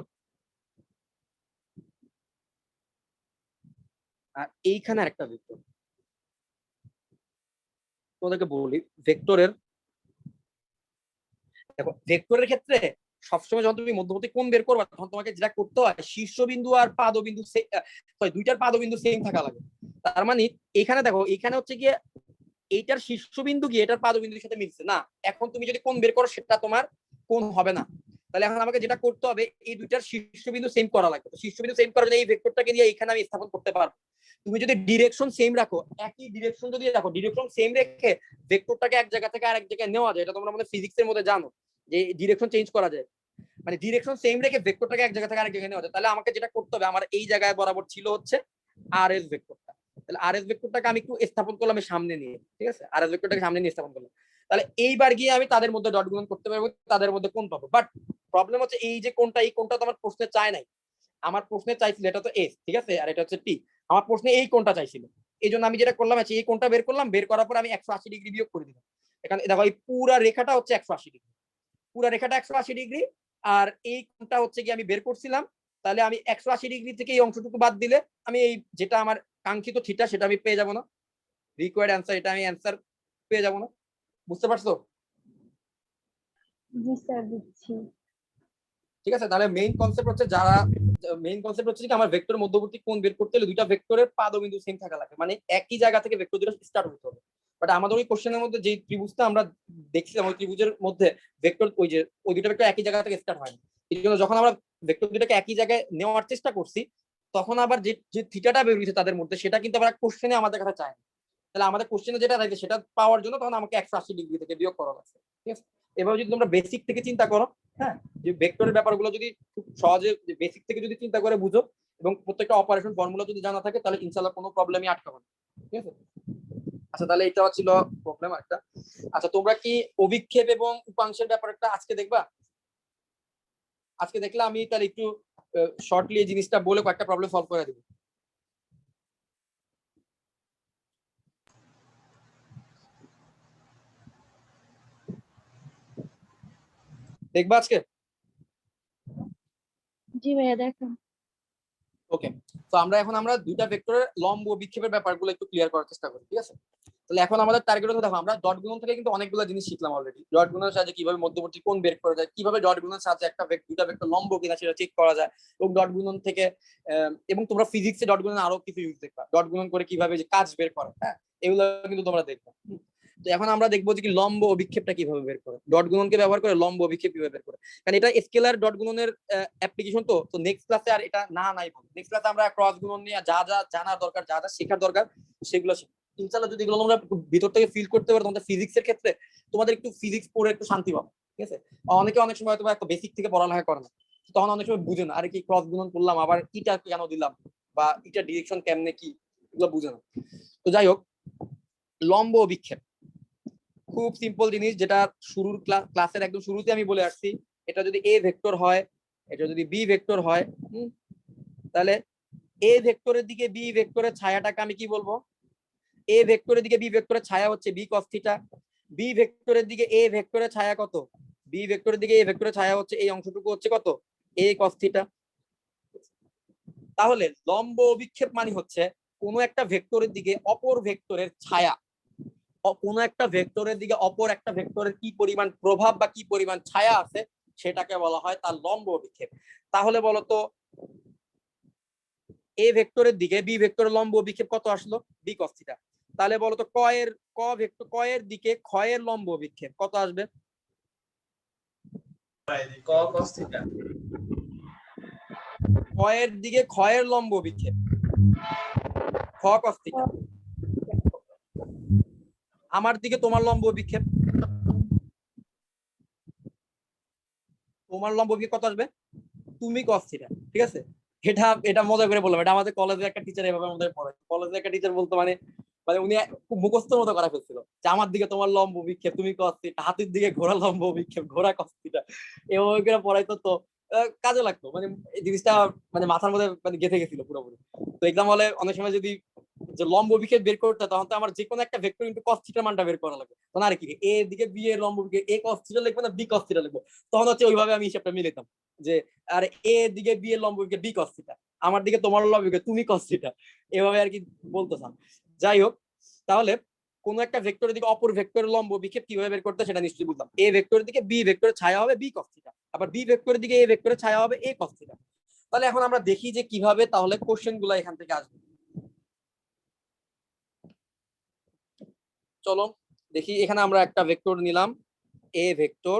আর এইখানে একটা ভেক্টর। তোমাদেরকে বলি, ভেক্টরের দেখো, ভেক্টরের ক্ষেত্রে সবসময় যখন তুমি মধ্যবর্তী কোণ বের করবা, তখন তোমাকে যেটা করতে হয়, শীর্ষবিন্দু আর পাদবিন্দু দুইটার পাদবিন্দু সেম থাকা লাগে। তার মানে এখানে দেখো, এখানে হচ্ছে গিয়ে এইটার শীর্ষবিন্দু গিয়ে এটার পাদবিন্দুর সাথে মিলছে না। এখন তুমি যদি কোণ বের করো, সেটা তোমার কোণ হবে না। তাহলে এখন আমাকে যেটা করতে হবে, এই দুইটার শীর্ষবিন্দু সেম করা লাগবে। তো শীর্ষবিন্দু সেম করার জন্য এই ভেক্টরটাকে দিয়ে এখানে আমি স্থাপন করতে পারবো। তুমি যদি ডিরেকশন সেম রাখো, একই ডিরেকশন যদি রাখো, ডিরেকশন সেম রেখে ভেক্টরটাকে এক জায়গা থেকে আরেক জায়গায় নেওয়া যায়। এটা তোমরা মনে ফিজিক্সের মধ্যে জানো যে ডিরেকশন চেঞ্জ করা যায়, মানে ডিরেকশন সেম রেখে ভেক্টরটাকে এক জায়গা থেকে আরেক জায়গায় নেওয়া যায়। তাহলে আমাকে যেটা করতে হবে, আমার এই জায়গায় বরাবর ছিল হচ্ছে আর এস ভেক্টরটা। তাহলে আর এস ভেক্টরটাকে আমি একটু স্থাপন করলাম সামনে নিয়ে। ঠিক আছে? আর এস ভেক্টরটাকে সামনে নিয়ে স্থাপন করলাম। তাহলে এইবার গিয়ে আমি তাদের মধ্যে ডট গুণন করতে পারবো, তাদের মধ্যে কোণ পাবো। বাট প্রবলেম হচ্ছে এই যে কোণটা, এই কোণটা তো আমার প্রশ্নে চায় নাই। আমার প্রশ্নে চাইছিল এটা তো এস, ঠিক আছে, আর এটা হচ্ছে টি। আমার প্রশ্নে এই কোণটা চাইছিল, এই জন্য আমি যেটা করলাম, এই কোণটা বের করলাম, বের করার পর আমি 180 ডিগ্রি বিয়োগ করে দিলাম। এখানে দেখো, এই পুরা রেখাটা হচ্ছে 180 ডিগ্রি, পুরা রেখাটা 180 ডিগ্রি, আর এই কোণটা হচ্ছে কি আমি বের করছিলাম। তাহলে আমি 180 ডিগ্রি থেকে এই অংশটুকু বাদ দিলে আমি এই যেটা আমার কাঙ্ক্ষিত থিটা, সেটা আমি পেয়ে যাবো না? রিকোয়ার্ড অ্যান্সার, এটা আমি অ্যান্সার পেয়ে যাবো না? বুঝতে পারছো? জি স্যার, দিচ্ছি। ঠিক আছে, তাহলে মেইন কনসেপ্ট হচ্ছে কি, আমার ভেক্টরের মধ্যবর্তী কোণ বের করতে হলে দুইটা ভেক্টরের পাদবিন্দু সেম থাকা লাগে, মানে একই জায়গা থেকে ভেক্টর দুটো স্টার্ট হতে হবে। বাট আমাদের ওই কোশ্চেনের মধ্যে যে ত্রিভুজটা আমরা দেখছিলাম, ওই ত্রিভুজের মধ্যে ভেক্টর ওই দুটো ভেক্টর একই জায়গা থেকে স্টার্ট হয় না। এই জন্য যখন আমরা ভেক্টর দুটাকে একই জায়গায় নেওয়ার চেষ্টা করছি, তখন আবার যে থিটাটা বের হয়েছে তাদের মধ্যে, সেটা কিন্তু আবার কোশ্চেনে আমাদের কাছে চায় না। তাহলে আমাদের কোশ্চেনে যেটা চাইছে, সেটা পাওয়ার জন্য তখন আমাকে 180 ডিগ্রি থেকে বিয়োগ করা লাগছে। ঠিক আছে? এবার যদি তোমরা বেসিক থেকে চিন্তা করো, হ্যাঁ, যে ভেক্টরের ব্যাপারগুলো যদি খুব সহজে বেসিক থেকে যদি চিন্তা করে বুঝো, এবং প্রত্যেকটা অপারেশন ফর্মুলা যদি জানা থাকে, তাহলে ইনশাআল্লাহ কোনো প্রবলেমই আটকাবে না। ঠিক আছে? আচ্ছা, তাহলে এটা ছিল প্রবলেম একটা। আচ্ছা, তোমরা কি অভিক্ষেপ এবং উপাংশের ব্যাপারটা আজকে দেখবা? আজকে দেখলে আমি তাহলে একটু শর্টলি এই জিনিসটা বলে কয়েকটা প্রবলেম সলভ করে দেব। দেখবা আজকে? জি ভাইয়া দেখেন। ওকে, তো আমরা দুইটা ভেক্টরের লম্ব বিক্ষেপের ব্যাপারগুলো একটু ক্লিয়ার করার চেষ্টা করি। ঠিক আছে? তাহলে এখন আমাদের টার্গেট হচ্ছে, দেখো আমরা ডট গুণন থেকে কিন্তু অনেকগুলো জিনিস শিখলাম অলরেডি। ডট গুণনের সাহায্যে কিভাবে মধ্যবর্তী কোণ বের করা যায়, কিভাবে ডট গুণনের সাহায্যে দুইটা ভেক্টর লম্ব কিনা সেটা চেক করা যায়, এবং ডট গুণন থেকে এবং তোমরা ফিজিক্সে ডট গুণন আরো কিছু ইউজ দেখবা, ডট গুণন করে কিভাবে যে কাজ বের করে, হ্যাঁ, এগুলো কিন্তু তোমরা দেখবা। তো এখন আমরা দেখবো যে কি লম্ব অভিক্ষেপটা কিভাবে বের করে, ডট গুণনকে ব্যবহার করে লম্ব অভিক্ষেপ কিভাবে বের করে। কারণ এটা স্কেলার ডট গুণনের অ্যাপ্লিকেশন, তো নেক্সট ক্লাসে আর এটা নাই বলবো। নেক্সট ক্লাসে আমরা ক্রস গুণন নিয়ে যা যা জানার দরকার, যা যা শেখার দরকার সেগুলো ইনশাআল্লাহ যদি এগুলো আমরা ভিতর থেকে ফিল করতে পারো, তোমাদের ফিজিক্সের ক্ষেত্রে তোমাদের একটু ফিজিক্স পড়ে একটু শান্তি পাবে। ঠিক আছে, অনেকে অনেক সময় হয়তো একটা বেসিক থেকে পড়ালেখা করে না, তখন অনেক সময় বুঝে না, আরে কি ক্রস গুণন করলাম আবার ইটা কেন দিলাম, বা ইটা ডিরেকশন কেমনে কি, এগুলো বুঝে না। তো যাই হোক, লম্ব অভিক্ষেপ খুব সিম্পল জিনিস, যেটা শুরুর ক্লাসের একদম শুরুতে আমি বলে আসছি। এটা যদি এ ভেক্টর হয়, এটা যদি বি ভেক্টর হয়, তাহলে এ ভেক্টরের দিকে বি ভেক্টরের ছায়াটাকে আমি কি বলবো? এ ভেক্টরের দিকে বি ভেক্টরের ছায়া হচ্ছে বি কস থিটা। বি ভেক্টরের দিকে এ ভেক্টরের ছায়া কত? বি ভেক্টরের দিকে এ ভেক্টরের ছায়া হচ্ছে এই অংশটুকু হচ্ছে কত? এ কস থিটা। তাহলে লম্ব অভিক্ষেপ মানে হচ্ছে কোনো একটা ভেক্টরের দিকে অপর ভেক্টরের ছায়া, কোনো একটা ভেক্টরের দিকে অপর একটা ভেক্টরের কি পরিমাণ প্রভাব বা কি পরিমাণ ছায়া আছে সেটাকে বলা হয় তার লম্ব অভিক্ষেপ। তাহলে বলতো এ ভেক্টরের দিকে বি ভেক্টরের লম্ব অভিক্ষেপ কত আসলো? B cos theta. তাহলে বলতো ক এর দিকে খ এর লম্ব অভিক্ষেপ কত আসবে? ক cos থিটা। ক এর দিকে খ এর লম্ব অভিক্ষেপ খ কস থিটা। আমার দিকে তোমার লম্ব অভিক্ষেপ, তোমার লম্ব অভিক্ষেপ কত আসবে? তুমি কস থিটা। ঠিক আছে, এটা এটা মজা করে বললাম, এটা আমাদের কলেজে একটা টিচার এভাবে আমাদের পড়ায়। কলেজে একটা টিচার বলতো, মানে মানে উনি খুব মুখস্থর মতো করা ফেলছিল যে আমার দিকে তোমার লম্ব অভিক্ষেপ তুমি কস থিটা, হাতের দিকে ঘোড়া লম্ব অভিক্ষেপ ঘোড়া কস থিটা, এভাবে করে পড়াইতো। তো কাজে লাগতো, মানে এই জিনিসটা মানে মাথার মধ্যে মানে গেঁথে গেছিল পুরোপুরি। তো এক্সাম হলে অনেক সময় যদি যে লম্ব অভিক্ষেপ বের করতে, তখন তো আমার যে কোনো একটা ভেক্টর ইনটু কস থিটার মানটা বের করা লাগবে। তখন আর কি এ দিকে বি এর লম্ব অভিক্ষেপ এ কস থিটা লিখবো না বি কস থিটা লিখবো, তখন হচ্ছে ওইভাবে আমি হিসাবটা মিলাতাম যে আর এ দিকে বি এর লম্ব অভিক্ষেপ বি কস থিটা, আমার দিকে তোমার লম্ব অভিক্ষেপ তুমি কস থিটা, এভাবে আর কি বলতেছাম। যাই হোক, তাহলে কোন একটা ভেক্টরের দিকে অপর ভেক্টরের লম্ব অভিক্ষেপ কিভাবে বের করতে সেটা নিশ্চয়ই বুঝলাম। এ ভেক্টরের দিকে বি ভেক্টরের ছায়া হবে বি কস থিটা, আবার বি ভেক্টরের দিকে এ ভেক্টরের ছায়া হবে এ কস থিটা। তাহলে এখন আমরা দেখি যে কিভাবে তাহলে কোশ্চেন গুলো এখান থেকে আসবে। চলো দেখি, এখানে আমরা একটা ভেক্টর নিলাম A vector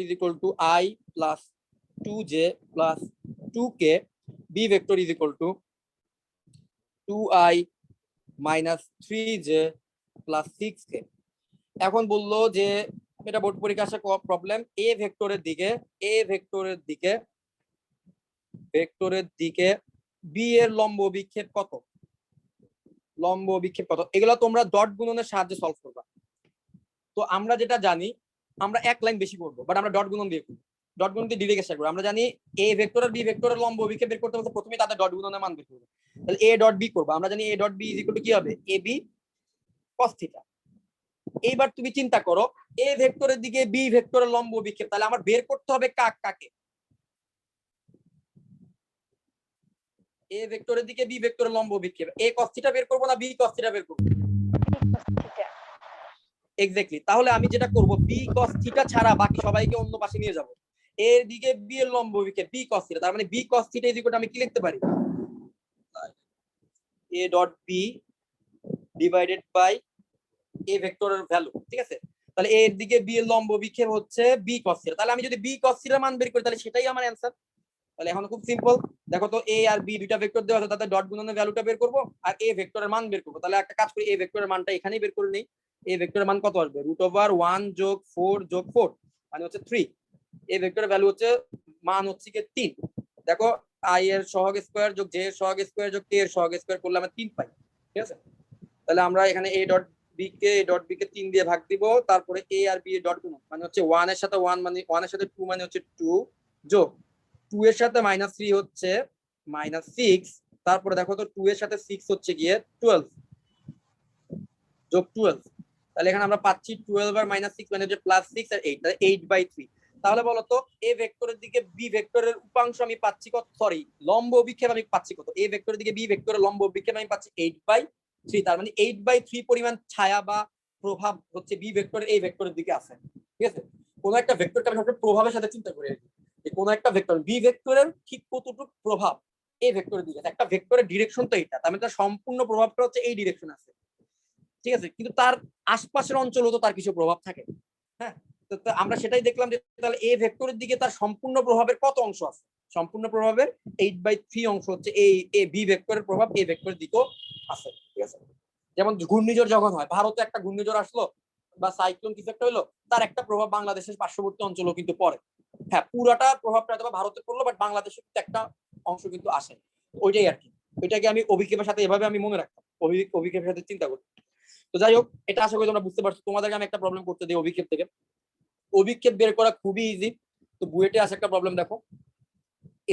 is equal to I plus 2j plus 2k, B vector is equal to 2I minus 3j plus 6k। এখন বললো যে এটা বোর্ড পরীক্ষা আসা প্রবলেম, এ ভেক্টরের দিকে বি এর লম্ব অভিক্ষেপ কত, এগুলো তোমরা ডট গুণনের সাহায্যে সলভ করবা। তো আমরা যেটা জানি, আমরা এক লাইন বেশি করবো, বাট আমরা ডট গুণন দিয়ে করবো, ডট গুণন দিয়ে ডিরেক্ট চেষ্টা করবো। আমরা জানি এ ভেক্টর আর বি ভেক্টরের লম্ব অভিক্ষেপ বের করতে হলে প্রথমে তাদের ডট গুণনের মান বের করবো। তাহলে এ ডট বি করবো, আমরা জানি A dot B is equal to কি হবে? A B cos theta. এইবার তুমি চিন্তা করো, এ ভেক্টরের দিকে বি ভেক্টরের লম্ব অভিক্ষেপ, তাহলে আমার বের করতে হবে কাকে? এ ভেক্টরের দিকে বি ভেক্টরের লম্ব অভিক্ষেপ, এ কস থিটা বের করবো না বি কস থিটা বের করবো? এক্স্যাক্টলি। তাহলে আমি যেটা করব, বি কস থিটা ছাড়া বাকি সবাইকে অন্য পাশে নিয়ে যাব। এর দিকে বি এর লম্ব অভিক্ষেপ বি কস থিটা, তার মানে B cos theta is equal to আমি কি লিখতে পারি? A dot B divided by A ভেক্টরের ভ্যালু। ঠিক আছে, তাহলে এর দিকে বি এর লম্ব অভিক্ষেপ হচ্ছে বি কস থিটা। তাহলে আমি যদি বি কস থিটার মান বের করি তাহলে সেটাই আমার অ্যানসার। তাহলে এখন খুব সিম্পল, দেখো তো এ আর বি দুইটা ভেক্টর দেওয়া আছে, তাদের ডট গুণনের ভ্যালুটা বের করব আর এ ভেক্টরের মান বের করব। তাহলে একটা কাজ করি, এ ভেক্টরের মানটা এখানেই বের করে নেই। এ ভেক্টরের মান কত আসবে? √1 যোগ 4 যোগ 4 মানে হচ্ছে 3। এ ভেক্টরের ভ্যালু হচ্ছে মান হচ্ছে কি 3। দেখো i এর সহগ স্কয়ার যোগ j এর সহগ স্কয়ার যোগ k এর সহগ স্কয়ার করলে আমরা 3 পাই। ঠিক আছে, তাহলে আমরা এখানে a ডট b কে 3 দিয়ে ভাগ দিব, তারপরে a আর b এর ডট গুণ মানে হচ্ছে 1 এর সাথে 1 মানে 1 এর সাথে 2 মানে হচ্ছে 2 যোগ 2 এর সাথে -3 হচ্ছে -6, তারপরে দেখো তো 2 এর সাথে 6 হচ্ছে গিয়ে 12 যোগ 12। তাহলে এখানে আমরা পাচ্ছি 12 আর -6 মানে হচ্ছে +6 আর 8, তাহলে 8/3। তাহলে বলতো এ ভেক্টরের দিকে বি ভেক্টরের উপাংশ আমি পাচ্ছি কত, সরি লম্ব অভিক্ষেপ আমি পাচ্ছি কত? এ ভেক্টরের দিকে বি ভেক্টরের লম্ব অভিক্ষেপ আমি পাচ্ছি 8/3। তার মানে 8/3 পরিমাণ ছায়া বা প্রভাব হচ্ছে বি ভেক্টরের এই ভেক্টরের দিকে আছে। ঠিক আছে, কোন একটা ভেক্টরকে আমি সবসময় প্রভাবের সাথে চিন্তা করি যে কোন একটা ভেক্টর বি ভেক্টরের ঠিক কতটুকু প্রভাব এ ভেক্টরের দিকে। একটা ভেক্টরের ডিরেকশন তো এটা, তার মানে তার সম্পূর্ণ প্রভাবটা হচ্ছে এই ডিরেকশন আছে। ঠিক আছে, কিন্তু তার আশপাশের অঞ্চলেও তো তার কিছু প্রভাব থাকে। হ্যাঁ, তো আমরা সেটাই দেখলাম যে তাহলে এ ভেক্টরের দিকে তার সম্পূর্ণ প্রভাবের কত অংশ আছে? সম্পূর্ণ প্রভাবের 8/3 অংশ হচ্ছে এই বি ভেক্টরের প্রভাব এ ভেক্টরের দিকেও আছে। ঠিক আছে, যেমন ঘূর্ণিঝড় যখন হয়, ভারতে একটা ঘূর্ণিঝড় আসলো বা সাইক্লোন কিছু একটা হলো, তার একটা প্রভাব বাংলাদেশের পার্শ্ববর্তী অঞ্চলেও কিন্তু পড়ে। হ্যাঁ, পুরাটা প্রভাবটা হয়তো ভারতে পড়লো, বাট বাংলাদেশে কিন্তু একটা অংশ কিন্তু আসে। ওইটাই আর কি, ওইটাকে আমি অভিক্ষেপের সাথে এভাবে আমি মনে রাখতাম, অভিক্ষেপের সাথে চিন্তা করতাম। তো যাই হোক, এটা আশা করি তোমরা বুঝতে পারছো। তোমাদেরকে আমি একটা প্রবলেম করতে দিই অভিক্ষেপ থেকে। অভিক্ষেপ বের করা খুবই ইজি। তো বুয়েটে আসে একটা প্রবলেম, দেখো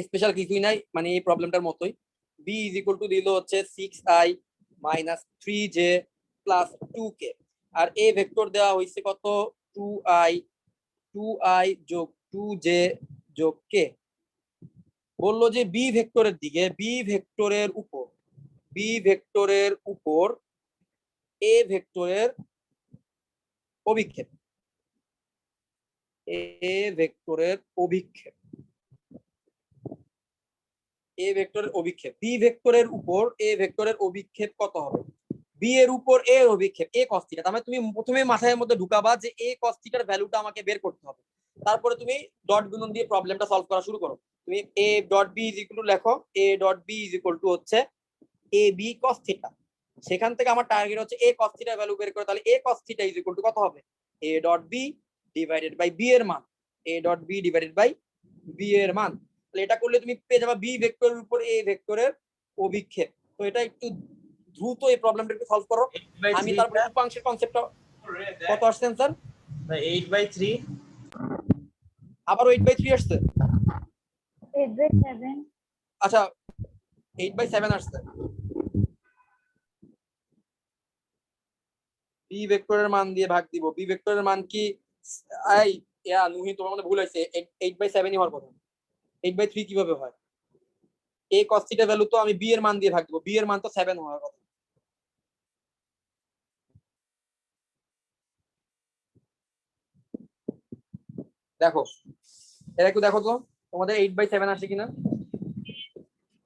স্পেশাল কিছুই নাই, মানে এই প্রবলেমটার মতোই। বি ইজ ইকুয়াল টু দিল হচ্ছে 6i minus 3j plus 2k, আর এ ভেক্টর দেওয়া হয়েছে কত 2i যোগ 2j যোগ k। বললো যে বি ভেক্টরের দিকে, বি ভেক্টরের উপর এ ভেক্টরের অভিক্ষেপ, এ ভেক্টরের অভিক্ষেপ, এ ভেক্টরের অভিক্ষেপ, বি ভেক্টরের উপর এ ভেক্টরের অভিক্ষেপ কত হবে? বি এর উপর এ এর অভিক্ষেপ এ cos থিটা। তার মানে তুমি প্রথমে মাথার মধ্যে ঢুকাবা যে এ cos থিটার ভ্যালুটা আমাকে বের করতে হবে, তারপরে তুমি ডট গুণন দিয়ে প্রবলেমটা সলভ করা শুরু করো। তুমি A dot B is equal to লেখো, A dot B is equal to হচ্ছে এ বি cos থিটা। সেখান থেকে আমার টার্গেট হচ্ছে এ cos থিটার ভ্যালু বের করে, তাহলে A cos theta is equal to কত হবে? A dot B divided by B এর মান, A dot B divided by B এর মান। এটা করলে তুমি পেয়ে যাবে বি ভেক্টরের উপর এ ভেক্টরের অভিক্ষেপ। তো এটা একটু দ্রুত এই প্রবলেমটা একটু সলভ করো। আমি তারপরে উপাংশের কনসেপ্টটা কত আসছে স্যার? 8/3 আবার 8/3 আসছে। 8/7 আচ্ছা, 8/7 আসছে। বি ভেক্টরের মান দিয়ে ভাগ দিব। বি ভেক্টরের মান কি নুহি তোমার মনে ভুল হয়েছে, 8/7ই হওয়ার কথা। 8/3 কিভাবে হয়? এ cos থিটা ভ্যালু তো আমি বি এর মান দিয়ে ভাগ দিব, বি এর মান তো 7 হওয়ার কথা। দেখো এটা একটু দেখো তো তোমাদের 8/7 আসে কিনা।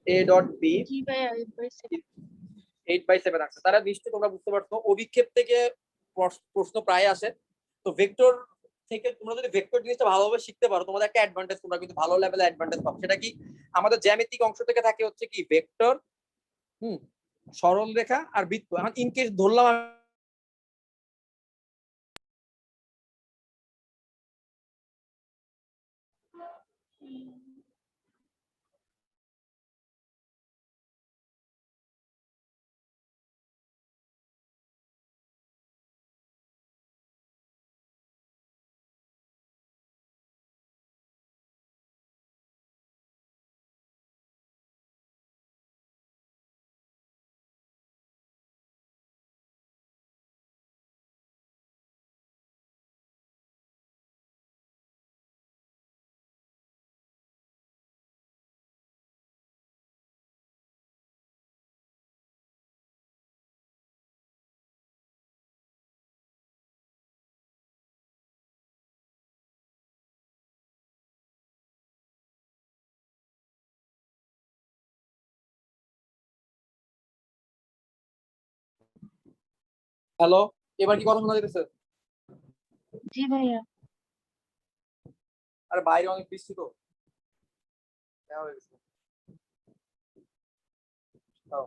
এ ডট বি জি ভাইয়া 8/7 8/7 আসছে, তারা নিশ্চয়ই তোমরা বুঝতে পারছো অভিক্ষেপ থেকে প্রশ্ন প্রায় আসে। তো ভেক্টর থেকে তোমরা যদি ভেক্টর জিনিসটা ভালোভাবে শিখতে পারো, তোমাদের একটা অ্যাডভান্টেজ, তোমরা কিন্তু ভালো লেভেলে অ্যাডভান্টেজ পাবে। সেটা কি? আমাদের জ্যামিতিক অংশ থেকে থাকে হচ্ছে কি ভেক্টর, সরল রেখা আর বৃত্ত। এখন ইনকেস ধরলাম হ্যালো, এবার কি কথা শোনা যেতেছে? জি ভাইয়া আর বাইরে অনেক বৃষ্টি তো হয়ে গেছে। তাও।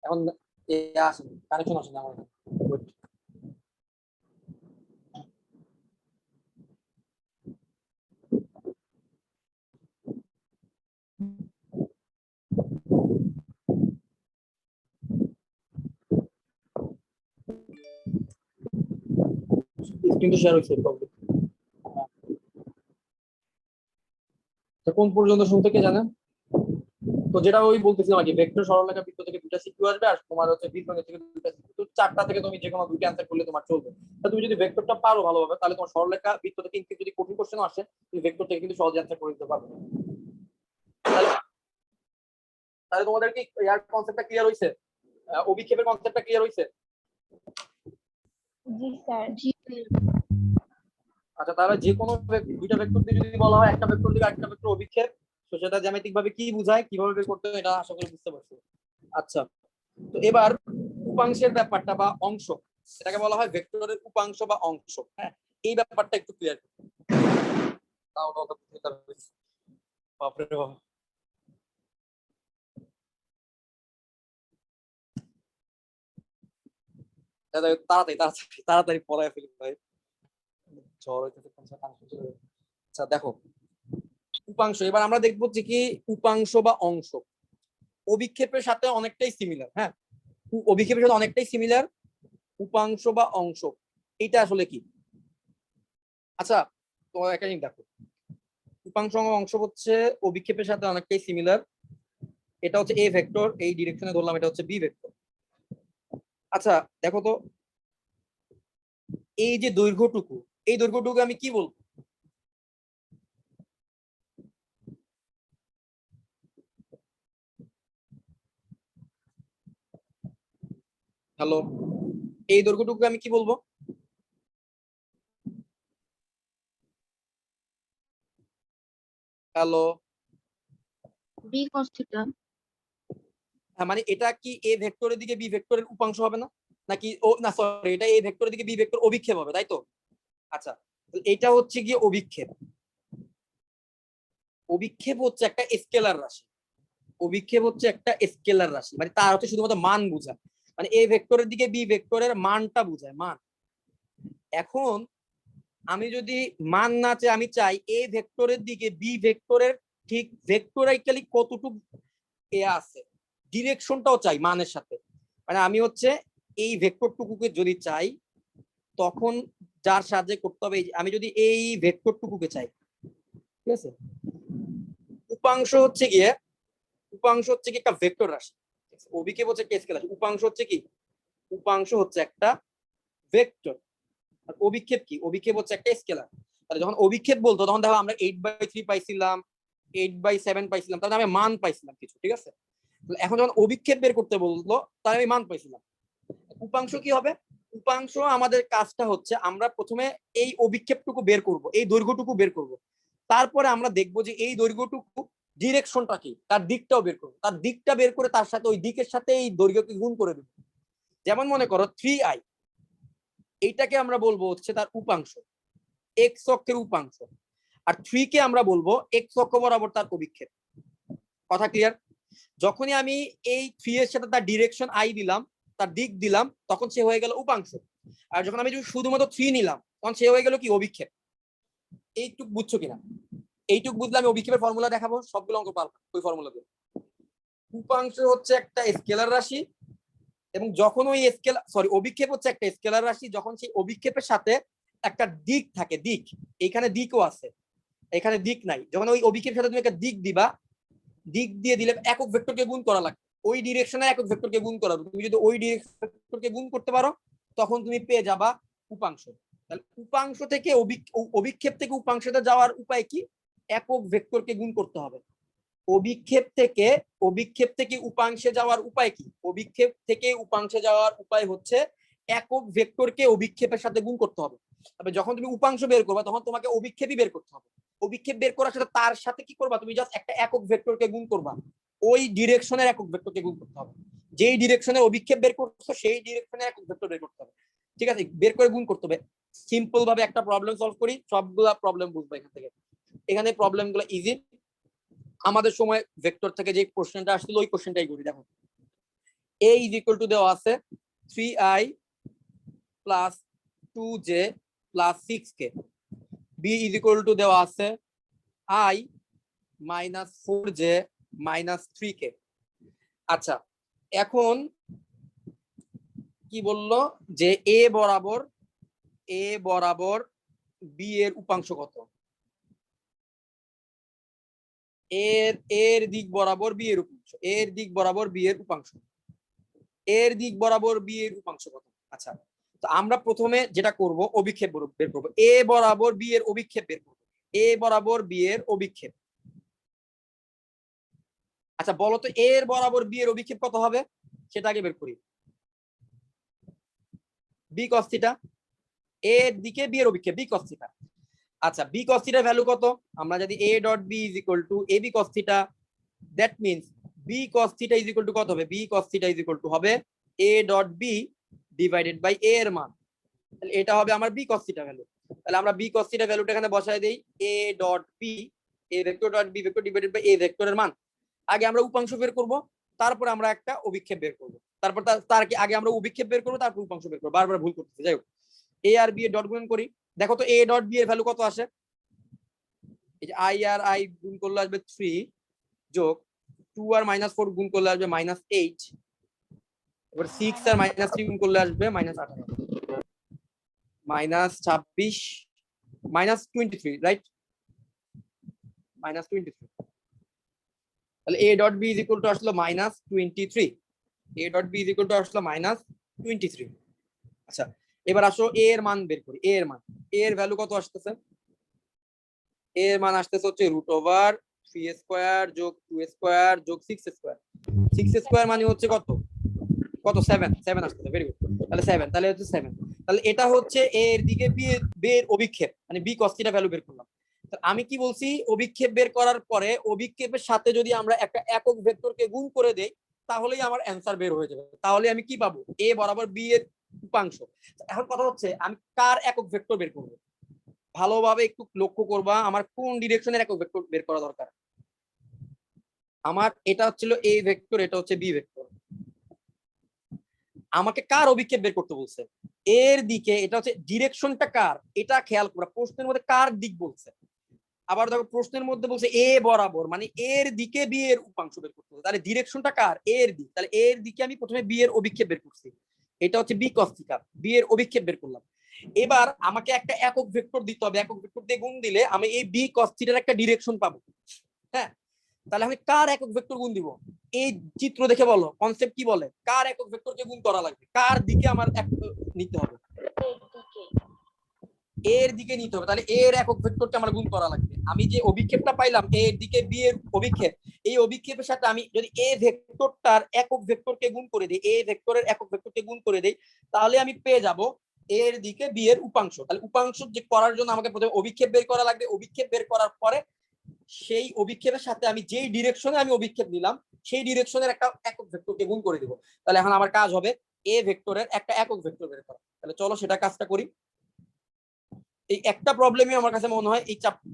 এখন আসেন, কানেকশন আসেন আমার। Wait. স্ক্রিনটা শেয়ার হয়েছে প্রবলেম। কোন পর্যন্ত শুনতে কে জানেন? তো যেটা ওই বলতেছিলাম আর কি, ভেক্টর সরলরেখা বৃত্ত থেকে দুটো সিকিউ আসবে, আর তোমার হচ্ছে বীজগণিত থেকে দুটো সিকিউ। তো চারটা থেকে তুমি যে কোনো দুটো অ্যান্সার করলে তোমার চলবে। তা তুমি যদি ভেক্টরটা পারো ভালোভাবে, তাহলে তোমার সরলরেখা বৃত্ত থেকে ইনকেস যদি কঠিন কোশ্চেন আসে, তুমি ভেক্টর থেকে কিন্তু সহজে অ্যান্সার করে দিতে পারবে। তাহলে তোমাদের কি ইয়ার কনসেপ্টটা ক্লিয়ার হইছে? অভিক্ষেপের কনসেপ্টটা ক্লিয়ার হইছে? জি স্যার। জি ভাইয়া আচ্ছা, তাহলে যে কোনো দুইটা ভেক্টর দিয়ে যদি বলা হয়, একটা ভেক্টর দিকে একটা ভেক্টর অভিক্ষেপ, তো সেটা জ্যামিতিক ভাবে কি বোঝায়, কিভাবে বের করতে হয়, এটা আশা করি বুঝতে পারছো। আচ্ছা, তো এবার উপাংশের ব্যাপারটা বা অংশ, সেটাকে বলা হয় ভেক্টরের উপাংশ বা অংশ। হ্যাঁ, এই ব্যাপারটা একটু ক্লিয়ার। বাপরে বাপ। তাড়াতাড়ি তাড়াতাড়ি তাড়াতাড়ি পড়ায় ফেলি ভাই, জ্বর হইতেছে। আচ্ছা দেখো, উপাংশ, এবার আমরা দেখবো যে কি উপাংশ বা অংশ অভিক্ষেপের সাথে অনেকটাই সিমিলার। হ্যাঁ, অভিক্ষেপের সাথে অনেকটাই সিমিলার। উপাংশ বা অংশ এটা আসলে কি? আচ্ছা, তো একটা জিনিস দেখো, উপাংশ এবং অংশ হচ্ছে অভিক্ষেপের সাথে অনেকটাই সিমিলার। এটা হচ্ছে এ ভেক্টর, এই ডিরেকশনে ধরলাম, এটা হচ্ছে বি ভেক্টর। আচ্ছা দেখো তো, এই যে দৈর্ঘ্যটুকু, এই দৈর্ঘ্যটুকু আমি কি বলবো? হ্যালো, এই দৈর্ঘ্যটুকু আমি কি বলবো? Hello, B cos theta. হ্যাঁ, মানে এটা কি এ ভেক্টরের দিকে বি ভেক্টরের উপাংশ হবে না? নাকি ও না, সরি, এটা এ ভেক্টরের দিকে বি ভেক্টর অভিক্ষেপ হবে, তাই তো? আচ্ছা, এটা হচ্ছে গিয়ে অভিক্ষেপ। অভিক্ষেপ হচ্ছে একটা স্কেলার রাশি। অভিক্ষেপ হচ্ছে একটা স্কেলার রাশি, মানে তার হচ্ছে শুধুমাত্র মান বোঝায়, মানে এ ভেক্টরের দিকে বি ভেক্টরের মানটা বোঝায়, মান। এখন আমি যদি মান না চাই, আমি চাই এ ভেক্টরের দিকে বি ভেক্টরের ঠিক ভেক্টরাইক্যালি কতটুকু এ আছে, ডিরেকশনটাও চাই মানের সাথে। মানে আমি হচ্ছে এই ভেক্টরটুকুকে যদি চাই, তখন যার সাহায্যে করতে হবে, আমি যদি এই ভেক্টরটুকুকে চাই, ঠিক আছে, উপাংশ হচ্ছে গিয়ে, উপাংশ হচ্ছে কি একটা ভেক্টর রাশি, অভিক্ষেপ হচ্ছে একটা স্কেলার রাশি, উপাংশ হচ্ছে কি, উপাংশ হচ্ছে একটা ভেক্টর। আর অভিক্ষেপ কি, অভিক্ষেপ হচ্ছে একটা স্কেলার। তাহলে যখন অভিক্ষেপ বলতো তখন দেখো আমরা 8/3 পাইছিলাম, 8/7 পাইছিলাম, তাহলে আমি মান পাইছিলাম কিছু, ঠিক আছে। এখন যখন অভিক্ষেপ বের করতে বললো, তাহলে আমি মান পাইছিলাম। উপাংশ কি হবে? উপাংশ আমাদের কাজটা হচ্ছে আমরা প্রথমে এই অভিক্ষেপটুকু বের করব, এই দৈর্ঘ্যটুকু বের করব, তারপরে আমরা দেখব যে এই দৈর্ঘ্যটুকু ডিরেকশনটা কি, তার দিকটাও বের করবো, তার দিকটা বের করে তার সাথে ওই দিকের সাথে এই দৈর্ঘ্যকে গুণ করে দেবো। যেমন মনে করো 3i, এইটাকে আমরা বলবো হচ্ছে তার উপাংশ, এক্স অক্ষের উপাংশ। আর 3 কে আমরা বলবো এক্স অক্ষ বরাবর তার অভিক্ষেপ। কথা ক্লিয়ার? যখনই আমি এই 3 এর সাথে তার ডিরেকশন আই দিলাম, তার দিক দিলাম, তখন সে হয়ে গেল উপাংশ। আর যখন আমি শুধুমাত্র 3 নিলাম, তখন সে হয়ে গেল কি, অভিক্ষেপ। এইটুক বুঝছো কিনা? এইটুক বুঝলে আমি অভিক্ষেপের ফর্মুলা দেখাবো, সবগুলো অঙ্ক পারবো ওই ফর্মুলা দিয়ে। উপাংশ হচ্ছে একটা স্কেলার রাশি, এবং যখন ওই অভিক্ষেপ হচ্ছে একটা স্কেলার রাশি, যখন সেই অভিক্ষেপের সাথে একটা দিক থাকে, দিক, এখানে দিকও আছে, এখানে দিক নাই, যখন ওই অভিক্ষেপের সাথে তুমি একটা দিক দিবা, দিক দিয়ে দিলে একক ভেক্টরকে গুণ করা লাগবে, ওই ডিরেকশনে একক ভেক্টরকে গুণ করা। তুমি যদি ওই ভেক্টরকে গুণ করতে পারো, তখন তুমি পেয়ে যাবা উপাংশ। তাহলে উপাংশ থেকে অভিক্ষেপ থেকে উপাংশতে যাওয়ার উপায় কি? একক ভেক্টরকে গুণ করতে হবে। অভিক্ষেপ থেকে উপাংশে যাওয়ার উপায় কি? অভিক্ষেপ থেকে উপাংশে যাওয়ার উপায় হচ্ছে একক ভেক্টরকে অভিক্ষেপের সাথে গুণ করতে হবে। তবে যখন তুমি উপাংশ বের করবে, তখন তোমাকে অভিক্ষেপই বের করতে হবে। অভিক্ষেপ বের করার সাথে তার সাথে কি করবা, তুমি জাস্ট একটা একক ভেক্টরকে গুণ করবা, ওই ডিরেকশনের একক ভেক্টরকে গুণ করতে হবে। যেই ডিরেকশনে অভিক্ষেপ বের করছো, সেই ডিরেকশনে একক ভেক্টর বের করতে হবে, ঠিক আছে, বের করে গুণ করতে হবে। সিম্পল ভাবে একটা প্রবলেম সলভ করি, সবগুলা প্রবলেম বুঝবো এখান থেকে। এখানে প্রবলেম গুলো ইজি। আমাদের সময় ভেক্টর থেকে যে কোশ্চেনটা আসছিল, ওই কোশ্চেনটাই করি। দেখো, a ইজ ইকুয়াল টু দেওয়া আছে 3i plus 2j plus 6k, b is equal two দেওয়া আছে i minus 4j minus 3k। আচ্ছা, এখন কি বললো যে a বরাবর b এর উপাংশ কত, এর দিক বরাবর বি এর উপাংশ, এর দিক বরাবর বি এর উপাংশ, এর দিক বরাবর বি এর উপাংশ কত? আচ্ছা, তো আমরা প্রথমে যেটা করব, অভিক্ষেপ বের করব, এ বরাবর বি এর অভিক্ষেপ বের করব, এ বরাবর বি এর অভিক্ষেপ। আচ্ছা বলো তো, এর বরাবর বি এর অভিক্ষেপ কত হবে, সেটা আগে বের করি। বি কস থিটা, এর দিকে বি এর অভিক্ষেপ বি কস থিটা। আচ্ছা, বি কস থিটার ভ্যালু কত? আমরা যদি a dot b is equal to ab cos থিটা, that means b cos theta is equal to কত হবে? b cos theta is equal to হবে a dot B divided by a এর মান, তাহলে এটা হবে আমার b cos থিটা ভ্যালু। তাহলে আমরা b cos থিটা ভ্যালুটা এখানে বসাই দেই, a dot B a vector dot b vector divided by a ভেক্টরের মান। আগে আমরা উপাংশ বের করব, তারপর আমরা একটা অভিক্ষেপ বের করব, তারপর তার কি আগে আমরা অভিক্ষেপ বের করব তারপর উপাংশ বের করব, বারবার ভুল করতেছি। যাই হোক, a আর b এর ডট গুণন করি, দেখো তো a ডট b এর ভ্যালু কত আসে। এই যে i আর i গুণ করলে আসবে 3 যোগ 2 আর -4 গুণ করলে আসবে -8, এবার 6 আর -3 গুণ করলে আসবে -18, -26 -23, রাইট, -23। তাহলে a dot b is equal two আসলো -23, a dot b is equal two আসলো -23। আচ্ছা, এবার আসো a এর মান বের করি। a এর মান, a এর ভ্যালু কত আসতেছে? a এর মান আসতেছে হচ্ছে √3 স্কয়ার যোগ 2 স্কয়ার যোগ 6 স্কয়ার। 6 স্কয়ার মানে হচ্ছে কত কত 7 আসতেছে, ভেরি গুড। তাহলে 7, তাহলে হচ্ছে 7। তাহলে এটা হচ্ছে a এর দিকে b এর অভিক্ষেপ, মানে b cos থিটা ভ্যালু বের করলাম। আমি কি বলছি, অভিক্ষেপ বের করার পরে অভিক্ষেপের সাথে যদি আমরা একটা একক ভেক্টরকে গুণ করে দেই তাহলেই আমার অ্যান্সার বের হয়ে যাবে। তাহলে আমি কি পাবো, a বরাবর b এর উপাংশ। এখন কথা হচ্ছে আমি কার একক ভেক্টর বের করব, ভালোভাবে একটু লক্ষ্য করবা, আমার কোন ডিরেকশনের একক ভেক্টর বের করা দরকার। আমার এটা হচ্ছিল a ভেক্টর, এটা হচ্ছে b ভেক্টর। আমাকে কার অভিক্ষেপ বের করতে বলছে, এর দিকে, এটা হচ্ছে ডিরেকশনটা কার, এটা খেয়াল করা। প্রশ্নের মধ্যে কার দিক বলছে, আবার দেখো প্রশ্নের মধ্যে বলছে এ বরাবর, মানে এর দিকে বি এর উপাংশ বের করতে হবে। তাহলে ডিরেকশনটা কার, এর দিক, তাহলে এর দিকে আমি প্রথমে বি এর অভিক্ষেপ বের করছি, এটা হচ্ছে বি cos থিটা, বি এর অভিক্ষেপ বের করলাম। এবার আমাকে একটা একক ভেক্টর দিতে হবে, একক ভেক্টর দিয়ে গুণ দিলে আমি এই বি cos থিটার একটা ডিরেকশন পাবো। হ্যাঁ, তাহলে আমি কার একক ভেক্টর গুণ দিব, এই চিত্র দেখে বলো, কনসেপ্ট কি বলে, কার একক ভেক্টরকে গুণ করা লাগবে, কার দিকে আমার নিতে হবে, এর দিকে নিতে হবে। তাহলে এর একক ভেক্টরকে আমার গুণ করা লাগবে। আমি যে অভিক্ষেপটা পাইলাম এর দিকে বি এর অভিক্ষেপ, এই অভিক্ষেপের সাথে আমি যদি এ ভেক্টরটার একক ভেক্টরকে গুণ করে দিই, এ ভেক্টরের একক ভেক্টরকে গুণ করে দিই, তাহলে আমি পেয়ে যাব এর দিকে বি এর উপাংশ। তাহলে উপাংশ যে করার জন্য আমাকে প্রথমে অভিক্ষেপ বের করা লাগবে, অভিক্ষেপ বের করার পরে সেই অভিক্ষেপের সাথে আমি যেই ডিরেকশনে আমি অভিক্ষেপ নিলাম সেই ডিরেকশনের একটা একক ভেক্টরকে গুণ করে দিব। তাহলে এখন আমার কাজ হবে এ ভেক্টরের একটা একক ভেক্টর বের করা। তাহলে চলো সেটা কাজটা করি। এই একটা প্রবলেমই আমার কাছে মনে হয়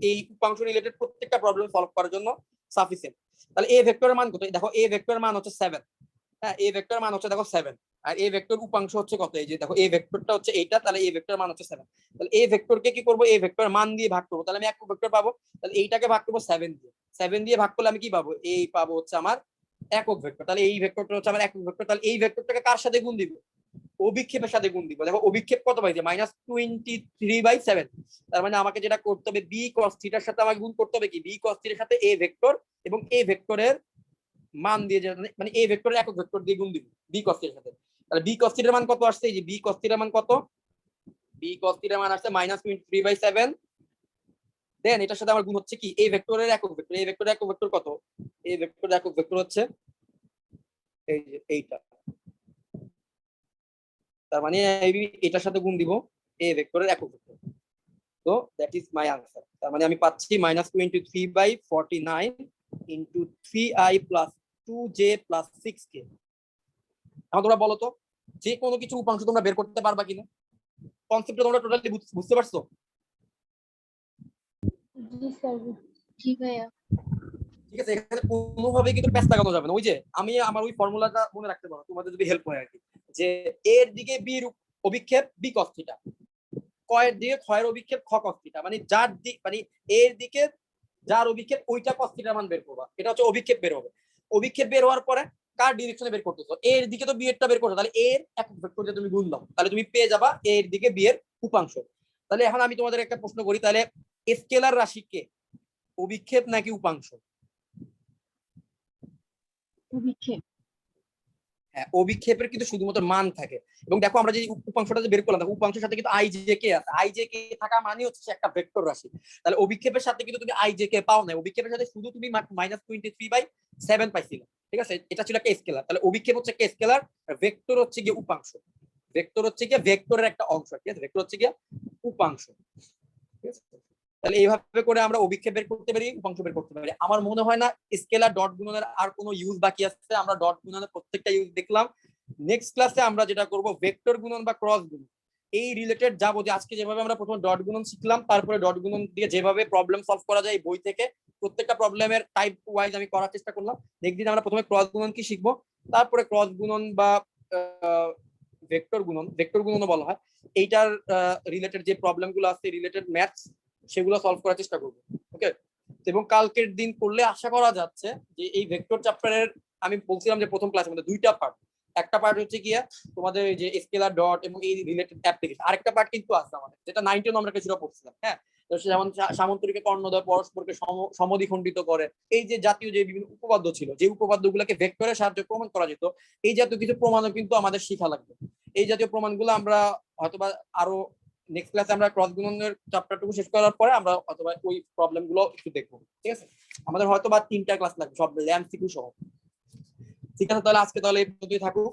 এই উপাংশ রিলেটেড প্রত্যেকটা প্রবলেম সলভ করার জন্য সাফিসিয়েন্ট। তাহলে এ ভেক্টরের মান কত, দেখো এ ভেক্টরের মান হচ্ছে 7। হ্যাঁ, এ ভেক্টরের মান হচ্ছে দেখো 7, আর এ ভেক্টর উপাংশ হচ্ছে কত, এই যে দেখো এ ভেক্টরটা হচ্ছে এইটা, তাহলে এ ভেক্টরের মান হচ্ছে 7। তাহলে এ ভেক্টরকে কি করব, এ ভেক্টরের মান দিয়ে ভাগ করব, তাহলে আমি একক ভেক্টর পাবো। তাহলে এইটাকে ভাগ করব 7 দিয়ে, 7 দিয়ে ভাগ করলে আমি কি পাবো, এই পাবো হচ্ছে আমার একক ভেক্টর। তাহলে এই ভেক্টরটা হচ্ছে আমার একক ভেক্টর। তাহলে এই ভেক্টরটাকে কার সাথে গুণ দিব, অভিক্ষেপের সাথে গুণ দিব। দেখো অভিক্ষেপ কত পাইছে, -23/7। তার মানে আমাকে যেটা করতে হবে, বি cos থিটার সাথে আমাকে গুণ করতে হবে কি, বি cos থিটার সাথে এ ভেক্টর এবং এ ভেক্টরের মান দিয়ে, মানে এ ভেক্টরের একক ভেক্টর দিয়ে গুণ দিব বি cos থিটার সাথে। তাহলে বি cos থিটার মান কত আসছে, এই যে বি cos থিটার মান কত, বি cos থিটার মান আসছে -23/7। দেন এটার সাথে আমার গুণ হচ্ছে কি, এ ভেক্টরের একক ভেক্টর, এ ভেক্টরের একক ভেক্টর কত, এ ভেক্টরের একক ভেক্টর হচ্ছে এই যে এইটা। তার মানে এটার সাথে গুণ দিব এ ভেক্টরের একক ভেক্টর। তো দ্যাট ইজ মাই আনসার। তার মানে আমি পাচ্ছি -23/49 into 3i plus 2j plus 6k। এখন তোমরা বলো তো, যে কোনো কিছু উপাংশ তোমরা বের করতে পারবা কিনা, কনসেপ্টটা তোমরা টোটালি বুঝতে পারছো? জি স্যার। জি ভাইয়া। ঠিক আছে, এখানে কোনোভাবে কিন্তু প্যাচ লাগানো যাবে না। ওই যে আমি আমার ওই ফর্মুলাটা মনে রাখতে পারো, তোমাদের যদি হেল্প হয় আর কি, যে এর দিকে বি এর অভিক্ষেপ বি cos থিটা, কয়ের দিকে ক্ষয়ের অভিক্ষেপ খ cos থিটা, মানে যার দিক, মানে এর দিকে যার অভিক্ষেপ ওইটা cos থিটার মান বের করবা। এটা হচ্ছে অভিক্ষেপ বের হবে। অভিক্ষেপ বের হওয়ার পরে কার ডিরেকশনে বের করতেছো, এর দিকে তো বি এরটা বের করছো, তাহলে এর একক ভেক্টর দিয়ে তুমি গুণ দাও, তাহলে তুমি পেয়ে যাবা এর দিকে বি এর উপাংশ। তাহলে এখন আমি তোমাদের একটা প্রশ্ন করি, তাহলে স্কেলার রাশি কে, অভিক্ষেপ নাকি উপাংশ? অভিক্ষেপ। হ্যাঁ, অভিক্ষেপের কিন্তু শুধুমাত্র মান থাকে। এবং দেখো আমরা যে উপাংশটা যে বের করলাম, দেখো উপাংশের সাথে কিন্তু আই জে কে আছে, আই জে কে থাকা মানে হচ্ছে একটা ভেক্টর রাশি। তাহলে অভিক্ষেপের সাথে কিন্তু তুমি আই জে কে পাও না, অভিক্ষেপের সাথে শুধু তুমি -23/7 পাইছিলে। ঠিক আছে, এটা ছিল একটা স্কেলার। তাহলে অভিক্ষেপ হচ্ছে একটা স্কেলার, ভেক্টর হচ্ছে গিয়ে উপাংশ, ভেক্টর হচ্ছে গিয়ে ভেক্টরের একটা অংশ। ঠিক আছে, ভেক্টর হচ্ছে গিয়ে উপাংশ। ঠিক আছে, তাহলে এইভাবে করে আমরা অভিক্ষেপ বের করতে পারি, উপাংশ বের করতে পারি। আমার মনে হয় না স্কেলার ডট গুণনের আর কোনো ইউজ বাকি আছে। আমরা ডট গুণনের প্রত্যেকটা ইউজ দেখলাম, নেক্সট ক্লাসে আমরা যেটা করব ভেক্টর গুণন বা ক্রস গুণন এই রিলেটেড যাবো, যে আজকে যেভাবে আমরা প্রথমে ডট গুণন শিখলাম, তারপরে ডট গুণন দিয়ে যেভাবে প্রবলেম সলভ করা যায় এই বই থেকে প্রত্যেকটা প্রবলেমের টাইপ ওয়াইজ আমি করার চেষ্টা করলাম। নেক্সট দিন আমরা প্রথমে ক্রস গুণন কি শিখবো, তারপরে ক্রস গুণন বা ভেক্টর গুণনও বলা হয়, এইটার রিলেটেড যে প্রবলেম গুলো আছে রিলেটেড ম্যাথস সেগুলো সলভ করার চেষ্টা করবো। ওকে, এবং কালকের দিন করলে আশা করা যাচ্ছে যে এই ভেক্টর চ্যাপ্টারের আমি বলছিলাম যে প্রথম ক্লাসের মধ্যে দুইটা পার্ট, একটা পার্ট হচ্ছে গিয়া তোমাদের যে স্কেলার ডট এবং এই রিলেটেড অ্যাপ্লিকেশন, আরেকটা পার্ট কিন্তু আছে আমাদের যেটা 9 আমরা কিছুটা পড়ছিলাম। হ্যাঁ, যেমন সামান্তরিকে কর্ণদ্বয় পরস্পরকে সমদ্বিখণ্ডিত করে, এই যে জাতীয় যে বিভিন্ন উপপাদ্য ছিল, যে উপপাদ্যগুলোকে ভেক্টরের সাহায্যে প্রমাণ করা যেত, এই জাতীয় কিছু প্রমাণও কিন্তু আমাদের শেখা লাগবে। এই জাতীয় প্রমাণগুলো আমরা হয়তোবা আরো নেক্সট ক্লাসে আমরা ক্রস গুণনের চ্যাপ্টারটুকু শেষ করার পরে আমরা অথবা ওই প্রবলেম গুলো একটু দেখবো। ঠিক আছে, আমাদের হয়তোবা 3টা ক্লাস লাগবে সব এমসিকিউ সহ। ঠিক আছে, তাহলে আজকে তাহলে এই পর্যন্তই থাকুক।